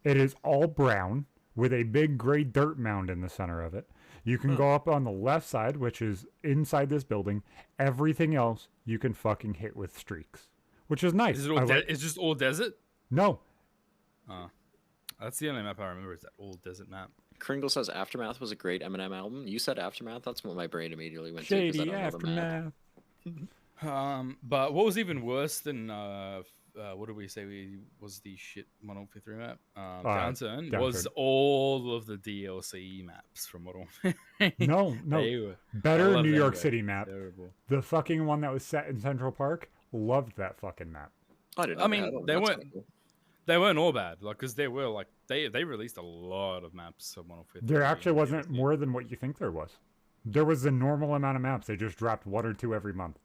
Speaker 4: It is all brown with a big gray dirt mound in the center of it. You can go up on the left side, which is inside this building. Everything else you can fucking hit with streaks, which is nice.
Speaker 5: Is it all
Speaker 4: I like-
Speaker 5: it's just all desert?
Speaker 4: No,
Speaker 5: That's the only map I remember is that all desert map.
Speaker 3: Kringle says Aftermath was a great Eminem album. You said Aftermath. That's what my brain immediately went to. 'Cause I
Speaker 4: shady
Speaker 3: don't know the map.
Speaker 4: Aftermath.
Speaker 5: But what was even worse than what did we say was the shit Modern Warfare 3 map? Downturn was
Speaker 4: Downturn.
Speaker 5: all of the DLC maps from Modern Warfare.
Speaker 4: No,
Speaker 5: They
Speaker 4: no.
Speaker 5: were
Speaker 4: Better
Speaker 5: love
Speaker 4: New
Speaker 5: them,
Speaker 4: York
Speaker 5: though.
Speaker 4: City map.
Speaker 5: terrible.
Speaker 4: The fucking one that was set in Central Park. Loved that fucking map.
Speaker 3: I didn't know
Speaker 5: I
Speaker 3: they
Speaker 5: mean,
Speaker 3: had one.
Speaker 5: they
Speaker 3: That's
Speaker 5: weren't-
Speaker 3: kinda cool.
Speaker 5: They weren't all bad, like because they were like they released a lot of maps of Modern Warfare 3.
Speaker 4: There actually
Speaker 5: and
Speaker 4: wasn't
Speaker 5: DLC.
Speaker 4: more than what you think there was. There was a normal amount of maps. They just dropped 1 or 2 every month.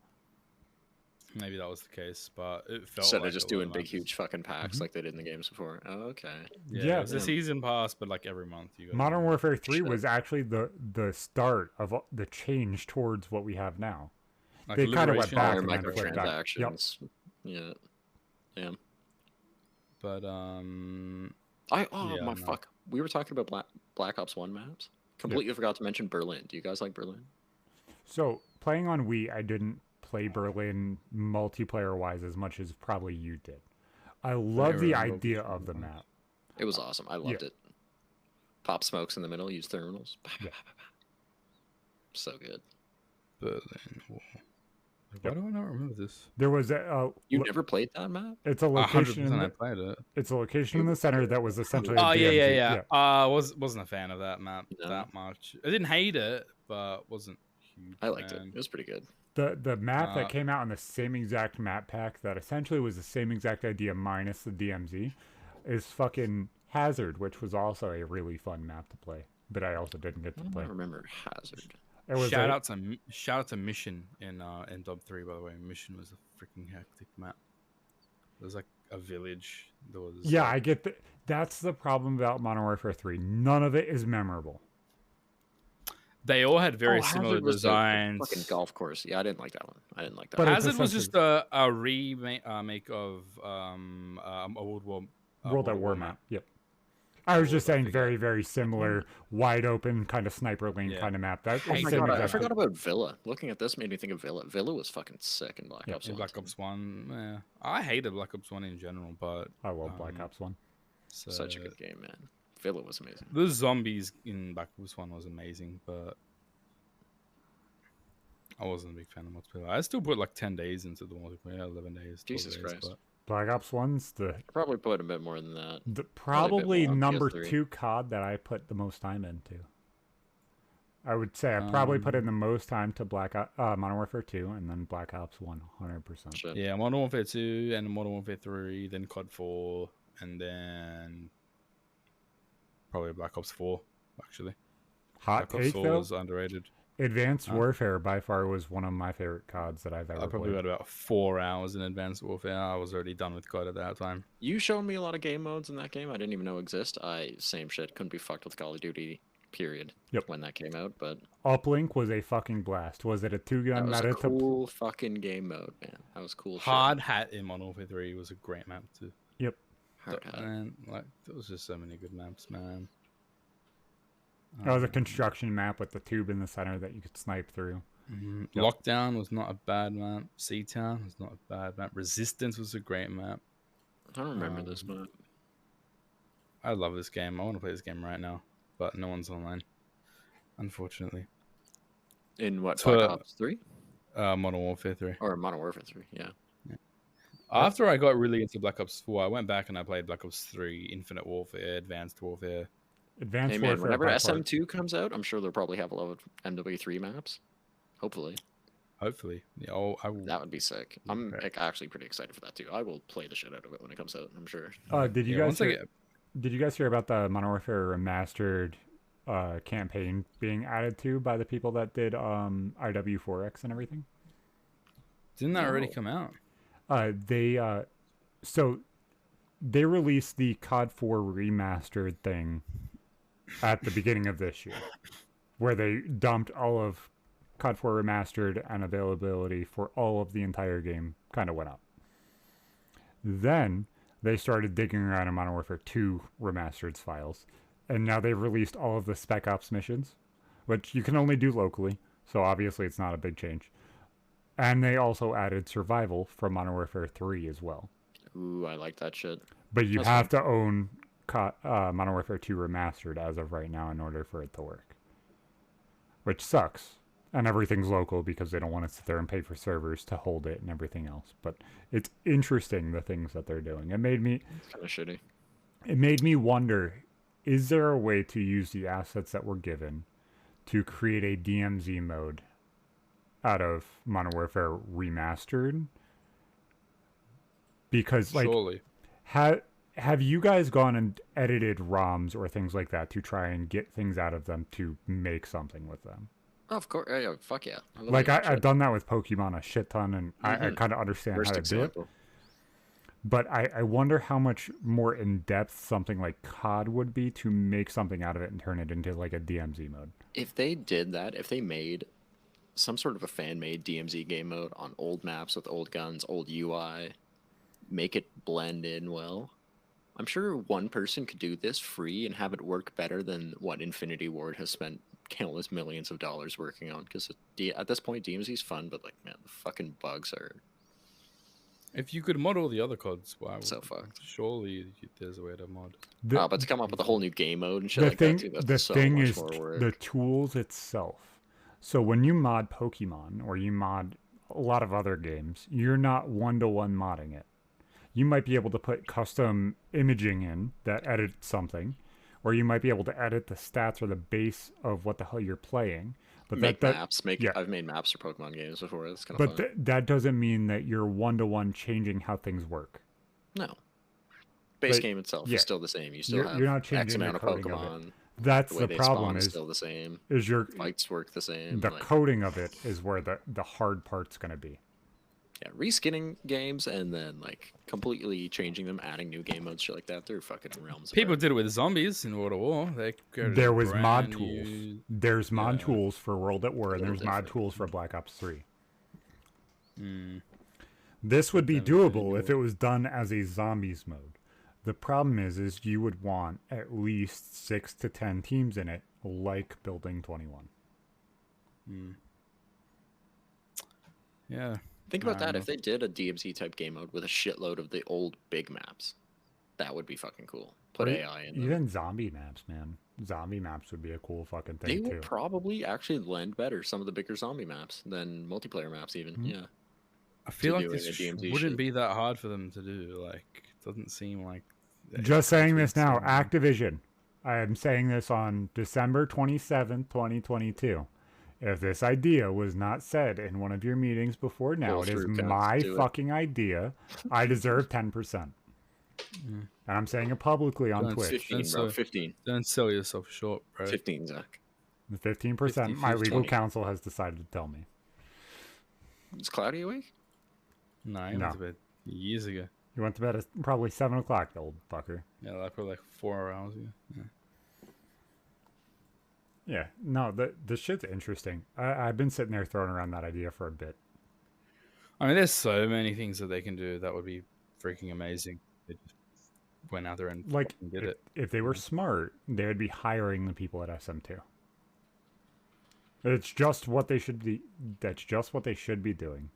Speaker 5: Maybe that was the case, but it felt
Speaker 3: So
Speaker 5: like
Speaker 3: they're just
Speaker 5: a lot
Speaker 3: doing
Speaker 5: of
Speaker 3: big,
Speaker 5: maps.
Speaker 3: huge fucking packs like they did in the games before. Oh, okay.
Speaker 5: Yeah,
Speaker 4: Yeah.
Speaker 5: it was a season pass, but like every month you got
Speaker 4: Modern Warfare 3
Speaker 3: Sure.
Speaker 4: was actually the start of the change towards what we have now.
Speaker 5: like
Speaker 4: they kinda went
Speaker 5: Liberation
Speaker 4: back
Speaker 3: Or
Speaker 4: and then flipped back.
Speaker 3: microtransactions. Yeah. Damn.
Speaker 5: But
Speaker 3: My
Speaker 5: no.
Speaker 3: fuck. We were talking about Black Ops 1 maps. Completely forgot to mention Berlin. Do you guys like Berlin?
Speaker 4: So playing on Wii, I didn't play Berlin multiplayer wise as much as probably you did. I love the
Speaker 5: remember
Speaker 4: idea
Speaker 5: which
Speaker 4: of the
Speaker 5: one.
Speaker 4: map.
Speaker 3: It was awesome. I loved
Speaker 4: Yeah.
Speaker 3: it. Pop smokes in the middle, use thermals.
Speaker 4: Yeah.
Speaker 3: So good.
Speaker 5: Berlin Wall. Why do I not remember this?
Speaker 4: There was
Speaker 3: You never played that map?
Speaker 4: it's a location.
Speaker 5: 100% I played it.
Speaker 4: It's a location in the center that was essentially.
Speaker 5: Oh
Speaker 4: a
Speaker 5: yeah,
Speaker 4: DMZ.
Speaker 5: yeah. Wasn't a fan of that map
Speaker 3: No.
Speaker 5: that much. I didn't hate it, but wasn't huge.
Speaker 3: I liked it.
Speaker 5: fan.
Speaker 3: It was pretty good.
Speaker 4: The map that
Speaker 5: Uh,
Speaker 4: came out in the same exact map pack that essentially was the same exact idea minus the DMZ is fucking Hazard, which was also a really fun map to play, but I also didn't get
Speaker 3: I
Speaker 4: to play.
Speaker 3: don't remember Hazard.
Speaker 4: It was
Speaker 5: shout out to Mission in Dub 3, by the way. Mission was a freaking hectic map. There was like a village. There was
Speaker 4: yeah, I get that. That's the problem about Modern Warfare 3. None of it is memorable.
Speaker 5: They all had very similar
Speaker 3: Hazard was
Speaker 5: designs.
Speaker 3: The fucking golf course. Yeah, I didn't like that one. I didn't like that.
Speaker 4: But
Speaker 3: one.
Speaker 4: it's
Speaker 5: Hazard was
Speaker 4: essentially-
Speaker 5: just a remake of a
Speaker 4: World at War map. Yep. I was just saying
Speaker 5: Warfare.
Speaker 4: very, very similar, wide open kind of sniper lane
Speaker 5: Yeah.
Speaker 4: kind of map. That
Speaker 3: Oh
Speaker 4: is
Speaker 3: my
Speaker 4: same
Speaker 3: god, I
Speaker 4: exact-
Speaker 3: forgot about Villa. Looking at this made me think of Villa. Villa was fucking sick in Black
Speaker 4: Yeah,
Speaker 3: Ops
Speaker 5: In
Speaker 3: 1.
Speaker 5: Black Ops 1, yeah. I hated Black Ops 1 in general, but
Speaker 4: I love Black Ops 1.
Speaker 3: Such a good game, man. Villa was amazing.
Speaker 5: The zombies in Black Ops 1 was amazing, but I wasn't a big fan of multiplayer. I still put like 10 days into the multiplayer, 11 days. 12
Speaker 3: Jesus
Speaker 5: days,
Speaker 3: Christ.
Speaker 5: but-
Speaker 4: Black Ops 1's the
Speaker 3: I probably put a bit more than that.
Speaker 4: probably
Speaker 3: more on
Speaker 4: number
Speaker 3: PS3.
Speaker 4: 2 COD that I put the most time into. I would say I probably put in the most time to Modern Warfare 2 and then Black Ops 1, 100%.
Speaker 3: Shit.
Speaker 5: Yeah, Modern Warfare 2 and Modern Warfare 3, then COD 4, and then probably Black Ops 4, actually.
Speaker 4: Hot
Speaker 5: Black Ops
Speaker 4: take
Speaker 5: 4
Speaker 4: though,
Speaker 5: was underrated.
Speaker 4: Advanced Warfare by far was one of my favorite CODs that I've ever
Speaker 5: I probably
Speaker 4: played.
Speaker 5: got about 4 hours in Advanced Warfare. I was already done with COD at that time.
Speaker 3: You showed me a lot of game modes in that game I didn't even know exist. Same shit, couldn't be fucked with Call of Duty, period.
Speaker 4: Yep.
Speaker 3: When that came out, but
Speaker 4: Uplink was a fucking blast. Was it a
Speaker 3: that
Speaker 4: two-gun
Speaker 3: was a
Speaker 4: meta?
Speaker 3: cool fucking game mode, man. That was cool
Speaker 5: Hard Hat in Modern Warfare 3 was a great map too.
Speaker 4: Yep.
Speaker 3: shit. Hard hat.
Speaker 5: Man, like there was just so many good maps, man.
Speaker 4: That was a construction map with the tube in the center that you could snipe through.
Speaker 5: Mhm.
Speaker 4: Yep.
Speaker 5: Lockdown was not a bad map. Seatown was not a bad map. Resistance was a great map.
Speaker 3: I don't remember this map.
Speaker 5: I love this game. I want to play this game right now, but no one's online, unfortunately.
Speaker 3: In what,
Speaker 5: So,
Speaker 3: Black Ops 3?
Speaker 5: Modern Warfare 3.
Speaker 3: Or Modern Warfare 3, yeah.
Speaker 5: After I got really into Black Ops 4, I went back and I played Black Ops 3, Infinite Warfare, Advanced Warfare.
Speaker 4: Advanced
Speaker 3: Hey man,
Speaker 4: Warfare.
Speaker 3: whenever
Speaker 4: by far-
Speaker 3: SM2 comes out, I'm sure they'll probably have a lot of MW3 maps. Hopefully.
Speaker 5: Hopefully. Yeah, I will.
Speaker 3: That would be sick. I'm
Speaker 5: Okay.
Speaker 3: like, actually pretty excited for that too. I will play the shit out of it when it comes out, I'm sure.
Speaker 4: Did you
Speaker 5: Yeah,
Speaker 4: guys
Speaker 5: once I
Speaker 4: hear,
Speaker 5: get-
Speaker 4: did you guys hear about the Modern Warfare Remastered campaign being added to by the people that did IW4X and everything?
Speaker 5: Didn't that already
Speaker 3: No.
Speaker 5: come out?
Speaker 4: So they released the COD 4 remastered thing at the beginning of this year, where they dumped all of COD 4 remastered, and availability for all of the entire game kind of went up. Then they started digging around in Modern Warfare 2 remastered files, and now they've released all of the Spec Ops missions, which you can only do locally, so obviously it's not a big change. And they also added survival from Modern Warfare 3 as well.
Speaker 3: Ooh, I like that shit.
Speaker 4: But you
Speaker 3: That's
Speaker 4: have to own Modern Warfare 2 Remastered as of right now in order for it to work. Which sucks. And everything's local because they don't want to sit there and pay for servers to hold it and everything else. But it's interesting the things that they're doing.
Speaker 3: It's kind of shitty.
Speaker 4: It made me wonder, is there a way to use the assets that were given to create a DMZ mode out of Modern Warfare Remastered? Because like
Speaker 5: Surely.
Speaker 4: have you guys gone and edited ROMs or things like that to try and get things out of them to make something with them?
Speaker 3: Oh, of course. Yeah, fuck yeah. I love
Speaker 4: Like
Speaker 3: that
Speaker 4: I've
Speaker 3: shit.
Speaker 4: done that with Pokemon a shit ton, and I
Speaker 3: Mhm.
Speaker 4: kind of understand
Speaker 3: First
Speaker 4: how to do it.
Speaker 3: example.
Speaker 4: But I wonder how much more in depth something like COD would be to make something out of it and turn it into like a DMZ mode.
Speaker 3: If they did that, if they made some sort of a fan-made DMZ game mode on old maps with old guns, old UI, make it blend in well, I'm sure one person could do this free and have it work better than what Infinity Ward has spent countless millions of dollars working on. Because at this point, DMZ is fun, but like, man, the fucking bugs are
Speaker 5: If you could mod all the other CODs, wow.
Speaker 3: so fucked.
Speaker 5: Surely there's a way to mod.
Speaker 3: But to come up with a whole new game mode and shit
Speaker 4: The
Speaker 3: like
Speaker 4: thing,
Speaker 3: that too, that's
Speaker 4: the
Speaker 3: so
Speaker 4: thing
Speaker 3: much
Speaker 4: is
Speaker 3: more work.
Speaker 4: the tools itself. So when you mod Pokemon or you mod a lot of other games, you're not one-to-one modding it. You might be able to put custom imaging in that edits something, or you might be able to edit the stats or the base of what the hell you're playing. But
Speaker 3: Make
Speaker 4: that
Speaker 3: maps. I've made maps for Pokemon games before. It's kind of
Speaker 4: but
Speaker 3: fun.
Speaker 4: that doesn't mean that you're one-to-one changing how things work.
Speaker 3: No. Base
Speaker 4: Like,
Speaker 3: game itself
Speaker 4: yeah.
Speaker 3: is still the same. You still have
Speaker 4: You're not
Speaker 3: X
Speaker 4: changing the
Speaker 3: amount of
Speaker 4: coding of it.
Speaker 3: Pokemon.
Speaker 4: That's
Speaker 3: The way
Speaker 4: the
Speaker 3: they
Speaker 4: problem
Speaker 3: spawn is
Speaker 4: is
Speaker 3: still the same.
Speaker 4: your
Speaker 3: Fights work the same.
Speaker 4: the
Speaker 3: like,
Speaker 4: coding of it is where the hard part's going to be.
Speaker 3: yeah, reskinning games and then like completely changing them, adding new game modes, shit like that. They're fucking realms.
Speaker 5: People
Speaker 3: apart.
Speaker 5: did it with zombies in World at War. They created
Speaker 4: There
Speaker 5: a
Speaker 4: was mod
Speaker 5: brand
Speaker 4: tools.
Speaker 5: new-
Speaker 4: There's mod
Speaker 5: yeah.
Speaker 4: tools for World at War, and
Speaker 3: Little
Speaker 4: there's mod
Speaker 3: different.
Speaker 4: tools for Black Ops 3.
Speaker 5: Hmm.
Speaker 4: This would be
Speaker 5: Then we
Speaker 4: doable if
Speaker 5: do
Speaker 4: it was done as a zombies mode. The problem is you would want at least 6 to 10 teams in it, like Building 21.
Speaker 5: Yeah.
Speaker 3: Think about
Speaker 5: I
Speaker 3: that.
Speaker 5: don't
Speaker 3: If they did a DMZ type game mode with a shitload of the old big maps, that would be fucking cool. Put
Speaker 4: Or
Speaker 3: AI in them.
Speaker 4: Even zombie maps, man. Zombie maps would be a cool fucking
Speaker 3: They
Speaker 4: thing,
Speaker 3: will
Speaker 4: too.
Speaker 3: probably actually lend better some of the bigger zombie maps than multiplayer maps, even.
Speaker 4: Mhm.
Speaker 3: Yeah.
Speaker 5: I feel like
Speaker 3: doing
Speaker 5: this
Speaker 3: a DMZ
Speaker 5: wouldn't
Speaker 3: shit.
Speaker 5: be that hard for them to do. Like, it doesn't seem like.
Speaker 4: Just saying
Speaker 5: it's
Speaker 4: this now,
Speaker 5: something-
Speaker 4: Activision. I am saying this on December 27th, 2022. If this idea was not said in one of your meetings before now,
Speaker 3: Pull
Speaker 4: it is
Speaker 3: through, guys,
Speaker 4: my
Speaker 3: do it.
Speaker 4: fucking idea. I deserve 10%. And I'm saying it publicly on
Speaker 5: Don't
Speaker 4: Twitch.
Speaker 3: 15,
Speaker 5: That's
Speaker 3: bro.
Speaker 5: a-
Speaker 3: 15.
Speaker 5: Don't sell yourself short, bro.
Speaker 3: 15, Zach.
Speaker 4: The 15%
Speaker 5: 50,
Speaker 4: my legal
Speaker 3: 20.
Speaker 4: counsel has decided to tell me.
Speaker 3: Is Cloudy awake?
Speaker 5: No, I
Speaker 4: No.
Speaker 5: went to bed years ago.
Speaker 4: You went to bed at probably 7 o'clock, you old fucker.
Speaker 5: Yeah, like probably like 4 hours ago. Yeah.
Speaker 4: Yeah, no, the shit's interesting. I've been sitting there throwing around that idea for a bit.
Speaker 5: I mean, there's so many things that they can do that would be freaking amazing. They just went out there and
Speaker 4: Like,
Speaker 5: fucking did
Speaker 4: if,
Speaker 5: it.
Speaker 4: if they were smart, they would be hiring the people at SM2. It's just what they should be. That's just what they should be doing.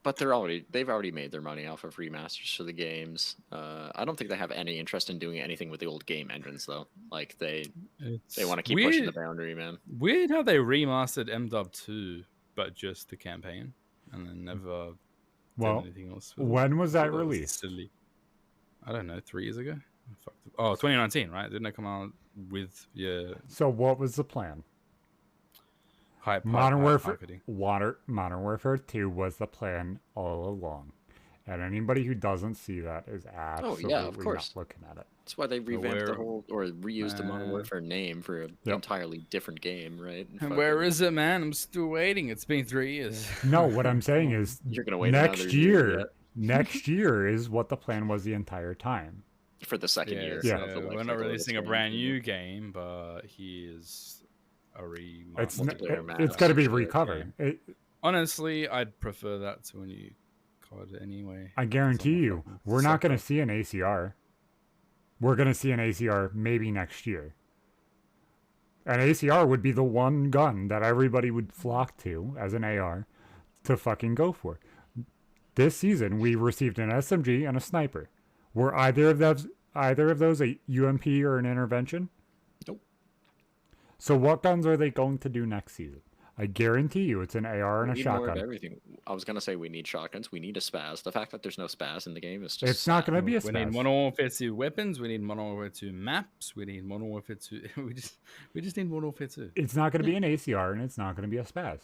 Speaker 3: But they've already made their money off of remasters for the games. I don't think they have any interest in doing anything with the old game engines though. Like they want to keep pushing the boundary, man.
Speaker 5: Weird how they remastered MW2, but just the campaign, and then never
Speaker 4: Well,
Speaker 5: did anything else. with it.
Speaker 4: when was
Speaker 5: I
Speaker 4: that
Speaker 5: thought was
Speaker 4: released?
Speaker 5: silly. I don't know, 3 years ago. Oh, 2019, right? Didn't it come out with
Speaker 4: So what was the plan?
Speaker 5: hype
Speaker 4: Modern Warfare
Speaker 5: marketing?
Speaker 4: Modern Warfare 2 was the plan all along. And anybody who doesn't see that is absolutely
Speaker 3: of course.
Speaker 4: not looking at it.
Speaker 3: That's why they revamped the
Speaker 5: where-
Speaker 3: whole or reused the Modern
Speaker 5: Man.
Speaker 3: Warfare name for an
Speaker 4: Yep.
Speaker 3: entirely different game, right?
Speaker 5: And where is it, man? I'm still waiting. It's been 3 years.
Speaker 4: No, what I'm saying is
Speaker 3: You're gonna wait
Speaker 4: next
Speaker 3: another year
Speaker 4: year. Next year is what the plan was the entire time.
Speaker 3: for the second
Speaker 5: Yeah,
Speaker 3: year?
Speaker 5: so
Speaker 4: Yeah.
Speaker 3: of the life
Speaker 5: we're
Speaker 3: cycle
Speaker 5: not
Speaker 3: of the
Speaker 5: releasing a
Speaker 3: game.
Speaker 5: brand new game, but here's a
Speaker 4: It's
Speaker 3: Multiplayer maps
Speaker 4: it's got to be
Speaker 3: and shit,
Speaker 4: recovered.
Speaker 5: Honestly, I'd prefer that to a new COD anyway.
Speaker 4: I guarantee
Speaker 5: It's
Speaker 4: you,
Speaker 5: almost like
Speaker 4: we're not going to
Speaker 5: sucker.
Speaker 4: see an ACR. We're going to see an ACR maybe next year. An ACR would be the one gun that everybody would flock to as an AR to fucking go for. This season, we received an SMG and a sniper. Were either of those a UMP or an intervention?
Speaker 3: Nope.
Speaker 4: So what guns are they going to do next season? I guarantee you it's an AR and
Speaker 3: We
Speaker 4: a
Speaker 3: need more of
Speaker 4: shotgun.
Speaker 3: everything. I was gonna say we need shotguns. We need a spaz. The fact that there's no spaz in the game is just
Speaker 4: It's not
Speaker 3: sad.
Speaker 4: going to be a
Speaker 5: We need
Speaker 4: spaz.
Speaker 5: Modern Warfare 2 weapons. We need Modern Warfare 2 maps. We need Modern Warfare 2. we just need Modern Warfare 2.
Speaker 4: It's not going to be an ACR and it's not going to be a spaz.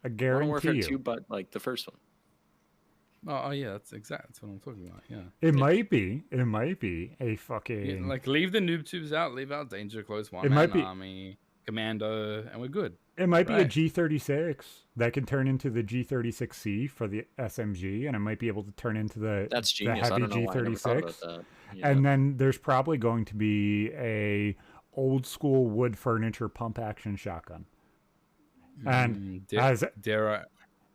Speaker 4: I
Speaker 3: Modern
Speaker 4: guarantee
Speaker 3: Warfare
Speaker 4: you.
Speaker 3: 2, but like the first one.
Speaker 5: Oh yeah, that's what I'm talking about. Yeah.
Speaker 4: It might be a
Speaker 5: Yeah,
Speaker 4: fucking
Speaker 5: like leave the noob tubes out, leave out danger close one
Speaker 4: It
Speaker 5: man
Speaker 4: might be-
Speaker 5: army, commando, and we're good.
Speaker 4: it might be a
Speaker 5: right.
Speaker 4: G36 that can turn into the G36C for the SMG, and it might be able to turn into the
Speaker 3: That's
Speaker 4: the
Speaker 3: genius. I
Speaker 4: heavy
Speaker 3: don't know why I never thought about
Speaker 4: G36.
Speaker 3: that.
Speaker 4: And then there's probably going to be a old school wood furniture pump action shotgun. And as
Speaker 5: dare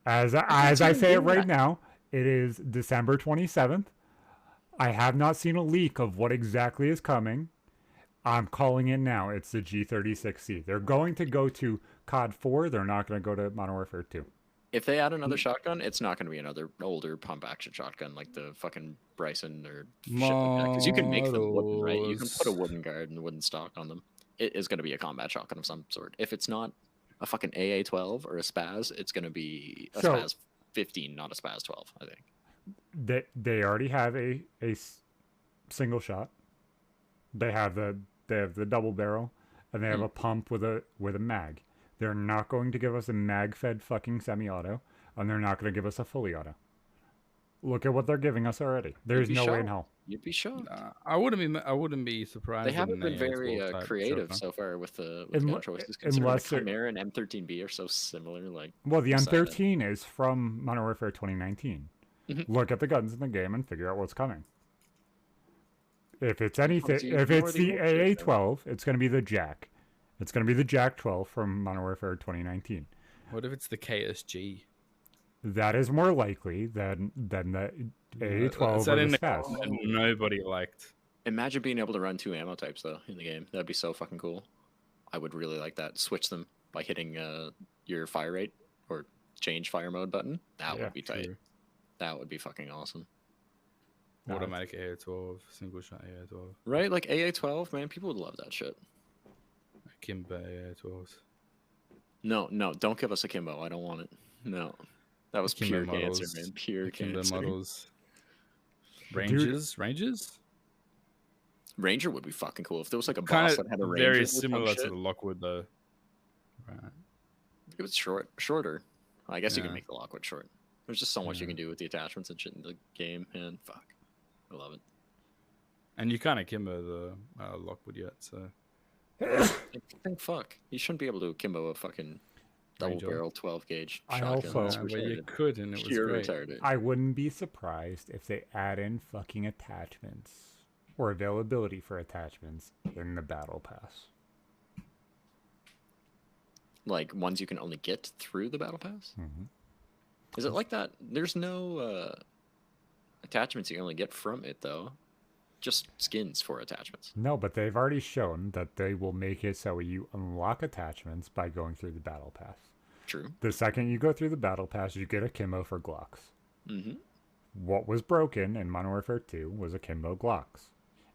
Speaker 4: as I say it right now, it is December 27th. I have not seen a leak of what exactly is coming. I'm calling it now. It's the G36C. They're going to go to COD 4. They're not going to go to Modern Warfare 2.
Speaker 3: if they add another shotgun, it's not going to be another older pump action shotgun like the fucking Bryson or shit like that. Because you can make them wooden, right? You can put a wooden guard and wooden stock on them. It is going to be a combat shotgun of some sort. If it's not a fucking AA-12 or a Spaz, it's gonna be a
Speaker 4: So-
Speaker 3: Spaz 15, not a Spaz 12. I think.
Speaker 4: They already have a single shot. They have the double barrel, and they have a pump with a mag. They're not going to give us a mag fed fucking semi-auto, and they're not going to give us a fully auto. Look at what they're giving us already. There's
Speaker 3: be
Speaker 4: no way in
Speaker 3: shocked.
Speaker 4: hell.
Speaker 3: You'd be shocked.
Speaker 5: I wouldn't be surprised.
Speaker 3: They
Speaker 5: if
Speaker 3: haven't
Speaker 5: an
Speaker 3: been very
Speaker 5: AA-12 type
Speaker 3: creative
Speaker 5: shotgun.
Speaker 3: so far with the
Speaker 4: Unle-
Speaker 3: gun choices. Considering
Speaker 4: unless
Speaker 3: the
Speaker 4: they're-
Speaker 3: Chimera and M13B are so similar. Like,
Speaker 4: Well, the
Speaker 3: beside it.
Speaker 4: M13 is from Modern Warfare 2019.
Speaker 3: Mhm.
Speaker 4: Look at the guns in the game and figure out what's coming. If it's anything,
Speaker 3: so you
Speaker 4: if
Speaker 3: ignore
Speaker 4: it's
Speaker 3: the
Speaker 4: the
Speaker 3: old shit, though.
Speaker 4: AA-12, it's going to be the Jack. It's going to be the Jack 12 from Modern Warfare 2019.
Speaker 5: What if it's the KSG?
Speaker 4: That is more likely than the AA-12
Speaker 5: Is that
Speaker 4: or
Speaker 5: in
Speaker 4: the
Speaker 5: the
Speaker 4: Spaz.
Speaker 5: that nobody liked?
Speaker 3: Imagine being able to run 2 ammo types though in the game. That'd be so fucking cool. I would really like that. Switch them by hitting your fire rate or change fire mode button. That
Speaker 4: Yeah,
Speaker 3: would be tight.
Speaker 5: True.
Speaker 3: That would be fucking awesome.
Speaker 4: No,
Speaker 5: Automatic AA-12, single shot AA-12,
Speaker 3: Right? Like AA-12, man, people would love that shit.
Speaker 5: Kimber AA-12s.
Speaker 3: No, don't give us a Kimbo. I don't want it. No. That was
Speaker 5: Kimbo
Speaker 3: pure cancer,
Speaker 5: models.
Speaker 3: man. Pure
Speaker 5: Kimber
Speaker 3: cancer.
Speaker 5: models. Rangers?
Speaker 3: Ranger would be fucking cool if there was like a
Speaker 5: Kind
Speaker 3: boss
Speaker 5: of
Speaker 3: that had a Ranger.
Speaker 5: very
Speaker 3: or some
Speaker 5: similar to
Speaker 3: shit.
Speaker 5: the Lockwood though. Right.
Speaker 3: It was shorter. I guess you can
Speaker 5: Yeah.
Speaker 3: make the Lockwood short. There's just so much you
Speaker 5: Yeah.
Speaker 3: can do with the attachments and shit in the game, and fuck, I love it.
Speaker 5: And you can't Kimber the Lockwood yet, so
Speaker 3: Think fuck, you shouldn't be able to akimbo a fucking double
Speaker 5: Ranger.
Speaker 3: barrel 12 gauge
Speaker 4: I
Speaker 3: shotgun.
Speaker 4: also-
Speaker 3: That's
Speaker 5: well, you
Speaker 3: retarded.
Speaker 5: could, and it was
Speaker 3: Pure
Speaker 5: great.
Speaker 3: retarded.
Speaker 4: I wouldn't be surprised if they add in fucking attachments or availability for attachments in the battle pass.
Speaker 3: Like ones you can only get through the battle pass.
Speaker 4: Mhm.
Speaker 3: Is it like that? There's no attachments you only get from it though. Just skins for attachments.
Speaker 4: No, but they've already shown that they will make it so you unlock attachments by going through the battle pass.
Speaker 3: True.
Speaker 4: The second you go through the battle pass, you get a Kimbo for Glocks.
Speaker 3: Mm-hmm.
Speaker 4: What was broken in Modern Warfare 2 was Akimbo Glocks.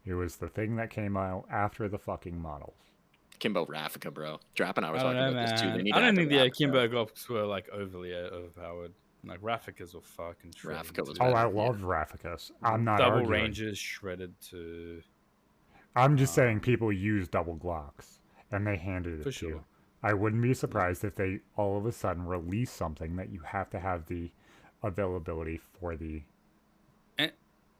Speaker 4: It was the thing that came out after the fucking models.
Speaker 3: Kimbo Raffica, bro. Drap and I were
Speaker 5: I
Speaker 3: talking
Speaker 5: don't know,
Speaker 3: about this too. They
Speaker 5: man.
Speaker 3: need
Speaker 5: I
Speaker 3: to
Speaker 5: don't
Speaker 3: add
Speaker 5: think the
Speaker 3: Raffica.
Speaker 5: Akimbo Glocks were like overly overpowered. Like Rafficas were fucking shredded.
Speaker 3: Raffica was
Speaker 5: to-
Speaker 4: Oh, I
Speaker 3: better, yeah.
Speaker 4: loved Rafficus. I'm not
Speaker 5: double
Speaker 4: arguing.
Speaker 5: ranges shredded to.
Speaker 4: I'm just saying people use double Glocks, and they handed it
Speaker 5: For
Speaker 4: to you.
Speaker 5: sure.
Speaker 4: I wouldn't be surprised if they all of a sudden release something that you have to have the availability for the...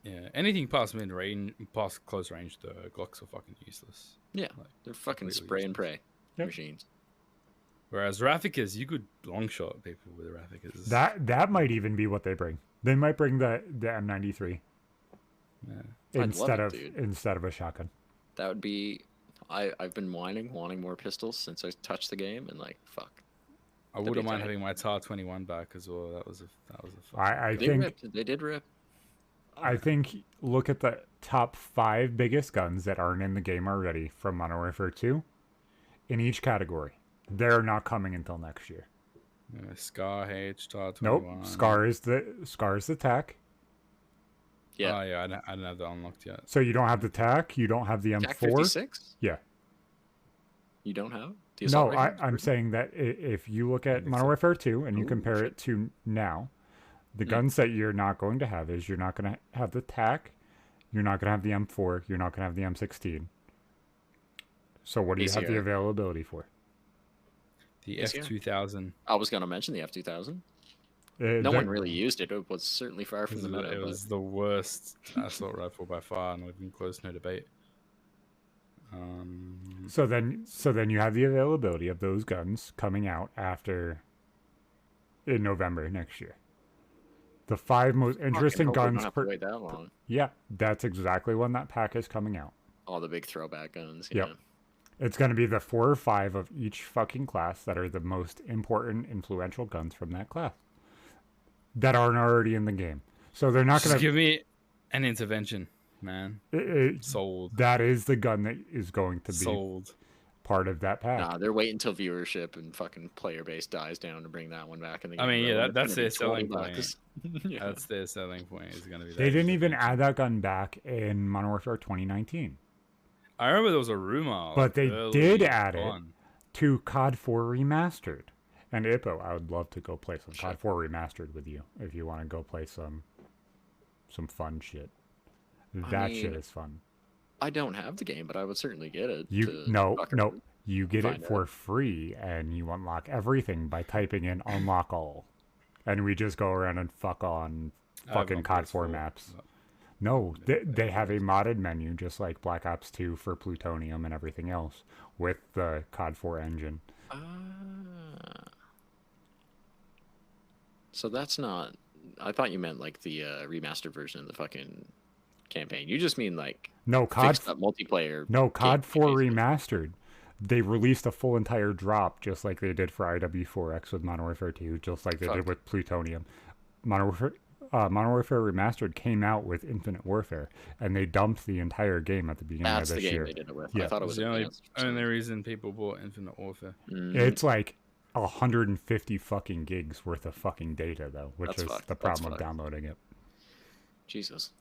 Speaker 5: Yeah, anything past mid range, past close range, the Glocks are fucking useless.
Speaker 3: Yeah,
Speaker 5: Like,
Speaker 3: they're fucking
Speaker 5: completely
Speaker 3: spray and
Speaker 5: useless.
Speaker 3: pray
Speaker 4: Yep.
Speaker 3: machines.
Speaker 5: Whereas Rafficas, you could long shot people with Rafficas.
Speaker 4: That might even be what they bring. They might bring the M93
Speaker 5: Yeah.
Speaker 3: I'd love it, dude.
Speaker 4: instead of a shotgun.
Speaker 3: That would be. I've been wanting more pistols since I touched the game, and like fuck.
Speaker 5: I
Speaker 3: That'd
Speaker 5: wouldn't
Speaker 3: be
Speaker 5: mind
Speaker 3: tight.
Speaker 5: having my TAR 21 back as well. That was a fun.
Speaker 4: I
Speaker 3: They
Speaker 4: think
Speaker 3: ripped. They did rip.
Speaker 4: I think look at the top 5 biggest guns that aren't in the game already from Modern Warfare 2 in each category. They're not coming until next year.
Speaker 5: Yeah, Scar H, TAR
Speaker 4: Nope.
Speaker 5: 21.
Speaker 4: Scar is the tac.
Speaker 3: Yeah.
Speaker 5: Oh yeah, I don't have that unlocked yet.
Speaker 4: So you don't have the tac, you don't have the
Speaker 3: Jack
Speaker 4: M4.
Speaker 3: 56.
Speaker 4: Yeah.
Speaker 3: You don't have. The
Speaker 4: No,
Speaker 3: assault rifle?
Speaker 4: I'm saying that if you look at
Speaker 5: think
Speaker 4: Modern
Speaker 5: so.
Speaker 4: Warfare 2 and you
Speaker 3: Ooh,
Speaker 4: compare
Speaker 3: shit.
Speaker 4: it to now, the
Speaker 3: Mm.
Speaker 4: guns that you're not going to have is you're not going to have the tac, you're not going to have the M4, you're not going to have the M16. So what do you have the
Speaker 3: ACR.
Speaker 4: availability for?
Speaker 5: The
Speaker 3: Yes, yeah.
Speaker 5: F2000.
Speaker 3: I was gonna mention the F2000.
Speaker 4: Uh,
Speaker 3: No
Speaker 4: the-
Speaker 3: one really used it. It was certainly far from the meta.
Speaker 5: It was the worst assault rifle by far, not even close, no debate.
Speaker 4: So then you have the availability of those guns coming out in November next year. The 5 most interesting
Speaker 3: Fucking hope we don't
Speaker 4: guns
Speaker 3: have to wait that long.
Speaker 4: Yeah, that's exactly when that pack is coming out.
Speaker 3: All the big throwback guns.
Speaker 4: Yep.
Speaker 3: Yeah.
Speaker 4: It's going to be the 4 or 5 of each fucking class that are the most important, influential guns from that class that aren't already in the game. So they're not
Speaker 5: Just
Speaker 4: going to
Speaker 5: give me an intervention, man. Sold.
Speaker 4: That is the gun that is going to be
Speaker 5: Sold.
Speaker 4: part of that pack.
Speaker 3: Nah, they're waiting until viewership and fucking player base dies down to bring that one back in the game.
Speaker 5: I mean, yeah,
Speaker 3: bro.
Speaker 5: that-
Speaker 3: It's
Speaker 5: that's
Speaker 3: gonna
Speaker 5: their
Speaker 3: be
Speaker 5: selling
Speaker 3: 20
Speaker 5: point.
Speaker 3: bucks. Yeah.
Speaker 5: That's their selling point. Is going to be.
Speaker 4: They
Speaker 5: that
Speaker 4: didn't even
Speaker 5: intervention.
Speaker 4: add that gun back in Modern Warfare 2019.
Speaker 5: I remember there was a rumor,
Speaker 4: But they
Speaker 5: early
Speaker 4: did add it.
Speaker 5: on.
Speaker 4: to COD 4 Remastered. And Ippo, I would love to go play some COD 4 Remastered with you if you want to go play some fun shit. That shit is fun.
Speaker 3: I don't have the game, but I would certainly get it.
Speaker 4: No. You get it for free, and you unlock everything by typing in unlock all. And we just go around and fuck on fucking COD 4 maps. No, they have a modded menu, just like Black Ops 2 for Plutonium and everything else, with the COD 4 engine.
Speaker 3: So that's not... I thought you meant like the remastered version of the fucking campaign. You just mean like...
Speaker 4: No, COD...
Speaker 3: multiplayer...
Speaker 4: No, COD 4 Remastered. They released a full entire drop, just like they did for IW4X with Modern Warfare 2, just like they did with Plutonium. Modern Warfare Remastered came out with Infinite Warfare, and they dumped the entire game at the beginning of this year.
Speaker 3: They did it with.
Speaker 4: Yeah.
Speaker 3: I thought it was
Speaker 5: the only reason people bought Infinite Warfare.
Speaker 4: It's like 150 fucking gigs worth of fucking data, though, which is the problem of downloading it.
Speaker 3: Jesus.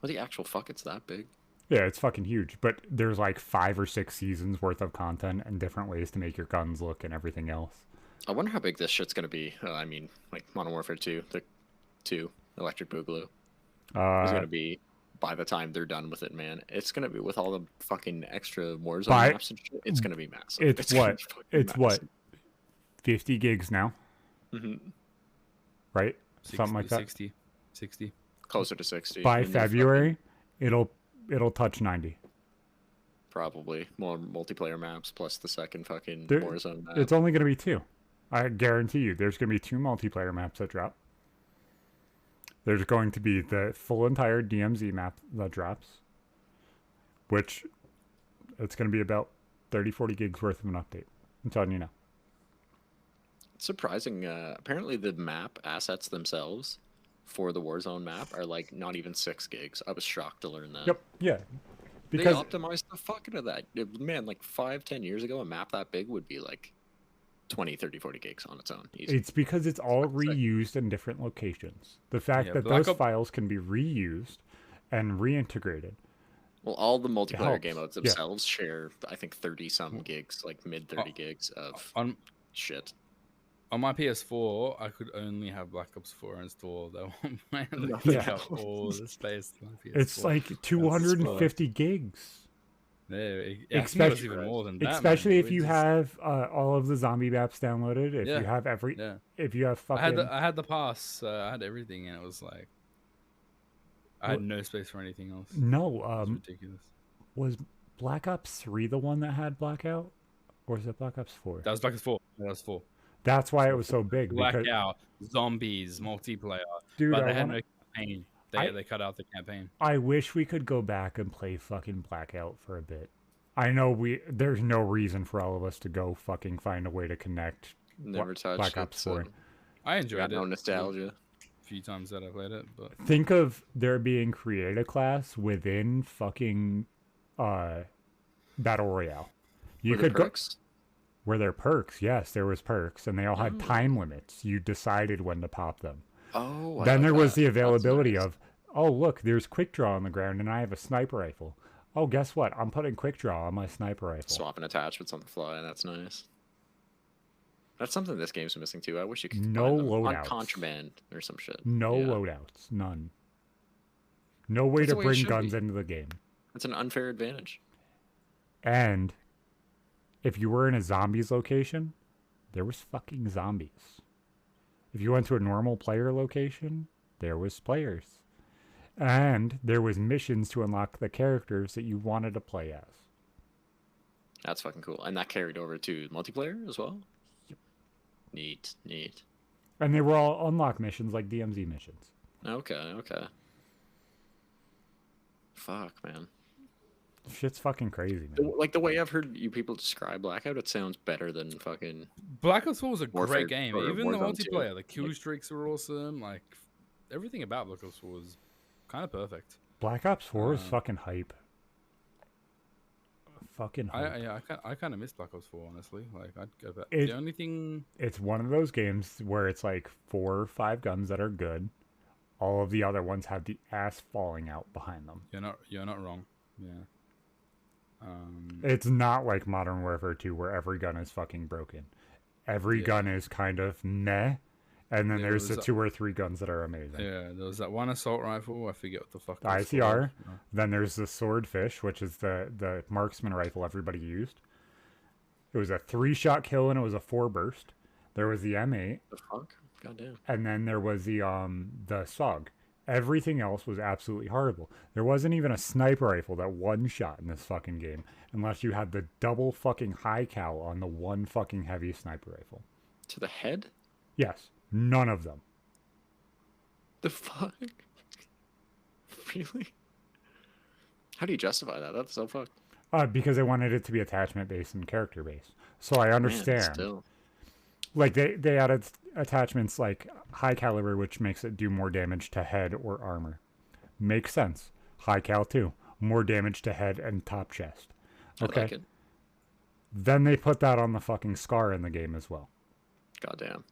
Speaker 3: Well, the actual fuck, it's that big.
Speaker 4: Yeah, it's fucking huge, but there's like 5 or 6 seasons worth of content and different ways to make your guns look and everything else.
Speaker 3: I wonder how big this shit's gonna be. I mean, like Modern Warfare 2, the 2, Electric Boogaloo. It's gonna be, by the time they're done with it, man, it's gonna be with all the fucking extra Warzone maps and shit. It's gonna be massive.
Speaker 4: It's what? 50 gigs now? Right?
Speaker 5: 60,
Speaker 4: something like that.
Speaker 5: 60.
Speaker 3: Closer to 60.
Speaker 4: By February, it'll touch 90.
Speaker 3: Probably more multiplayer maps plus the second fucking Warzone map.
Speaker 4: It's only going to be 2. I guarantee you, there's going to be 2 multiplayer maps that drop. There's going to be the full entire DMZ map that drops, which it's going to be about 30-40 gigs worth of an update. I'm telling you now.
Speaker 3: It's surprising. Apparently, the map assets themselves for the Warzone map are like not even 6 gigs. I was shocked to learn that.
Speaker 4: Yep. Yeah.
Speaker 3: Because they optimized the fuck out of that. Man, like 5-10 years ago, a map that big would be like 20, 30, 40 gigs on its own. Easy.
Speaker 4: It's because it's all reused in different locations. The fact that those files can be reused and reintegrated.
Speaker 3: Well, all the multiplayer game modes themselves share, I think, 30-some gigs, like mid-30 gigs of shit.
Speaker 5: On my PS4, I could only have Black Ops 4 installed. I had to take up all the space on my PS4.
Speaker 4: It's like 250 gigs.
Speaker 5: Yeah, especially even more than that.
Speaker 4: Especially if you have all of the zombie maps downloaded. If you have if you have fucking.
Speaker 5: I had the pass. I had everything, and it was like I had no space for anything else.
Speaker 4: No,
Speaker 5: it's ridiculous.
Speaker 4: Was Black Ops 3 the one that had Blackout, or was it Black Ops 4?
Speaker 5: That was Black Ops 4. That was 4.
Speaker 4: That's why it was so big.
Speaker 5: Blackout, zombies, multiplayer.
Speaker 4: Dude,
Speaker 5: but they had no campaign. They cut out the campaign.
Speaker 4: I wish we could go back and play fucking Blackout for a bit. I know there's no reason for all of us to go fucking find a way to connect.
Speaker 3: Never touched
Speaker 4: Black Ops 4.
Speaker 5: I enjoyed it.
Speaker 3: No nostalgia.
Speaker 5: A few times that I played it, but
Speaker 4: think of there being create a class within fucking Battle Royale. You could go. Were there perks? Yes, there was perks, and they all had time limits. You decided when to pop them.
Speaker 3: Oh,
Speaker 4: then there was the availability of, oh, look, there's quick draw on the ground, and I have a sniper rifle. Oh, guess what? I'm putting quick draw on my sniper rifle.
Speaker 3: Swapping attachments on the fly. That's nice. That's something this game's missing too. I wish you could
Speaker 4: no
Speaker 3: find them
Speaker 4: loadouts
Speaker 3: on contraband or some shit.
Speaker 4: No loadouts. None. No way to bring guns into the game.
Speaker 3: It's an unfair advantage.
Speaker 4: And if you were in a zombies location, there was fucking zombies. If you went to a normal player location, there was players. And there was missions to unlock the characters that you wanted to play as.
Speaker 3: That's fucking cool. And that carried over to multiplayer as well?
Speaker 4: Yep.
Speaker 3: Neat.
Speaker 4: And they were all unlock missions like DMZ missions.
Speaker 3: Okay. Fuck, man.
Speaker 4: Shit's fucking crazy, man.
Speaker 3: Like the way I've heard you people describe Blackout, it sounds better than fucking
Speaker 5: Black Ops 4 was a
Speaker 3: Warfare,
Speaker 5: great game. Even the multiplayer, the kill streaks were awesome. Like everything about Black Ops 4 was kind of perfect.
Speaker 4: Black Ops 4 is fucking hype. Fucking hype.
Speaker 5: I kind of miss Black Ops 4, honestly. Like I'd go back. The only thing,
Speaker 4: it's one of those games where it's like 4 or 5 guns that are good. All of the other ones have the ass falling out behind them.
Speaker 5: You're not wrong. Yeah.
Speaker 4: It's not like Modern Warfare 2 where every gun is fucking broken. Every gun is kind of meh, and then there's the 2 or 3 guns that are amazing.
Speaker 5: Yeah, there was that one assault rifle. I forget what the fuck.
Speaker 4: The ICR. Then there's the Swordfish, which is the marksman rifle everybody used. It was a 3-shot kill and it was a 4 burst. There was the M8.
Speaker 3: The fuck? Goddamn.
Speaker 4: And then there was the SOG. Everything else was absolutely horrible. There wasn't even a sniper rifle that one shot in this fucking game, unless you had the double fucking high cal on the one fucking heavy sniper rifle.
Speaker 3: To the head?
Speaker 4: Yes, none of them.
Speaker 3: The fuck? Really? How do you justify that? That's so fucked.
Speaker 4: Because they wanted it to be attachment based and character based. So I understand.
Speaker 3: Man, still.
Speaker 4: Like they added attachments like high caliber, which makes it do more damage to head or armor. Makes sense. High cal too, more damage to head and top chest. Okay.
Speaker 3: I like it.
Speaker 4: Then they put that on the fucking Scar in the game as well.
Speaker 3: Goddamn.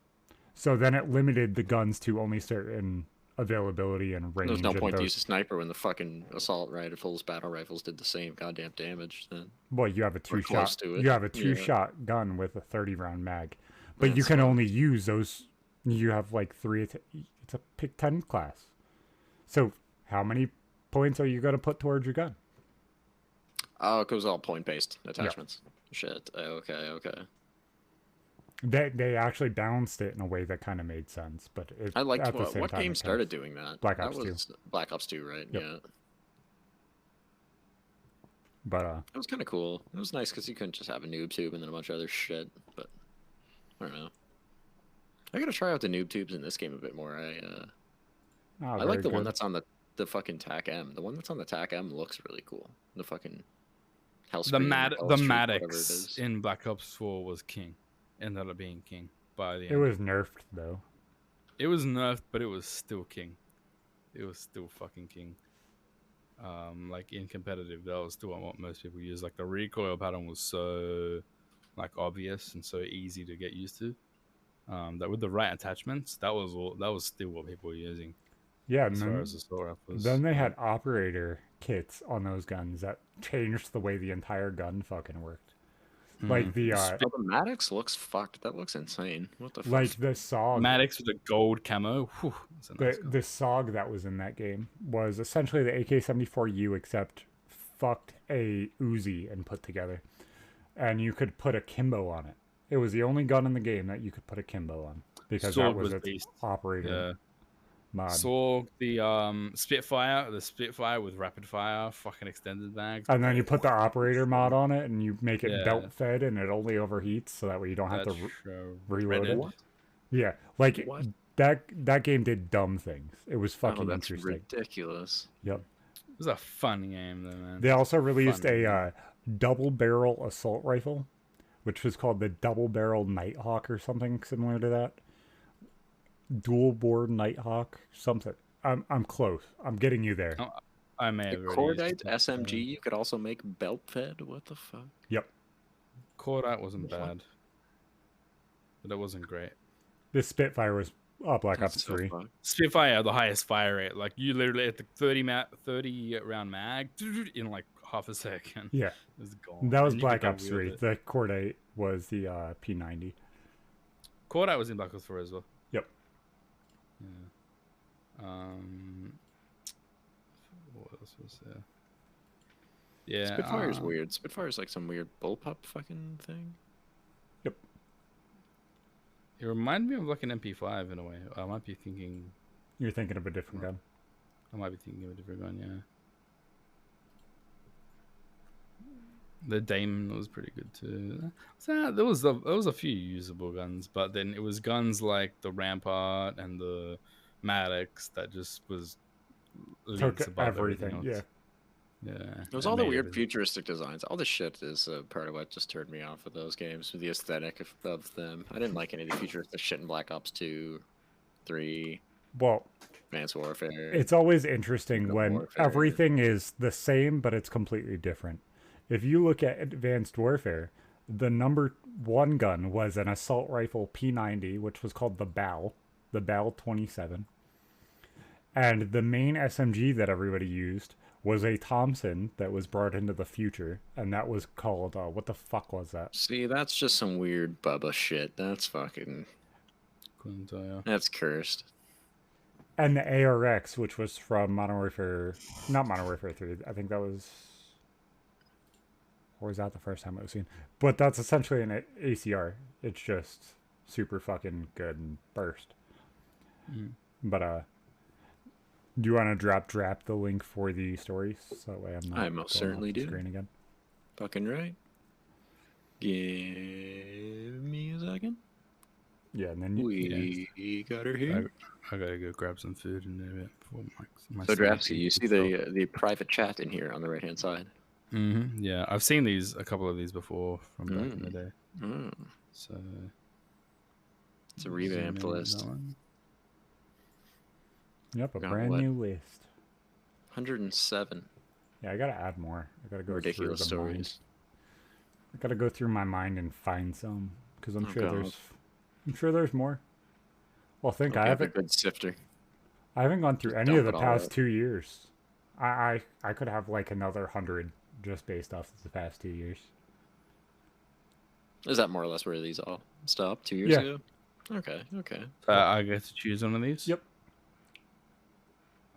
Speaker 4: So then it limited the guns to only certain availability and range.
Speaker 3: There's no point to use a sniper when the fucking assault rifles, battle rifles did the same goddamn damage. Then.
Speaker 4: Well, you have a
Speaker 3: Or close
Speaker 4: two-shot.
Speaker 3: to it.
Speaker 4: You have a
Speaker 3: Yeah.
Speaker 4: two-shot gun with a 30-round mag, but you
Speaker 3: That's
Speaker 4: can
Speaker 3: fine.
Speaker 4: only use those. You have like 3. It's a pick 10 class. So how many points are you going to put towards your gun?
Speaker 3: Oh, it goes all point-based attachments. Shit. Okay.
Speaker 4: They actually balanced it in a way that kind of made sense, but it,
Speaker 3: I liked
Speaker 4: at the same
Speaker 3: what
Speaker 4: time,
Speaker 3: game
Speaker 4: it
Speaker 3: started
Speaker 4: kinda-
Speaker 3: doing that?
Speaker 4: Black
Speaker 3: That
Speaker 4: Ops 2.
Speaker 3: was Black Ops 2, right?
Speaker 4: Yep.
Speaker 3: Yeah.
Speaker 4: But
Speaker 3: It was kind of cool. It was nice because you couldn't just have a noob tube and then a bunch of other shit. But I don't know. I gotta try out the noob tubes in this game a bit more. I like the one that's on the fucking TAC M. The one that's on the TAC M looks really cool. The fucking
Speaker 5: The Maddox in Black Ops 4 was king. Ended up being king by the end.
Speaker 4: It was nerfed though.
Speaker 5: It was nerfed, but it was still king. It was still fucking king. Like in competitive, that was still what most people use. Like the recoil pattern was so like obvious and so easy to get used to. That with the right attachments, that was still what people were using.
Speaker 4: Yeah, and
Speaker 5: As far
Speaker 4: then,
Speaker 5: as the assault rifles.
Speaker 4: then they had operator kits on those guns that changed the way the entire gun fucking worked. Like the
Speaker 3: Oh, the Maddox looks fucked. That looks insane. What the fuck?
Speaker 4: like the SOG.
Speaker 5: Maddox with the gold camo. Whew, that's a nice gun.
Speaker 4: The SOG that was in that game was essentially the AK-74U, except fucked a Uzi and put together, and you could put a Kimbo on it. It was the only gun in the game that you could put a Kimbo on because
Speaker 5: Sword
Speaker 4: that was
Speaker 5: was
Speaker 4: its
Speaker 5: beast.
Speaker 4: operator
Speaker 5: Yeah.
Speaker 4: mod.
Speaker 5: Saw the Spitfire with rapid fire, fucking extended mags.
Speaker 4: And then you put the operator mod on it, and you make it
Speaker 5: Yeah.
Speaker 4: belt fed, and it only overheats, so that way you don't have
Speaker 5: That's
Speaker 4: to reload it.
Speaker 5: Reddit.
Speaker 4: Yeah, like
Speaker 3: What?
Speaker 4: that game did dumb things. It was
Speaker 3: Oh,
Speaker 4: fucking
Speaker 3: that's
Speaker 4: interesting.
Speaker 3: ridiculous.
Speaker 4: Yep.
Speaker 5: It was a fun game though, man.
Speaker 4: They also released
Speaker 5: Fun.
Speaker 4: a double barrel assault rifle, which was called the double barrel Nighthawk or something similar to that. Dual board Nighthawk, something. I'm close. I'm getting you there.
Speaker 5: Oh, I may
Speaker 3: The
Speaker 5: have already
Speaker 3: Cordite
Speaker 5: used that,
Speaker 3: SMG you could also make belt fed. What the fuck?
Speaker 4: Yep.
Speaker 5: Cordite wasn't
Speaker 3: What?
Speaker 5: bad, but it wasn't great.
Speaker 4: This Spitfire was Black Ops
Speaker 3: That's so
Speaker 4: 3.
Speaker 3: fucked.
Speaker 5: Spitfire had the highest fire rate. Like you literally at the 30 round mag in like half a second.
Speaker 4: Yeah,
Speaker 5: It was gone.
Speaker 4: that was
Speaker 5: And you could
Speaker 4: Black Ops
Speaker 5: double
Speaker 4: 3.
Speaker 5: wield it.
Speaker 4: The Cordite was the P90.
Speaker 5: Cordite was in Black Ops 4 as well.
Speaker 4: Yep.
Speaker 5: Yeah. What else was there? Yeah.
Speaker 3: Spitfire's weird. Spitfire's like some weird bullpup fucking thing.
Speaker 5: It reminded me of like an MP5 in a way. I might be thinking.
Speaker 4: You're thinking of a different gun.
Speaker 5: I might be thinking of a different gun. Yeah. The Damon was pretty good too. So there was a few usable guns, but then it was guns like the Rampart and the Maddox that just was
Speaker 4: Took
Speaker 5: leagues above
Speaker 4: everything.
Speaker 5: else.
Speaker 4: Yeah.
Speaker 5: Yeah.
Speaker 3: It was
Speaker 5: that
Speaker 3: all the
Speaker 5: made
Speaker 3: weird
Speaker 5: everything-
Speaker 3: futuristic designs. All the shit is part of what just turned me off of those games. The aesthetic of them. I didn't like any of the futuristic shit in Black Ops 2, 3,
Speaker 4: Well,
Speaker 3: Advanced Warfare.
Speaker 4: it's always interesting
Speaker 3: Modern
Speaker 4: when
Speaker 3: Warfare.
Speaker 4: everything is the same, but it's completely different. If you look at Advanced Warfare, the number 1 gun was an assault rifle P90, which was called the BAL 27. And the main SMG that everybody used was a Thompson that was brought into the future, and that was called, what the fuck was that?
Speaker 3: See, that's just some weird Bubba shit. That's fucking...
Speaker 5: Couldn't tell you.
Speaker 3: That's cursed.
Speaker 4: And the ARX, which was from Modern Warfare, not Modern Warfare 3, I think that was, or was that the first time it was seen? But that's essentially an ACR. It's just super fucking good and burst. But, do you want to drop the link for the stories? So that way I'm not
Speaker 3: I most
Speaker 4: going
Speaker 3: certainly
Speaker 4: off the
Speaker 3: do.
Speaker 4: screen again.
Speaker 3: Fucking right. Give me a second.
Speaker 4: Yeah, and then
Speaker 3: We got her here.
Speaker 5: I gotta go grab some food in a bit before my
Speaker 3: So,
Speaker 5: stomach
Speaker 3: Drapsy, you
Speaker 5: eats
Speaker 3: see
Speaker 5: itself.
Speaker 3: the private chat in here on the right-hand side.
Speaker 5: Yeah, I've seen a couple of these before from back in the day.
Speaker 3: Mm.
Speaker 5: So
Speaker 3: It's a revamped
Speaker 5: zoom in
Speaker 3: list.
Speaker 5: that one.
Speaker 4: Yep, a
Speaker 3: Got
Speaker 4: brand
Speaker 3: what?
Speaker 4: new list.
Speaker 3: 107
Speaker 4: Yeah, I gotta add more. I gotta go
Speaker 3: ridiculous
Speaker 4: through the mind.
Speaker 3: stories.
Speaker 4: I gotta go through my mind and find some, because I'm
Speaker 3: Oh,
Speaker 4: sure
Speaker 3: God.
Speaker 4: there's more. Well, think I
Speaker 3: have a
Speaker 4: haven't
Speaker 3: good sifter.
Speaker 4: I haven't gone through
Speaker 3: Just
Speaker 4: any of
Speaker 3: dump
Speaker 4: the
Speaker 3: it all
Speaker 4: past
Speaker 3: out.
Speaker 4: 2 years. I could have like another 100 just based off of the past 2 years.
Speaker 3: Is that more or less where these all stopped 2 years
Speaker 4: Yeah.
Speaker 3: ago? Okay.
Speaker 5: I get to choose one of these.
Speaker 4: Yep.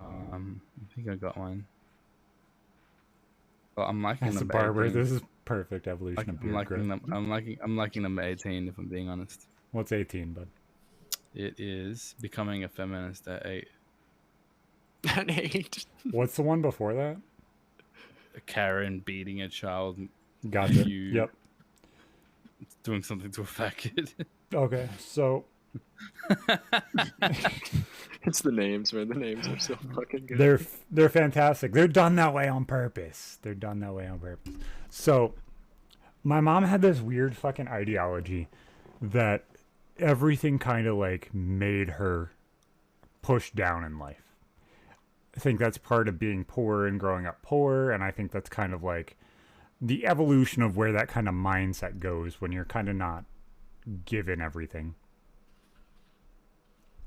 Speaker 5: I think I got one. Well, I'm liking
Speaker 4: As a
Speaker 5: number
Speaker 4: barber,
Speaker 5: 18.
Speaker 4: this is perfect evolution of
Speaker 5: I'm
Speaker 4: beard
Speaker 5: liking
Speaker 4: growth.
Speaker 5: I'm liking number 18 if I'm being honest.
Speaker 4: What's 18, bud?
Speaker 5: It is becoming a feminist at 8.
Speaker 3: An 8.
Speaker 4: What's the one before that?
Speaker 5: A Karen beating a child,
Speaker 4: Gotcha.
Speaker 5: You-
Speaker 4: Yep.
Speaker 5: doing something to a fat kid.
Speaker 4: Okay, so
Speaker 3: It's the names, man. The names are so fucking good.
Speaker 4: they're fantastic. They're done that way on purpose. So, my mom had this weird fucking ideology that everything kind of like made her push down in life. I think that's part of being poor and growing up poor, and I think that's kind of like the evolution of where that kind of mindset goes when you're kind of not given everything.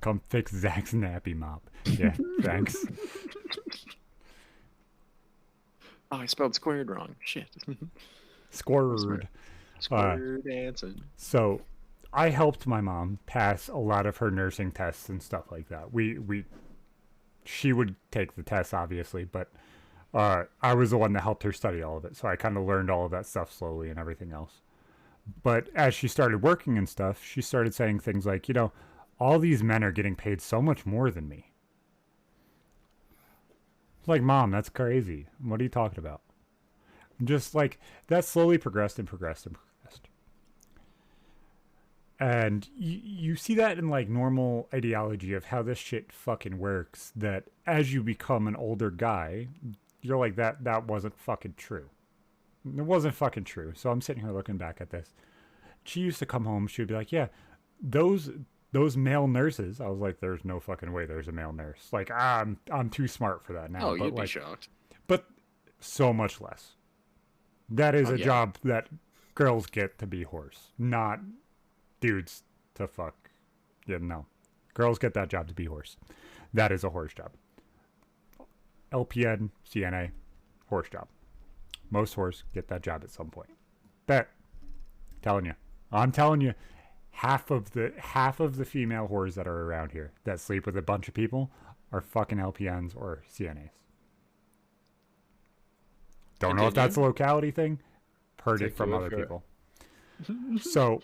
Speaker 4: Come fix Zach's nappy mop. Yeah, thanks.
Speaker 3: Oh, I spelled squared wrong. Shit.
Speaker 4: Squirred.
Speaker 3: Squared dancing.
Speaker 4: So, I helped my mom pass a lot of her nursing tests and stuff like that. She would take the tests, obviously, but I was the one that helped her study all of it. So I kind of learned all of that stuff slowly and everything else. But as she started working and stuff, she started saying things like, all these men are getting paid so much more than me. Like, Mom, that's crazy. What are you talking about? Just like, that slowly progressed and progressed and progressed. And you see that in like normal ideology of how this shit fucking works, that as you become an older guy, you're like, that wasn't fucking true. It wasn't fucking true. So I'm sitting here looking back at this. She used to come home, she would be like, yeah, those male nurses. I was like, there's no fucking way there's a male nurse. Like, I'm too smart for that now.
Speaker 3: Oh,
Speaker 4: but
Speaker 3: you'd be
Speaker 4: like,
Speaker 3: shocked.
Speaker 4: but so much less. That is
Speaker 3: Oh,
Speaker 4: a
Speaker 3: yeah.
Speaker 4: job that girls get to be horse, not dudes to fuck. Yeah, no. Girls get that job to be horse. That is a horse job. LPN, CNA, horse job. Most horse get that job at some point. Bet. I'm telling you, half of the female whores that are around here that sleep with a bunch of people are fucking LPNs or CNAs. Don't know if that's a locality thing. Heard
Speaker 5: Take
Speaker 4: it from
Speaker 5: your
Speaker 4: other
Speaker 5: word for it.
Speaker 4: people. So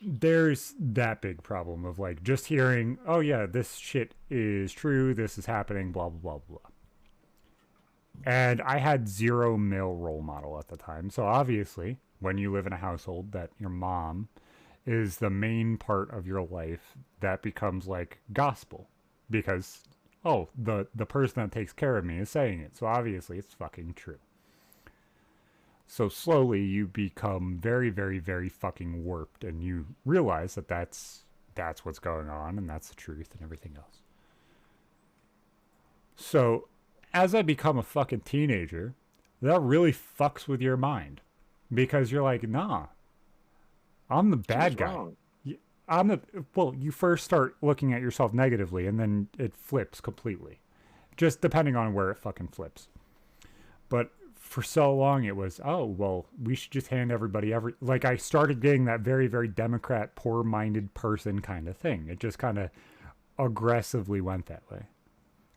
Speaker 4: there's that big problem of like just hearing, oh yeah, this shit is true, this is happening, blah, blah, blah, blah. And I had zero male role model at the time. So obviously, when you live in a household that your mom is the main part of your life, that becomes like gospel. Because, oh, the person that takes care of me is saying it. So obviously it's fucking true. So slowly you become very, very, very fucking warped, and you realize that that's what's going on, and that's the truth and everything else. So as I become a fucking teenager, that really fucks with your mind, because you're like, nah, I'm the bad guy.
Speaker 3: Wrong?
Speaker 4: Well, you first start looking at yourself negatively, and then it flips completely. just depending on where it fucking flips. But for so long it was, oh, well, we should just hand everybody like I started getting that very, very Democrat, poor-minded person kind of thing. It just kind of aggressively went that way.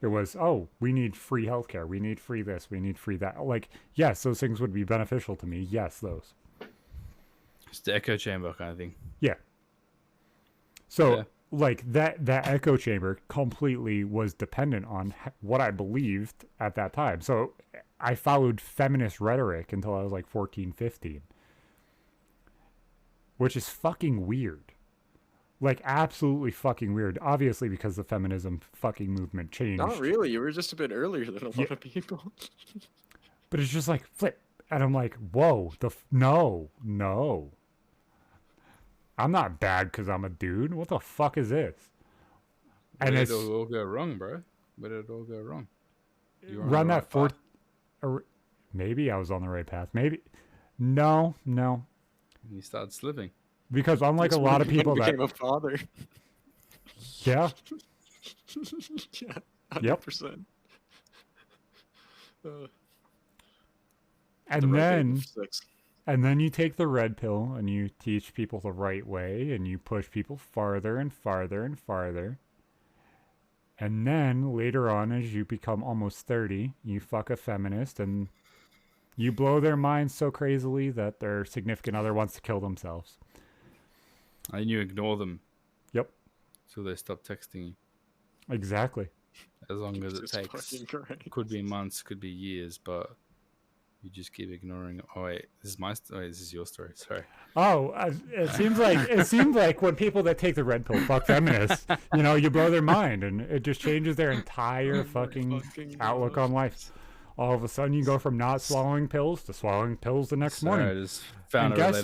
Speaker 4: It was, oh, we need free healthcare. We need free this. We need free that. Like, yes, those things would be beneficial to me. Yes, those.
Speaker 5: It's the echo chamber kind of thing.
Speaker 4: Yeah. So,
Speaker 5: Yeah.
Speaker 4: like, that echo chamber completely was dependent on what I believed at that time. So, I followed feminist rhetoric until I was like 14, 15. Which is fucking weird. Like, absolutely fucking weird. Obviously, because the feminism fucking movement changed.
Speaker 3: Not really. You were just a bit earlier than a lot of people.
Speaker 4: But it's just like, flip. And I'm like, whoa, no. I'm not bad because I'm a dude. What the fuck is this?
Speaker 5: Where
Speaker 4: And
Speaker 5: did
Speaker 4: it's
Speaker 5: it all go wrong, bro? Where did it all go wrong? You were on
Speaker 4: run
Speaker 5: the
Speaker 4: that
Speaker 5: right
Speaker 4: fourth.
Speaker 5: path.
Speaker 4: Or maybe I was on the right path. Maybe. No.
Speaker 5: You started slipping.
Speaker 4: Because unlike a lot of people that.
Speaker 3: became a father.
Speaker 4: Yeah.
Speaker 3: Yeah.
Speaker 4: Yep.
Speaker 3: 100%.
Speaker 4: And then you take the red pill and you teach people the right way and you push people farther and farther and farther. And then later on, as you become almost 30, you fuck a feminist and you blow their minds so crazily that their significant other wants to kill themselves.
Speaker 5: And you ignore them.
Speaker 4: Yep.
Speaker 5: So they stop texting you.
Speaker 4: Exactly.
Speaker 5: As long as it
Speaker 3: Jesus
Speaker 5: takes.
Speaker 3: fucking Christ.
Speaker 5: Could be months, could be years, but you just keep ignoring. Oh wait, this is my story. This is your story. Sorry.
Speaker 4: Oh, it seems like when people that take the red pill fuck feminists, you blow their mind and it just changes their entire fucking outlook on life. All of a sudden, you go from not swallowing pills to swallowing pills the next
Speaker 5: Sorry,
Speaker 4: morning.
Speaker 5: I just found
Speaker 4: And
Speaker 5: a
Speaker 4: guess
Speaker 5: relatable